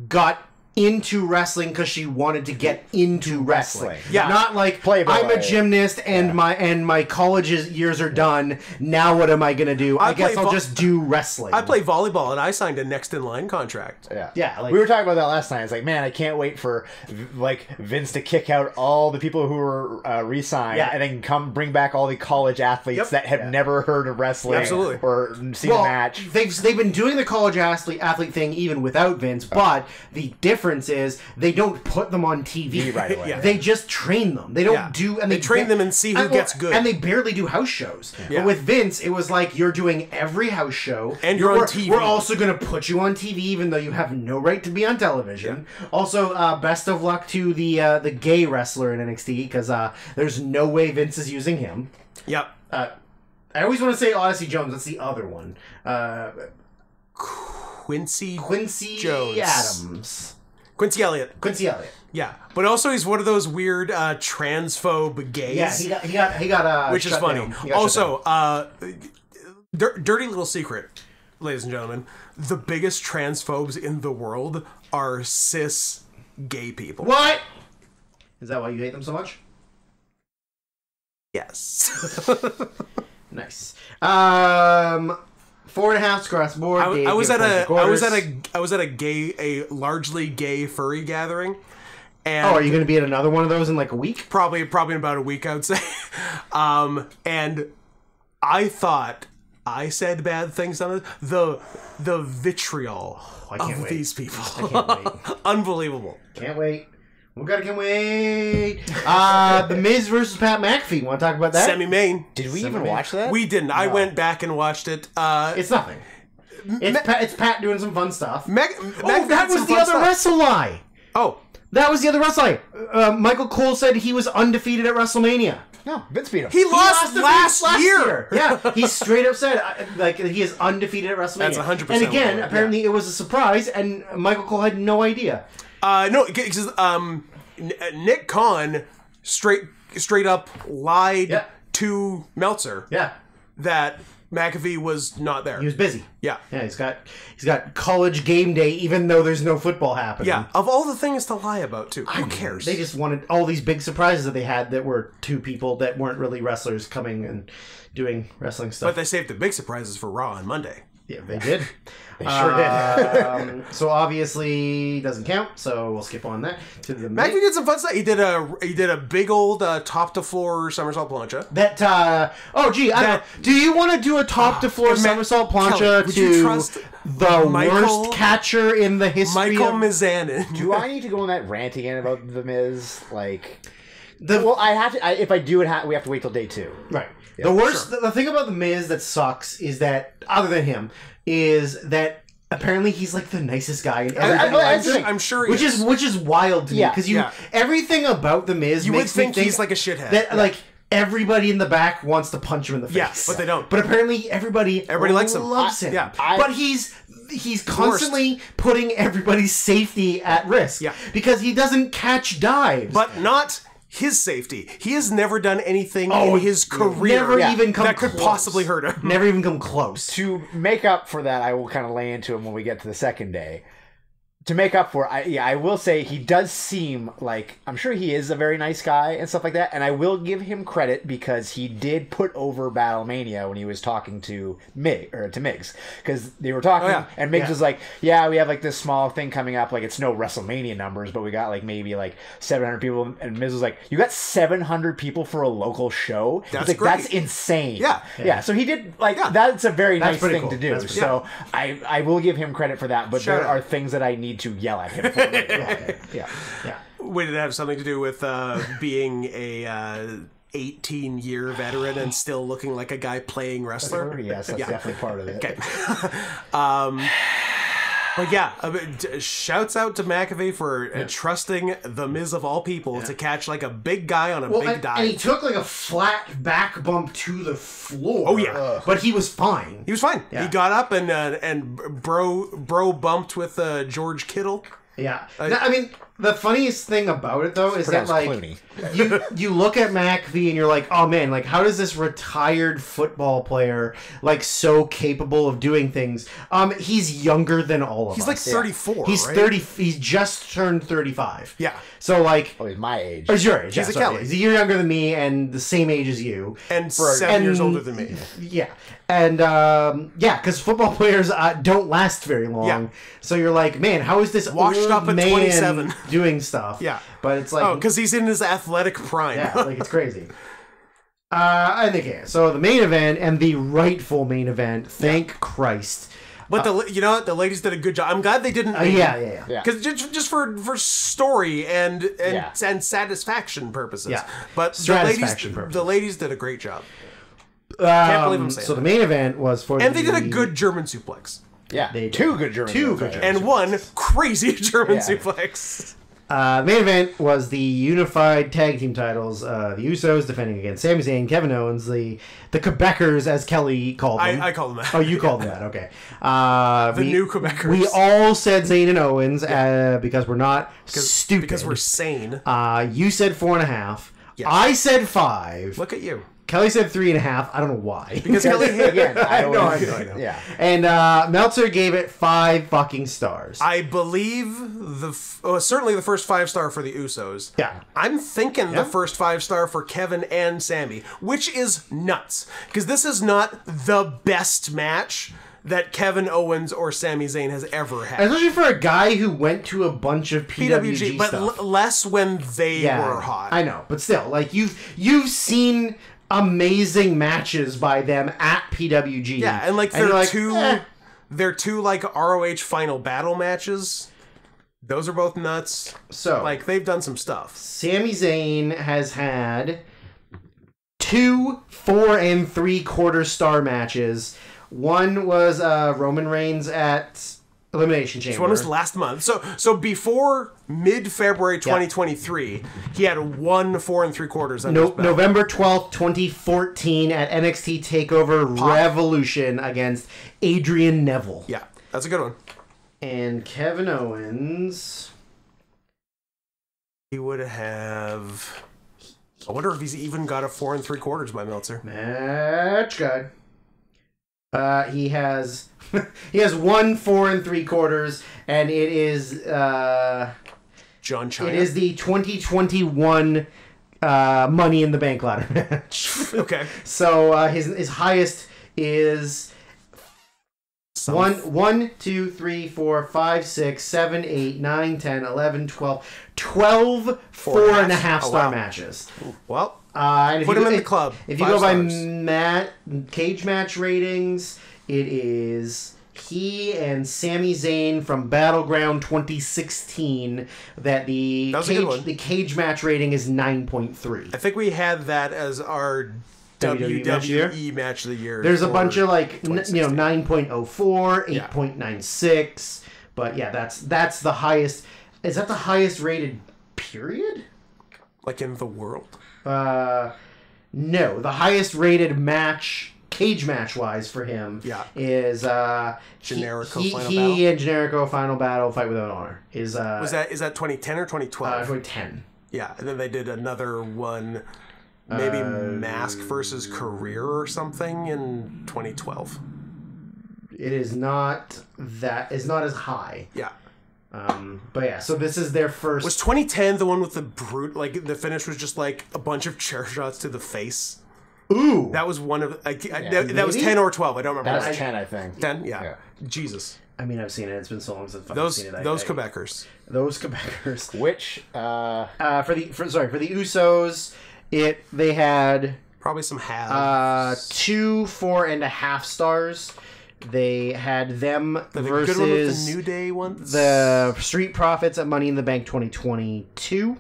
got into wrestling because she wanted to get into wrestling. Yeah. Not I'm a gymnast and my college years are done. Now what am I gonna do? I guess I'll just do wrestling. I play volleyball and I signed a next in line contract. Yeah. Yeah. We were talking about that last night. It's man, I can't wait for Vince to kick out all the people who were re-signed and then bring back all the college athletes that have never heard of wrestling or seen a match. They've been doing the college athlete thing even without Vince, but the difference is they don't put them on TV right away. They just train them. They don't do, and they train them and see who gets good. And they barely do house shows. But with Vince, it was you're doing every house show, and you're on TV. We're also going to put you on TV, even though you have no right to be on television. Also, best of luck to the gay wrestler in NXT because there's no way Vince is using him. Yep. I always want to say Odyssey Jones. That's the other one. Quincy Jones. Adams. Quincy Elliott. Yeah, but also he's one of those weird transphobe gays. Yeah, he got which is funny. Also, dirty little secret, ladies and gentlemen: the biggest transphobes in the world are cis gay people. What? Is that why you hate them so much? Yes. Nice. 4.5 across the board. I was at a largely gay furry gathering. And are you going to be at another one of those in a week? Probably in about a week, I would say. And I thought I said bad things on it. The vitriol of these people. I can't wait. Unbelievable. Can't wait. Can't wait. The Miz versus Pat McAfee. Want to talk about that? Semi-main. Did we even watch that? We didn't. No. I went back and watched it. It's nothing. It's Pat doing some fun stuff. That was the other wrestle lie. Oh. That was the other wrestle lie. Michael Cole said he was undefeated at WrestleMania. No, Vince beat him. He lost last year. Yeah, he straight up said he is undefeated at WrestleMania. That's 100%. And again, apparently it was a surprise, and Michael Cole had no idea. No, because Nick Khan straight up lied to Meltzer. Yeah. That McAfee was not there. He was busy. Yeah. Yeah, he's got college game day, even though there's no football happening. Yeah, of all the things to lie about, too. Who cares? They just wanted all these big surprises that they had that were two people that weren't really wrestlers coming and doing wrestling stuff. But they saved the big surprises for Raw on Monday. Yeah, they did. They sure did. So obviously doesn't count. So we'll skip on that to the. McAfee did some fun stuff. He did a big old top to floor somersault plancha. Do you want to do a top to floor somersault plancha to the worst catcher in the history? Michael Mizanin. Do I need to go on that rant again about the Miz? Well, I have to. If I do it, we have to wait till day 2. Right. Yeah, the worst. Sure. The thing about the Miz that sucks is that, other than him, is that apparently he's like the nicest guy in everything. I'm sure he which is wild to me because everything about the Miz you makes would me think he's like a shithead. That like everybody in the back wants to punch him in the face. Yeah, but they don't. But apparently everybody likes him. Loves him. Yeah. But he's constantly putting everybody's safety at risk. Yeah. Because he doesn't catch dives. But not his safety. He has never done anything in his career that could possibly hurt him. Never even come close. To make up for that, I will kind of lay into him when we get to the second day. To make up for it, I will say he does seem like, I'm sure he is a very nice guy and stuff like that, and I will give him credit because he did put over Battlemania when he was talking to Migs, because they were talking, and Migs was like, yeah, we have like this small thing coming up, like it's no WrestleMania numbers, but we got like maybe like 700 people, and Miz was like, you got 700 people for a local show? That's like, great. That's insane. Yeah. So he did, that's a very nice thing cool to do. So I will give him credit for that, but there are things that I need to yell at him for. Yeah. Would it have something to do with being a 18-year veteran and still looking like a guy playing wrestler? Yes, that's definitely part of it. Okay. But shouts out to McAfee for trusting the Miz of all people to catch like a big guy on a big dive. And he took like a flat back bump to the floor. Oh yeah, but he was fine. He was fine. Yeah. He got up and bro bumped with George Kittle. Yeah. I mean, the funniest thing about it though is that like you look at McAfee and you're like, oh man, like how does this retired football player like so capable of doing things? He's younger than all of us. He's like 34. He's right? 30. He's just turned 35. Yeah. So like, he's my age. Or he's your age. He's a Kelly. He's a year younger than me and the same age as you, and 7 years older than me. Yeah. And because football players don't last very long. Yeah. So you're like, man, how is this washed old up at man 27 doing stuff? Yeah. But it's like, because he's in his athletic prime. Yeah, like it's crazy. I think so the main event and the rightful main event. Thank Christ. But the ladies did a good job. I'm glad they didn't. Yeah. Because just for story and satisfaction purposes. Yeah. But the ladies did a great job. Can't believe I'm saying that. The main event was for they did a good German suplex. Yeah, two good German suplex. And one crazy German suplex. Main event was the unified tag team titles. The Usos defending against Sami Zayn, Kevin Owens, the Quebecers, as Kelly called them. I call them that. Oh, you called them that. Okay. The new Quebecers. We all said Zayn and Owens because we're not stupid. Because we're sane. You said 4.5. Yes. I said 5. Look at you. Kelly said 3.5. I don't know why. Because Kelly, again, I know. Yeah. And Meltzer gave it 5 fucking stars. I believe certainly the first 5-star for the Usos. Yeah. I'm thinking the first 5-star for Kevin and Sami, which is nuts. Because this is not the best match that Kevin Owens or Sami Zayn has ever had. Especially for a guy who went to a bunch of PWG but stuff. Less when they were hot. I know, but still, like you've seen amazing matches by them at PWG. Yeah, and like they're two like ROH Final Battle matches. Those are both nuts. So like they've done some stuff. Sami Zayn has had 2 4 3/4 star matches. One was Roman Reigns at Elimination Chamber. This one was last month. So before mid-February 2023, he had 1 4 3/4 under his belt. November 12th, 2014 at NXT TakeOver Revolution against Adrian Neville. Yeah, that's a good one. And Kevin Owens, he would have... I wonder if he's even got a 4 3/4 by Meltzer. Match guide. He has he has 1 4 3/4, and it is John China. It is the 2021 Money in the Bank ladder match. Okay. So his highest is 1, 2, 3, 4, 5, 6, 7, 8, 9, 10, 11, 12, 12 4.5-star matches. Well, and put him in the club. If you go by cage match ratings, it is he and Sami Zayn from Battleground 2016 that the cage match rating is 9.3. I think we had that as our WWE match of the year. There's a bunch of 9.04, 8.96, but yeah, that's the highest. Is that the highest rated period? Like in the world? No, the highest rated match, cage match wise for him, is Generico Final Battle. He and Generico Final Battle Fight Without Honor is is that 2010 or 2012? 2010. Yeah, and then they did another one. Maybe Mask versus Career or something in 2012. It is not as high. Yeah. But yeah, so this is their first. Was 2010 the one with the brute? Like the finish was just like a bunch of chair shots to the face. Ooh, that was one of. That was 10 or 12. I don't remember. That was 10, I think. 10, yeah. Jesus. I mean, I've seen it. It's been so long since I've seen it. Those Quebecers. Which for the Usos. They had probably some halves. 2 4.5 stars. They had them versus good one with the New Day ones. The Street Profits at Money in the Bank 2022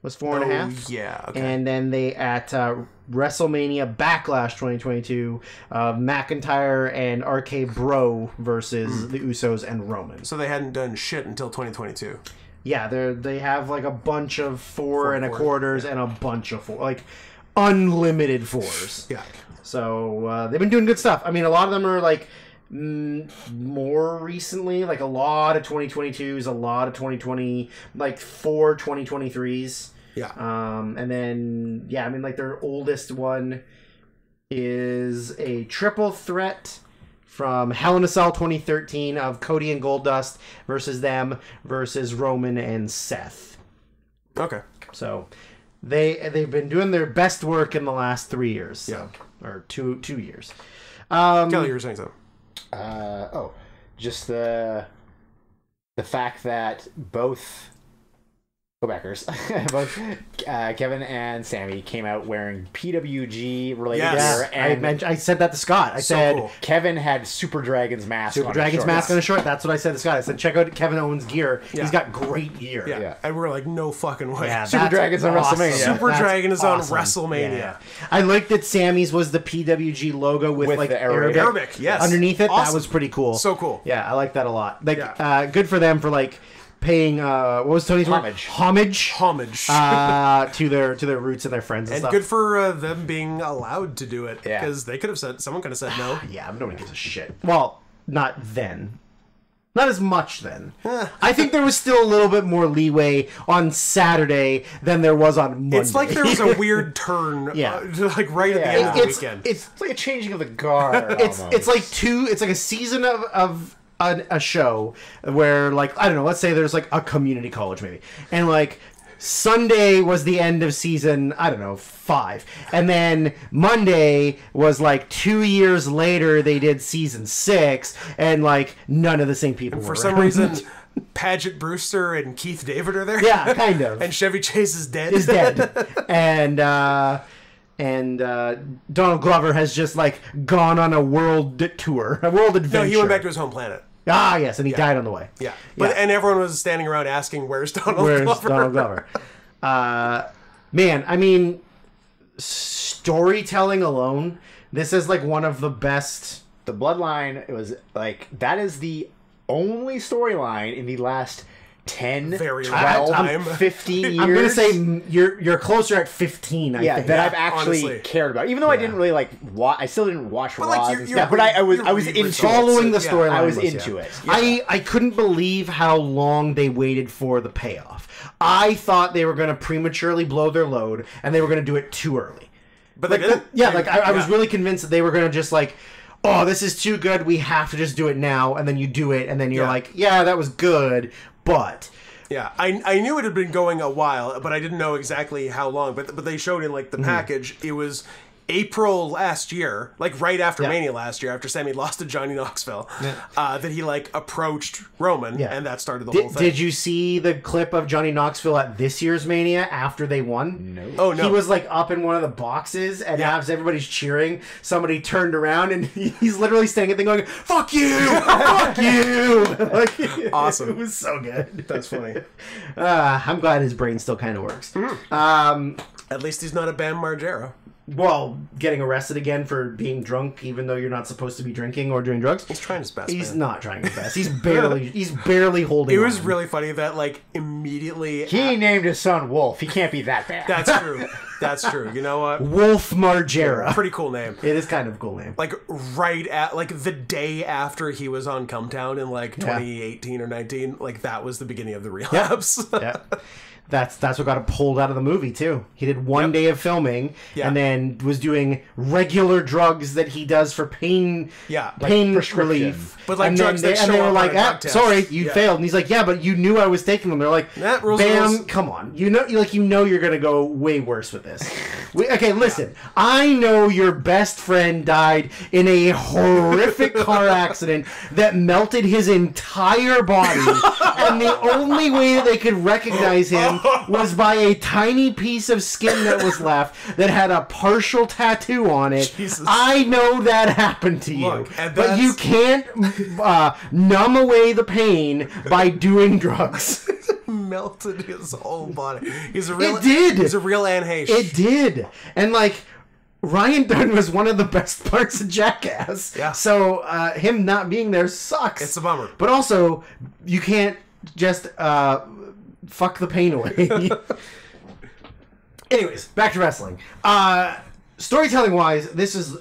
was 4.5. Yeah, okay. And then they at WrestleMania Backlash 2022, McIntyre and RK Bro versus the Usos and Roman. So they hadn't done shit until 2022. Yeah, they have like a bunch of 4.25s and a bunch of 4, unlimited 4s. Yeah. So they've been doing good stuff. I mean, a lot of them are more recently, a lot of 2022s, a lot of 2020, 4 2023s. Yeah. And then their oldest one is a triple threat from Hell in a Cell 2013 of Cody and Goldust versus Roman and Seth. Okay. So they've been doing their best work in the last 3 years. So, or 2 years. Kelly, you were saying something. Just the fact that both Quebecers, both Kevin and Sammy came out wearing PWG related gear. And I said that to Scott. I said cool. Kevin had Super Dragon's mask. On a short. That's what I said to Scott. I said check out Kevin Owens' gear. Yeah. He's got great gear. Yeah. And we're like, no fucking way. Yeah, Super Dragon's on WrestleMania. Super Dragon is awesome. On WrestleMania. Yeah. I liked that Sammy's was the PWG logo with the Arabic. Yes. Underneath it. Awesome. That was pretty cool. So cool. Yeah, I like that a lot. Good for them for paying what was Tony's word? Homage to their roots and their friends and stuff. Good for them being allowed to do it because they could have said someone could have said no. Yeah, nobody gives a shit. Well, not then. Not as much then. I think there was still a little bit more leeway on Saturday than there was on Monday. It's like there was a weird turn, right at the end of the weekend. It's like a changing of the guard. It's like a season of a show where I don't know, let's say there's a community college maybe, and Sunday was the end of season, I don't know, 5, and then Monday was 2 years later they did season 6, and none of the same people and were for some reason Paget Brewster and Keith David are there. Yeah, kind of. And Chevy Chase is dead. And Donald Glover has just gone on a world tour, a world adventure. No, he went back to his home planet. Ah, yes, and he died on the way. Yeah, and everyone was standing around asking, "Where's Donald Glover?" Man, I mean, storytelling alone, this is one of the best. The Bloodline, it was that is the only storyline in the last 10, 12, 15 years. I'm going to say you're closer at 15, I think. That I've actually cared about. Even though I didn't really watch, I still didn't watch Raw and stuff, but I was into it. Following the storyline. I was into it. Yeah. I couldn't believe how long they waited for the payoff. I thought they were going to prematurely blow their load, and they were going to do it too early. But they didn't. I was really convinced that they were going to just oh, this is too good, we have to just do it now, and then you do it, and then you're like, yeah, that was good, but... Yeah, I knew it had been going a while, but I didn't know exactly how long. But they showed in like the package, it was April last year, like right after Mania last year, after Sammy lost to Johnny Knoxville, that he like approached Roman, and that started the whole thing. Did you see the clip of Johnny Knoxville at this year's Mania after they won? No. Oh no. He was like up in one of the boxes, and as everybody's cheering, somebody turned around, and he's literally standing at the thing going, "Fuck you, fuck you!" Like, awesome. It was so good. That's funny. I'm glad his brain still kind of works. At least he's not a Bam Margera. Well, getting arrested again for being drunk, even though you're not supposed to be drinking or doing drugs. He's trying his best. He's not trying his best. He's barely holding. It was on. really funny that like immediately he named his son Wolf. He can't be that bad. That's true. That's true. You know what? Wolf Margera. Pretty cool name. It is kind of a cool name. Like right at like the day after he was on Come Town in like 2018 or 19, like that was the beginning of the relapse. Yeah. That's what got him pulled out of the movie too. He did one day of filming and then was doing regular drugs that he does for pain relief. But like and drugs then that they show were up like, on a drug test. sorry, you failed. And he's like, yeah, but you knew I was taking them. They're like, Bam, come on. You know you're gonna go way worse with this. Okay, listen. I know your best friend died in a horrific car accident that melted his entire body, and the only way that they could recognize him was by a tiny piece of skin that was left that had a partial tattoo on it. Jesus. I know that happened to you. Look, but you can't numb away the pain by doing drugs. Melted his whole body. It did. He's a real Anne Heche. It did. And like, Ryan Dunn was one of the best parts of Jackass. Yeah. So him not being there sucks. It's a bummer. But also, you can't just fuck the pain away. Anyways, back to wrestling. Storytelling wise, this is...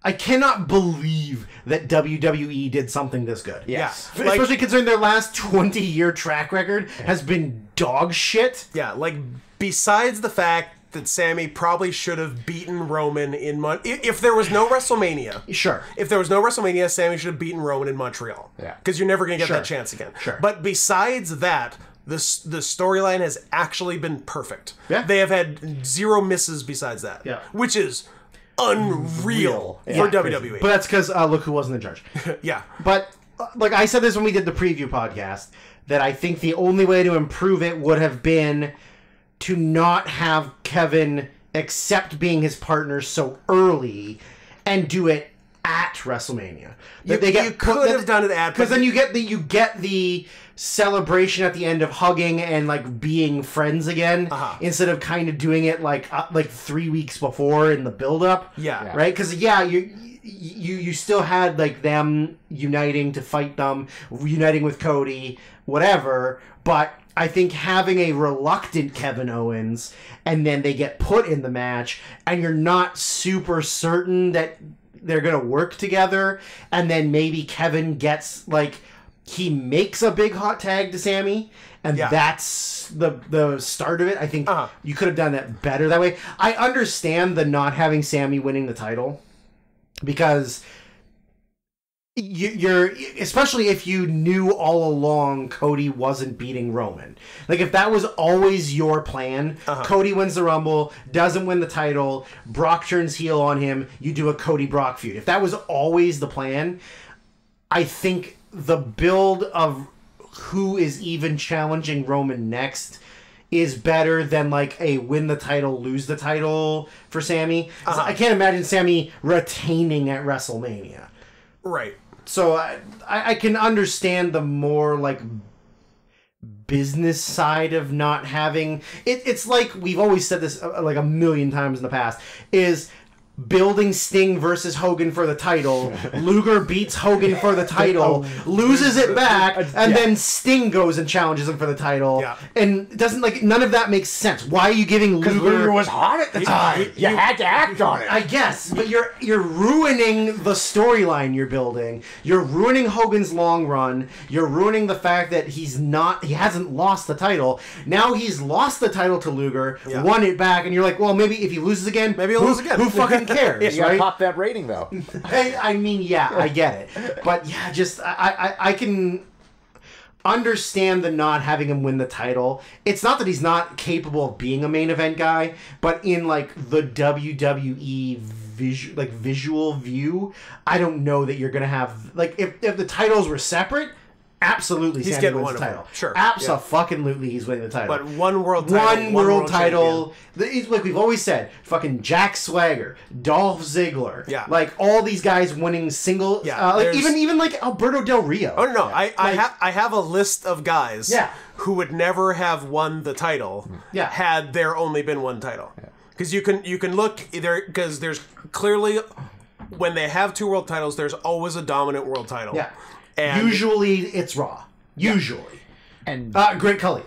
I cannot believe that WWE did something this good. Yes. Yeah. Especially considering their last 20-year track record has been dog shit. Yeah, like, besides the fact that Sammy probably should have beaten Roman in if there was no WrestleMania. Sure. If there was no WrestleMania, Sammy should have beaten Roman in Montreal. Yeah. Because you're never going to get that chance again. Sure. But besides that, the storyline has actually been perfect. Yeah. They have had zero misses besides that. Yeah. Which is unreal for WWE. But that's because look who wasn't in charge. Yeah. But like I said this when we did the preview podcast, that I think the only way to improve it would have been to not have Kevin accept being his partner so early and do it at WrestleMania. You could have done it at, because then you get the celebration at the end of hugging and like being friends again, instead of kind of doing it like 3 weeks before in the build up. Yeah. Right? Because you still had like them uniting to fight them, uniting with Cody, whatever. But I think having a reluctant Kevin Owens and then they get put in the match and you're not super certain that they're going to work together, and then maybe Kevin gets like, he makes a big hot tag to Sammy, and that's the start of it. I think you could have done that better that way. I understand the not having Sammy winning the title, because you're especially if you knew all along Cody wasn't beating Roman. Like, if that was always your plan, Cody wins the Rumble, doesn't win the title, Brock turns heel on him, you do a Cody Brock feud. If that was always the plan, I think the build of who is even challenging Roman next is better than like a win the title, lose the title for Sammy. I can't imagine Sammy retaining at WrestleMania. Right. So I can understand the more like business side of not having it. It's like we've always said this like a million times in the past, is building Sting versus Hogan for the title. Luger beats Hogan for the title, loses it back, and then Sting goes and challenges him for the title. Yeah. And it doesn't, like, none of that makes sense. Why are you giving Luger... Because Luger was hot at the time. You had to act on it. I guess, but you're ruining the storyline you're building. You're ruining Hogan's long run. You're ruining the fact that he hasn't lost the title. Now he's lost the title to Luger, won it back, and you're like, well, maybe if he loses again, maybe he'll lose again. Who fucking fucking cares, You gotta right? pop that rating though. I mean, yeah, I get it, but yeah, just I can understand the not having him win the title. It's not that he's not capable of being a main event guy, but in like the WWE visual view, I don't know that you're gonna have like if the titles were separate. Absolutely, he's Sandy getting wins one the of title. them. Sure, Absolutely, he's winning the title. But one world title, one world title. Like we've always said, fucking Jack Swagger, Dolph Ziggler, like all these guys winning single. Like even like Alberto Del Rio. Oh no, I have a list of guys. Who would never have won the title. Had there only been one title. Because you can look either because there's clearly when they have two world titles, there's always a dominant world title. And usually it's Raw. Usually. And Great Khali.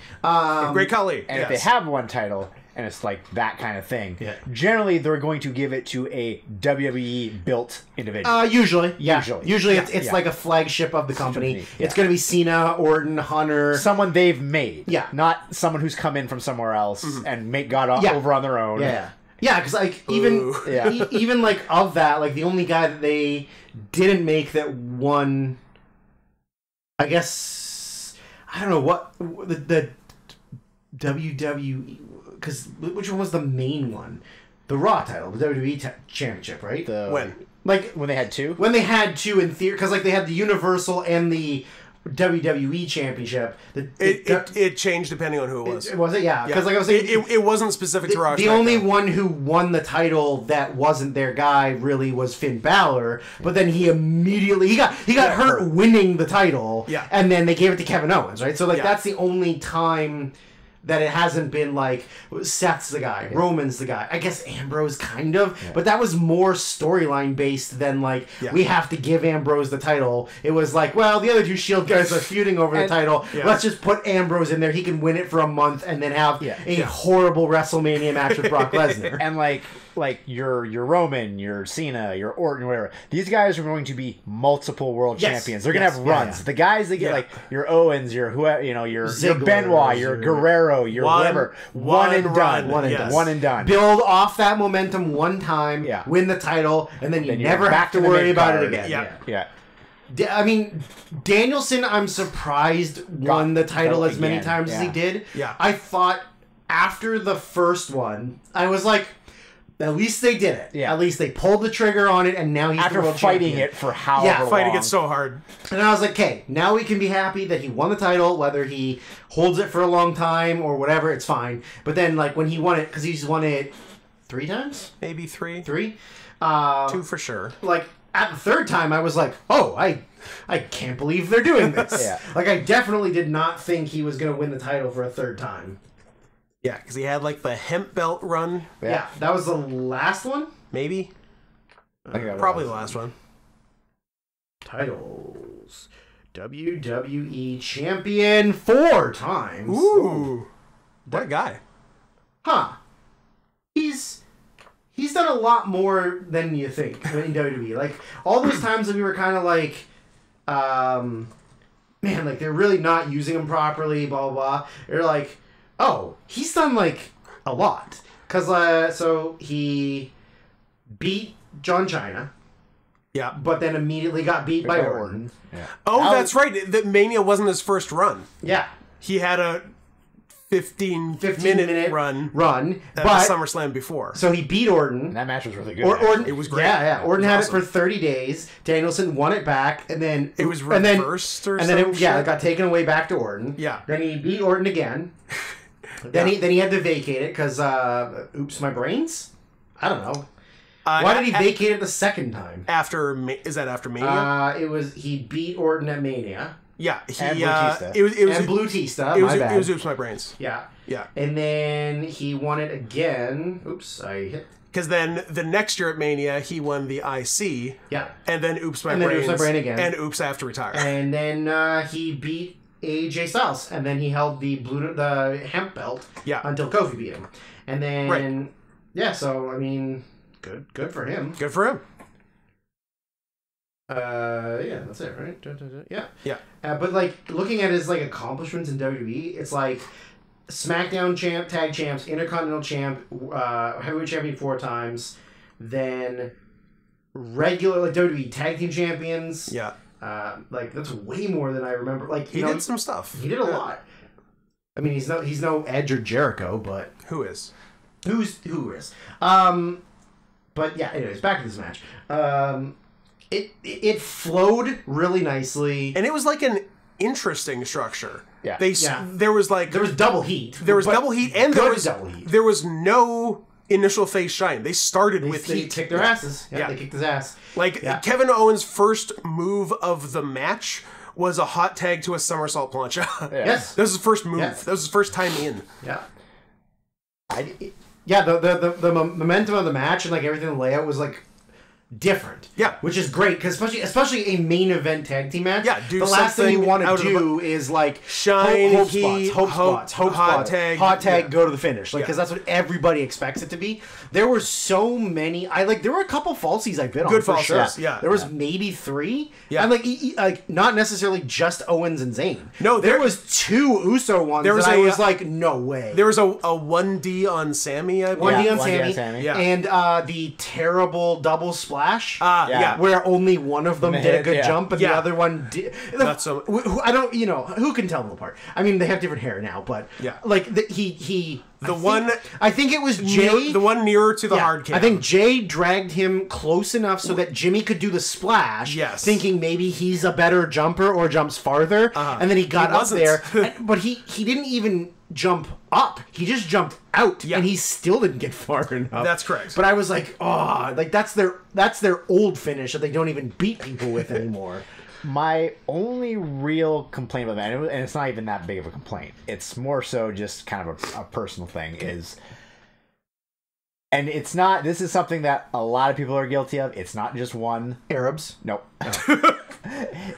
Great Khali. And if they have one title and it's like that kind of thing, generally they're going to give it to a WWE built individual. Usually. Usually it's like a flagship of the company. It's going to be Cena, Orton, Hunter. Someone they've made. Not someone who's come in from somewhere else and got over on their own. Yeah, because like even like of that, like the only guy that they didn't make that won, I guess, I don't know what the WWE, because which one was the main one? The Raw title, the WWE Championship, right? When they had two? When they had two in theory, because like they had the Universal and the WWE Championship. It changed depending on who it was. Was it? Yeah. Because like I was saying, it wasn't specific to Raw. The only one who won the title that wasn't their guy really was Finn Balor. But then he immediately he got hurt winning the title. And then they gave it to Kevin Owens, right? So like that's the only time that it hasn't been like Seth's the guy, Roman's the guy. I guess Ambrose kind of, but that was more storyline based than like we have to give Ambrose the title. It was like, well, the other two Shield guys are feuding over the title. Let's just put Ambrose in there. He can win it for a month and then have a horrible WrestleMania match with Brock Lesnar. And like your Roman, your Cena, your Orton, whatever. These guys are going to be multiple world champions. They're gonna have runs. The guys that get like your Owens, your your Benoit, your Guerrero, your whatever. One and done. One and done. Build off that momentum one time, win the title, and then you never have to worry about it again. I mean, Danielson, I'm surprised won the title as many times as he did. I thought after the first one, I was like, at least they did it. At least they pulled the trigger on it, and now he's after the world fighting champion. it for however long. Fighting it so hard. And I was like, okay, now we can be happy that he won the title, whether he holds it for a long time or whatever, it's fine. But then, like, when he won it, because he's won it 3 times? Maybe 3. 3? 2 for sure. Like, at the third time, I was like, oh, I can't believe they're doing this. Like, I definitely did not think he was going to win the title for a third time. Yeah, because he had like the hemp belt run. Yeah, that was the last one? Maybe. Probably the last one. Titles. WWE Champion 4 times. Ooh. That guy. Huh. He's done a lot more than you think in WWE. Like, all those times that we were kind of like, man, like, they're really not using him properly, blah, blah, blah. They're like, oh, he's done, like, a lot. Because, so he beat John Cena. Yeah. But then immediately got beat by Orton. Oh, that's right. That Mania wasn't his first run. Yeah. He had a 15 minute run at the SummerSlam before. So he beat Orton. And that match was really good. Orton, it was great. Yeah. Orton had it for 30 days. Danielson won it back, and then it was reversed or something. It got taken away back to Orton. Yeah. Then he beat Orton again. Then he had to vacate it because oops, my brains. I don't know. Why did he vacate it the second time? Is that after Mania? He beat Orton at Mania. Yeah, and Blue Tista. It was Oops My Brains. Yeah. And then he won it again. Oops, I hit. Because then the next year at Mania, he won the IC. Yeah. And then Oops My Brains. Oops My Brain again. And Oops I Have to Retire. And then he beat AJ Styles, and then he held the hemp belt. Until Kofi beat him, and then so I mean, good for him. Good for him. That's it, right? Yeah. But like looking at his like accomplishments in WWE, it's like SmackDown champ, tag champs, Intercontinental champ, heavyweight champion 4 times, then regular like WWE Tag Team Champions. Yeah. Like that's way more than I remember. Like he did some stuff. He did a lot. I mean, he's no Edge or Jericho, but who is? Who is? But yeah. Anyways, back to this match. It flowed really nicely, and it was like an interesting structure. Yeah. There was double heat. There was double heat, and double heat. There was no initial face shine. They started with heat. They kicked their asses. Yeah, they kicked his ass. Kevin Owens' first move of the match was a hot tag to a somersault plancha. Yes. That was his first move. Yes. That was his first time in. Yeah. The momentum of the match and like everything, the layout was like different. Yeah. Which is great, because especially a main event tag team match, do the last thing you want to do is like shine, hope spots, hot tag, go to the finish. Like, because that's what everybody expects it to be. There were so many. There were a couple falsies I bid on. Good for falsies, sure. yeah. There was maybe 3. Yeah. And like not necessarily just Owens and Zayn. No, there was 2 Uso ones. I was like, no way. There was a 1D on Sammy. I believe. 1D on Sammy. Yeah. And the terrible double splash. Yeah. Where only one of them did a good jump and the other one did. I don't, who can tell them apart? I mean, they have different hair now, but like I think it was Jay. The one nearer to the hard cam. I think Jay dragged him close enough so that Jimmy could do the splash, thinking maybe he's a better jumper or jumps farther, and then he got up there, but he didn't even jump up. He just jumped out, and he still didn't get far enough. That's correct. But I was like, like that's their old finish that they don't even beat people with anymore. My only real complaint about that, and it's not even that big of a complaint, it's more so just kind of a personal thing, is, and it's not, this is something that a lot of people are guilty of, it's not just one. Arabs? Nope.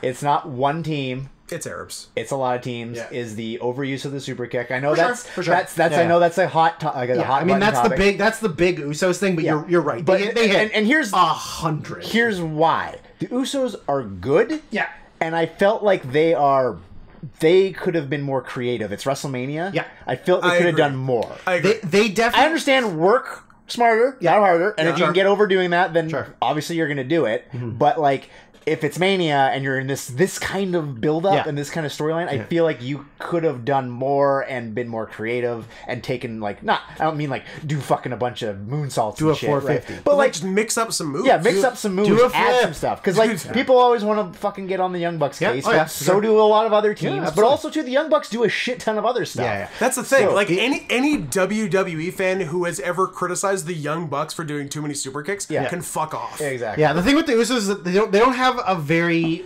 It's not one team. It's Arabs. It's a lot of teams. Yeah. Is the overuse of the super kick? I know For sure. I know that's a hot. I mean, that's topic. the big Usos thing. But you're right. But they hit and here's 100. Here's why the Usos are good. Yeah. And I felt like they could have been more creative. It's WrestleMania. Yeah. I felt they could have done more. They definitely. I understand work smarter, not harder. And if you can get over doing that, then obviously you're going to do it. Mm-hmm. But like, if it's Mania and you're in this kind of build-up and this kind of storyline, I feel like you could have done more and been more creative and taken, like, I don't mean, like, do fucking a bunch of moonsaults and shit. 450. Right? But, like, just mix up some moves. Yeah, mix up some moves, add some stuff. Because, like, people always want to fucking get on the Young Bucks case, but so do a lot of other teams. But also, too, the Young Bucks do a shit ton of other stuff. Yeah. That's the thing. So, like, any WWE fan who has ever criticized the Young Bucks for doing too many super kicks can fuck off. Exactly. Yeah, the thing with the Usos is that they don't have a very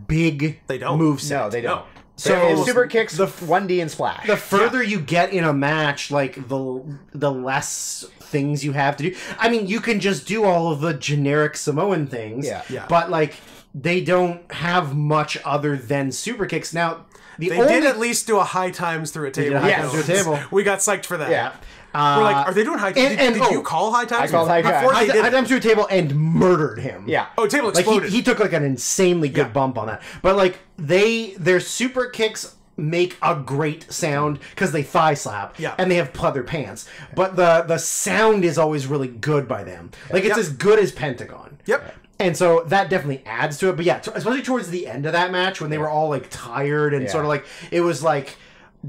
big moveset. No, they don't. So super kicks, the 1D and splash. The further you get in a match, like the less things you have to do. I mean, you can just do all of the generic Samoan things. Yeah. But like they don't have much other than super kicks. Now they did at least do a high times through a table. Through a table. We got psyched for that. Yeah. We're like, are they doing high times? Did you call high times? I called high times. High times through a table and murdered him. Yeah. Oh, table exploded. Like he took like an insanely good bump on that. But like their super kicks make a great sound because they thigh slap and they have pleather pants. But the sound is always really good by them. Like it's as good as Pentagon. Yep. And so that definitely adds to it. But yeah, especially towards the end of that match when they were all like tired and sort of like it was like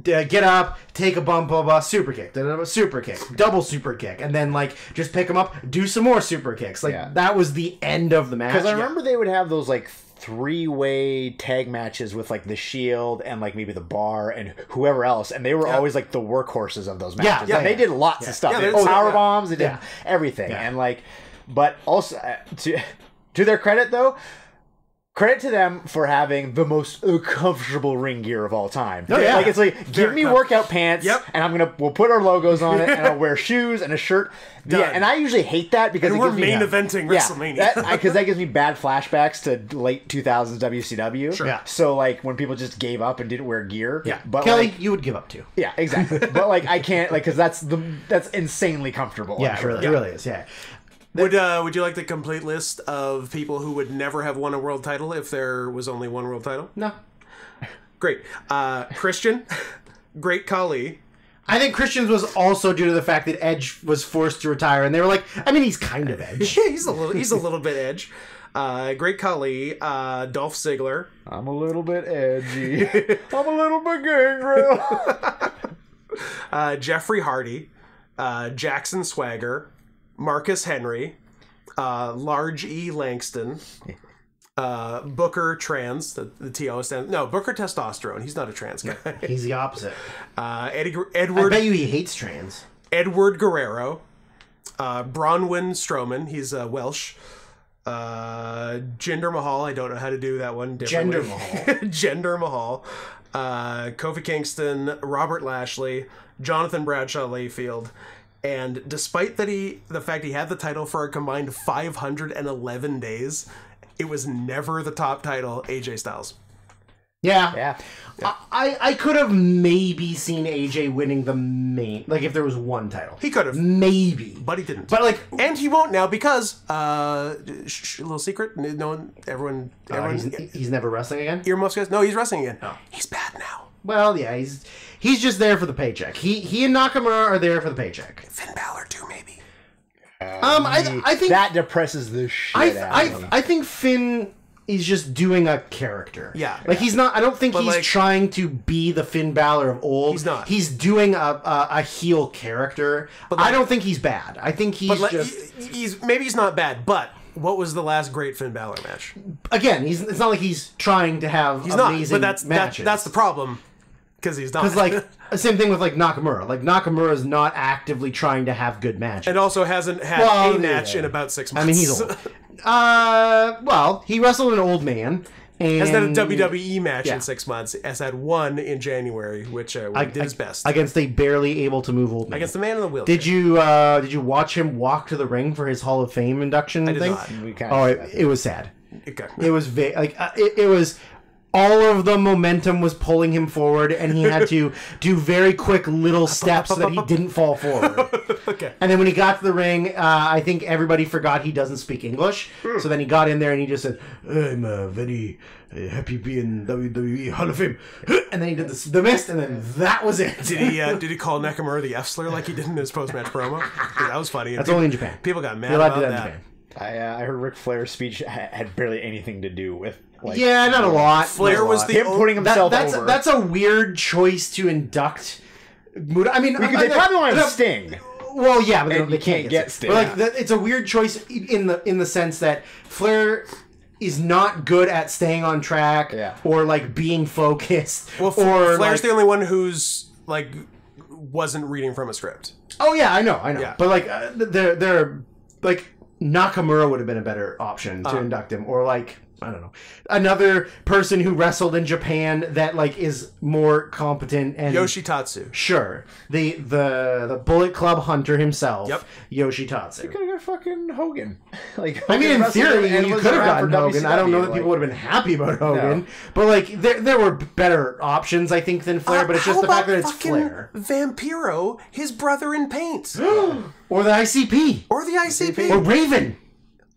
get up, take a bump of a super kick, super kick, double super kick, and then like just pick them up, do some more super kicks. Like that was the end of the match. Because I remember they would have those like 3-way tag matches with like the Shield and like maybe the Bar and whoever else, and they were always like the workhorses of those matches. Yeah, they did lots of stuff. They did power bombs, they did everything, and like, but also to their credit though. Credit to them for having the most comfortable ring gear of all time. Oh, yeah. Like it's like, give me workout pants, and we'll put our logos on it, and I'll wear shoes and a shirt. Yeah, and I usually hate that because we're main eventing WrestleMania. Because that gives me bad flashbacks to late 2000s WCW. Sure. Yeah. So like when people just gave up and didn't wear gear. Yeah. But Kelly, like, you would give up too. Yeah, exactly. But like I can't because that's insanely comfortable. Yeah, it really is. Yeah. Would you like the complete list of people who would never have won a world title if there was only one world title? No. Great. Christian, Great Khali, I think Christian's was also due to the fact that Edge was forced to retire, and they were like, I mean, he's kind of Edge. Yeah, he's a little bit Edge. Great Khali, Dolph Ziggler. I'm a little bit edgy. I'm a little bit gangrel. Jeffrey Hardy, Jackson Swagger, Marcus Henry, Large E. Langston, Booker Trans, the TO stands. No, Booker Testosterone. He's not a trans guy. He's the opposite. Edward. I bet you he hates trans. Edward Guerrero, Bronwyn Strowman. He's Welsh. Jinder Mahal. I don't know how to do that one differently. Jinder Mahal. Kofi Kingston, Robert Lashley, Jonathan Bradshaw Layfield. And despite the fact he had the title for a combined 511 days, it was never the top title, AJ Styles. Yeah. I could have maybe seen AJ winning the main, like if there was one title. He could have. Maybe. But he didn't. But like, and he won't now because, little secret, everyone, he's never wrestling again? Earmuffs guys? No, he's wrestling again. Oh. He's bad now. Well, yeah, he's just there for the paycheck. He and Nakamura are there for the paycheck. Finn Balor too, maybe. I think that depresses the shit out of me. I think Finn is just doing a character. Yeah. Like he's not. I don't think he's trying to be the Finn Balor of old. He's not. He's doing a heel character. But I don't think he's bad. I think he's maybe he's not bad, but. What was the last great Finn Balor match? Again, it's not like he's trying to have amazing matches. That's the problem, because he's not. Because like same thing with like Nakamura. Like Nakamura is not actively trying to have good matches, and also hasn't had a match in about 6 months. I mean, he's old. Well, he wrestled an old man. And hasn't had a WWE match in 6 months. Has had one in January, which did his best against a barely able to move old man. Against the man in the wheelchair. Did you watch him walk to the ring for his Hall of Fame induction I did thing? Not. It was sad. Okay. It was it was. All of the momentum was pulling him forward, and he had to do very quick little steps so that he didn't fall forward. Okay. And then when he got to the ring, I think everybody forgot he doesn't speak English. So then he got in there and he just said, "I'm very happy being WWE Hall of Fame." And then he did the mist, and then that was it. Did he call Nakamura the F slur like he did in his post match promo? That was funny. That's only in Japan. People got mad about that. I heard Ric Flair's speech had barely anything to do with. Not a lot. Flair was him putting himself over. That's a weird choice to induct. I mean, they probably wanted Sting. Well, yeah, but they can't get Sting. But it's a weird choice in the sense that Flair is not good at staying on track or like being focused. Well, Flair's the only one who's like wasn't reading from a script. Oh yeah, I know. Yeah. But like they're like Nakamura would have been a better option to induct him, or like. I don't know. Another person who wrestled in Japan that like is more competent and Yoshitatsu. Sure. The Bullet Club hunter himself. Yep. Yoshitatsu. You could have got fucking Hogan. Hogan in theory you could have gotten Hogan. I don't know that people would have been happy about Hogan. No. But like there were better options I think than Flair, but it's just the fact that it's Flair. Vampiro, his brother in paint. Or the ICP. Or Raven.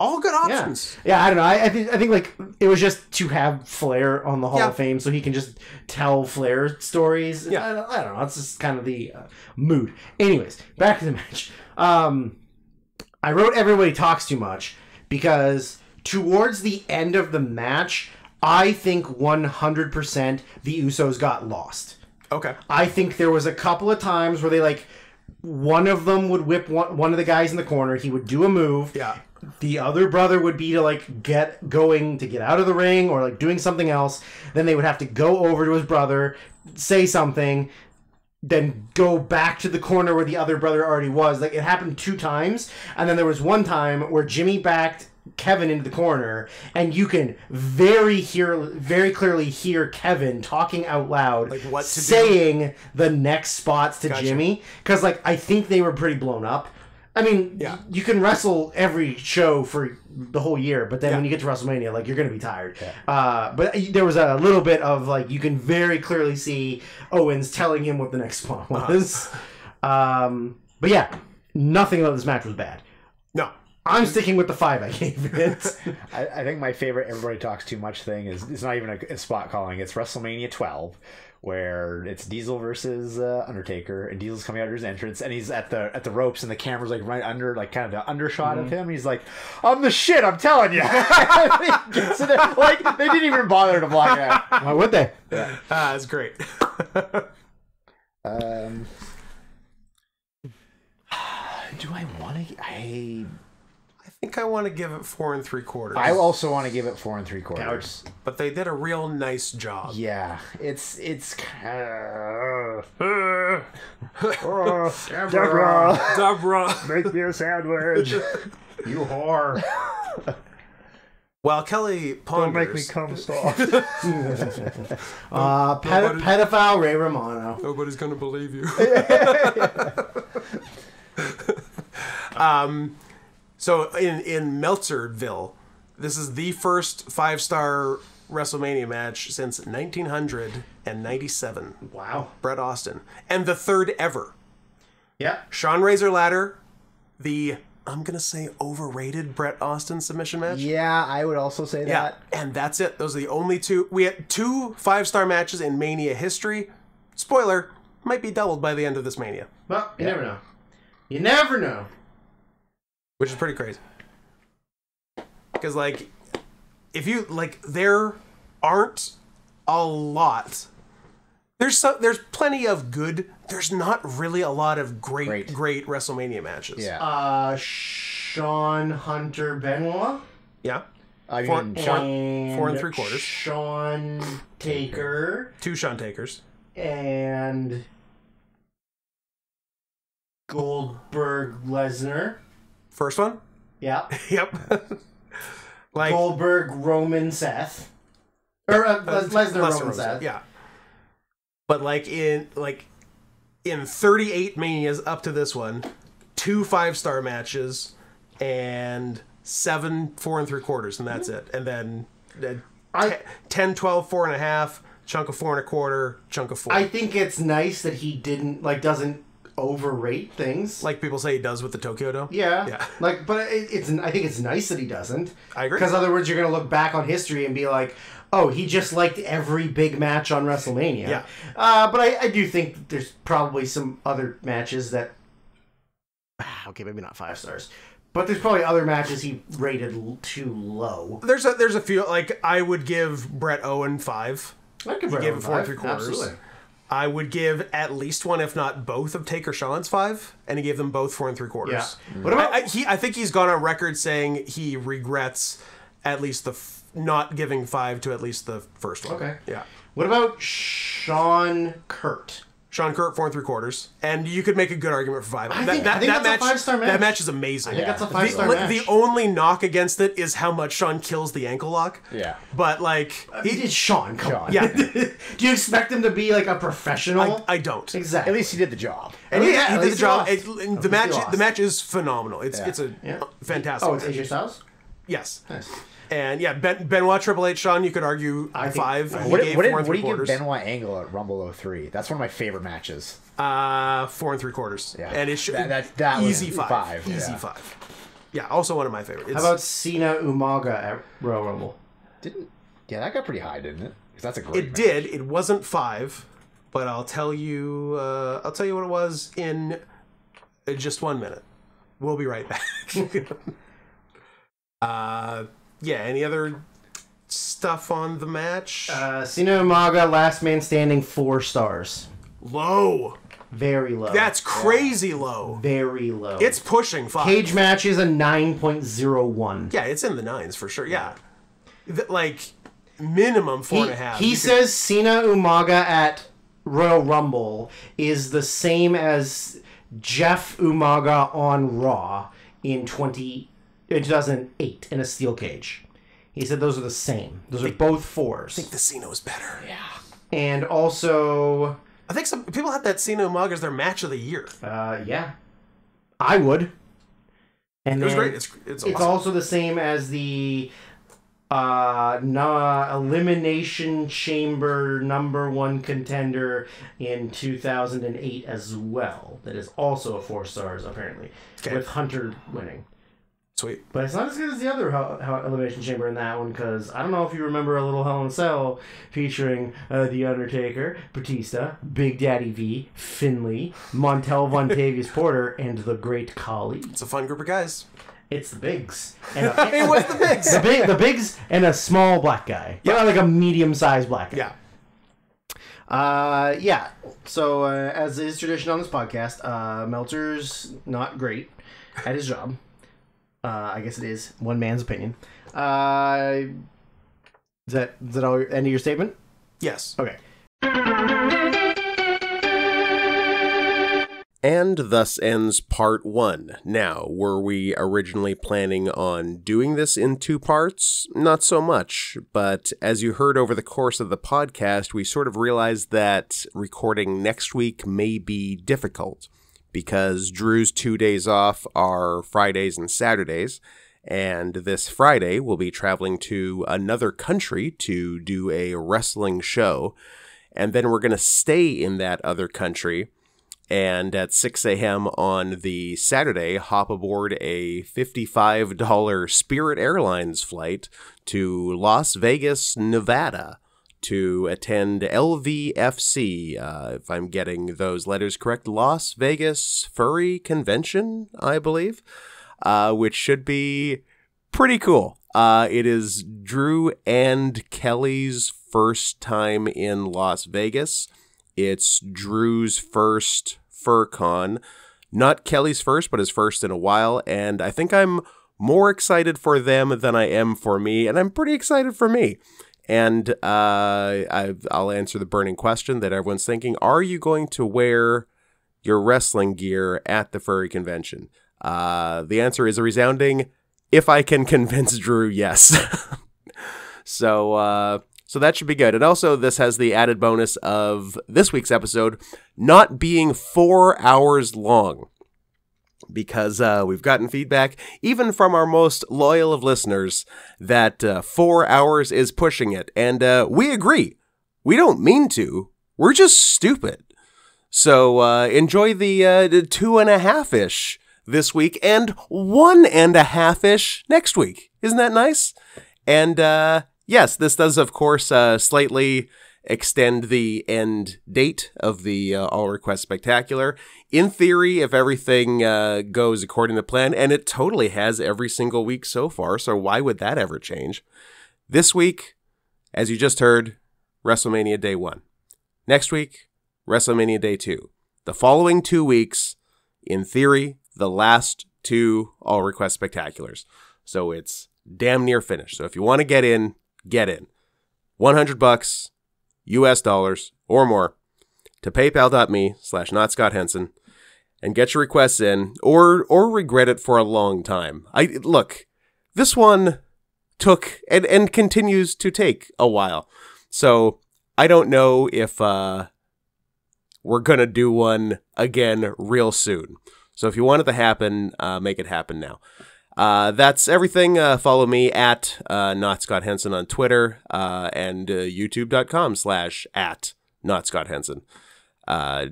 All good options. Yeah, I don't know. I think like it was just to have Flair on the Hall of Fame so he can just tell Flair stories. Yeah. I don't know. It's just kind of the mood. Anyways, back to the match. I wrote everybody talks too much because towards the end of the match, I think 100% the Usos got lost. Okay. I think there was a couple of times where they like one of them would whip one of the guys in the corner. He would do a move. Yeah. The other brother would be to like get out of the ring or like doing something else. Then they would have to go over to his brother, say something, then go back to the corner where the other brother already was. Like it happened 2 times, and then there was one time where Jimmy backed Kevin into the corner, and you can very clearly hear Kevin talking out loud, like what to saying the next spots to Jimmy, because like I think they were pretty blown up. I mean, you can wrestle every show for the whole year, but then when you get to WrestleMania, like you're going to be tired. Yeah. But there was a little bit of like you can very clearly see Owens telling him what the next spot was. But yeah, nothing about this match was bad. No. I'm sticking with the 5 I gave it. I think my favorite everybody talks too much thing is it's not even a spot calling. It's WrestleMania 12, where it's Diesel versus Undertaker, and Diesel's coming out of his entrance, and he's at the ropes, and the camera's like right under, like kind of the undershot of him. He's like, "I'm the shit, I'm telling you." Like they didn't even bother to block that. Why would they? Yeah, that's great. Do I want to? I think I want to give it 4 3/4. I also want to give it 4 3/4. But they did a real nice job. Yeah, it's Deborah, make me a sandwich. You whore. While Kelly ponders... Don't make me come soft. Pedophile Ray Romano. Nobody's gonna believe you. So in Meltzerville, this is the first 5-star WrestleMania match since 1997. Wow. Bret Austin. And the third ever. Yeah. Sean Razor Ladder, the, I'm going to say, overrated Bret Austin submission match. Yeah, I would also say that. Yeah, and that's it. Those are the only two. We had 2 5-star matches in Mania history. Spoiler, might be doubled by the end of this Mania. Well, you never know. You never know. Which is pretty crazy. Because, like, if you, like, there aren't a lot. There's plenty of good. There's not really a lot of great WrestleMania matches. Yeah. Sean Hunter Benoit. Yeah. I mean, 4 3/4. Sean Taker. 2 Sean Takers. And Goldberg Lesnar. First one? Yeah. Yep. Like Goldberg Roman Seth. Or Lesnar Roman Seth. Yeah. But like in 38 Manias up to this one, 2 5-star matches and 7 4 3/4, and that's it. And then 10 12 4.5, chunk of 4 1/4, chunk of 4. I think it's nice that he doesn't overrate things like people say he does with the Tokyo Dome. Yeah. Like, but I think it's nice that he doesn't. I agree. Because in other words, you're going to look back on history and be like, oh, he just liked every big match on WrestleMania. Yeah. But I do think there's probably some other matches that, okay, maybe not 5 stars, but there's probably other matches he rated too low. There's a few, like I would give Bret Owen 5. I could give it 4 3/4. Absolutely. I would give at least one, if not both, of Taker Sean's 5, and he gave them both 4 3/4. Yeah. What about I think he's gone on record saying he regrets at least not giving 5 to at least the first one. Okay. Yeah. What about Sean Kurt? Sean Kurt 4 3/4, and you could make a good argument for 5. I think that's match, a 5-star match. That match is amazing. I think that's a 5-star match. The only knock against it is how much Sean kills the ankle lock. Yeah. But like It's Sean. Come on. Yeah. Do you expect him to be like a professional? I don't. Exactly. At least he did the job. And he did the job. Lost. The match is phenomenal. It's a fantastic. Oh, it's AJ Styles? Yes. Nice. And yeah, Benoit, Triple H, Sean, you could argue 5. What do you give Benoit Angle at Rumble 03? That's one of my favorite matches. 4 3/4. Yeah. And it should that easy was 5. Easy yeah. 5. Yeah, also one of my favorites. How about Cena Umaga at Royal Rumble? Yeah, that got pretty high, didn't it? Because that's a great match. did. It wasn't 5, but I'll tell you what it was in just 1 minute. We'll be right back. Yeah, any other stuff on the match? Cena Umaga, last man standing, 4 stars. Low. Very low. That's crazy low. Very low. It's pushing 5. Cage match is a 9.01. Yeah, it's in the 9s for sure. Yeah. Like, minimum 4.5. He says Cena Umaga at Royal Rumble is the same as Jeff Umaga on Raw in 2008 in a steel cage. He said those are the same. Those are both 4s. I think the Cena was better. Yeah. And also, I think some people had that Cena Umaga as their match of the year. yeah, I would. And it was great. It's awesome. also the same as the Elimination Chamber #1 contender in 2008 as well. That is also a 4 stars apparently, with Hunter winning. Sweet. But it's not as good as the other Elimination Chamber in that one, because I don't know if you remember a little Hell in a Cell featuring The Undertaker, Batista, Big Daddy V, Finlay, Montel Vontavious Porter, and the Great Khali. It's a fun group of guys. It's the Bigs. It was the Bigs. The Bigs and a small black guy. Yeah, like a medium-sized black guy. Yeah. So, as is tradition on this podcast, Meltzer's not great at his job. I guess it is one man's opinion. Is that all? End of your statement? Yes. Okay. And thus ends part 1. Now, were we originally planning on doing this in 2 parts? Not so much, but as you heard over the course of the podcast, we sort of realized that recording next week may be difficult, because Drew's 2 days off are Fridays and Saturdays, and this Friday we'll be traveling to another country to do a wrestling show, and then we're going to stay in that other country, and at 6 a.m. on the Saturday, hop aboard a $55 Spirit Airlines flight to Las Vegas, Nevada, to attend LVFC, if I'm getting those letters correct, Las Vegas Furry Convention, I believe, which should be pretty cool. It is Drew and Kelly's first time in Las Vegas. It's Drew's first FurCon. Not Kelly's first, but his first in a while, and I think I'm more excited for them than I am for me, and I'm pretty excited for me. And I'll answer the burning question that everyone's thinking. Are you going to wear your wrestling gear at the furry convention? The answer is a resounding, if I can convince Drew, yes. So that should be good. And also, this has the added bonus of this week's episode not being 4 hours long. Because we've gotten feedback, even from our most loyal of listeners, that 4 hours is pushing it. And we agree. We don't mean to. We're just stupid. So enjoy the 2.5-ish this week and 1.5-ish next week. Isn't that nice? And yes, this does, of course, slightly extend the end date of the All Request Spectacular. In theory, if everything goes according to plan, and it totally has every single week so far, so why would that ever change? This week, as you just heard, WrestleMania Day 1. Next week, WrestleMania Day 2. The following 2 weeks, in theory, the last 2 All Request Spectaculars. So it's damn near finished. So if you want to get in, get in. $100 US dollars or more to paypal.me/NotScottHenson and get your requests in, or regret it for a long time. Look, this one took and continues to take a while. So I don't know if we're going to do one again real soon. So if you want it to happen, make it happen now. That's everything. Follow me at NotScottHenson on Twitter and youtube.com/@NotScottHenson.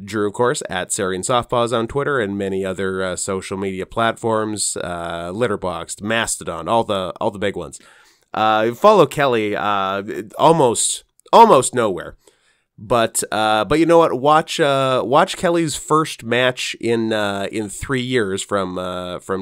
Drew, of course, at Sarian Softpaws on Twitter and many other social media platforms, Litterboxd, Mastodon, all the big ones. Follow Kelly almost nowhere. But you know what? Watch Kelly's first match in 3 years from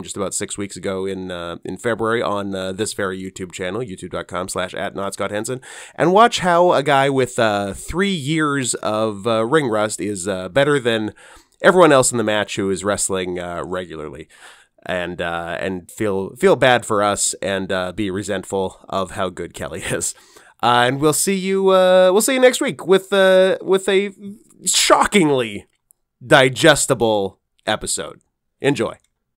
just about 6 weeks ago in February on this very YouTube channel, youtube.com/@NotScottHenson, and watch how a guy with 3 years of ring rust is better than everyone else in the match who is wrestling regularly, and feel bad for us and be resentful of how good Kelly is. And we'll see you next week with a shockingly digestible episode. Enjoy.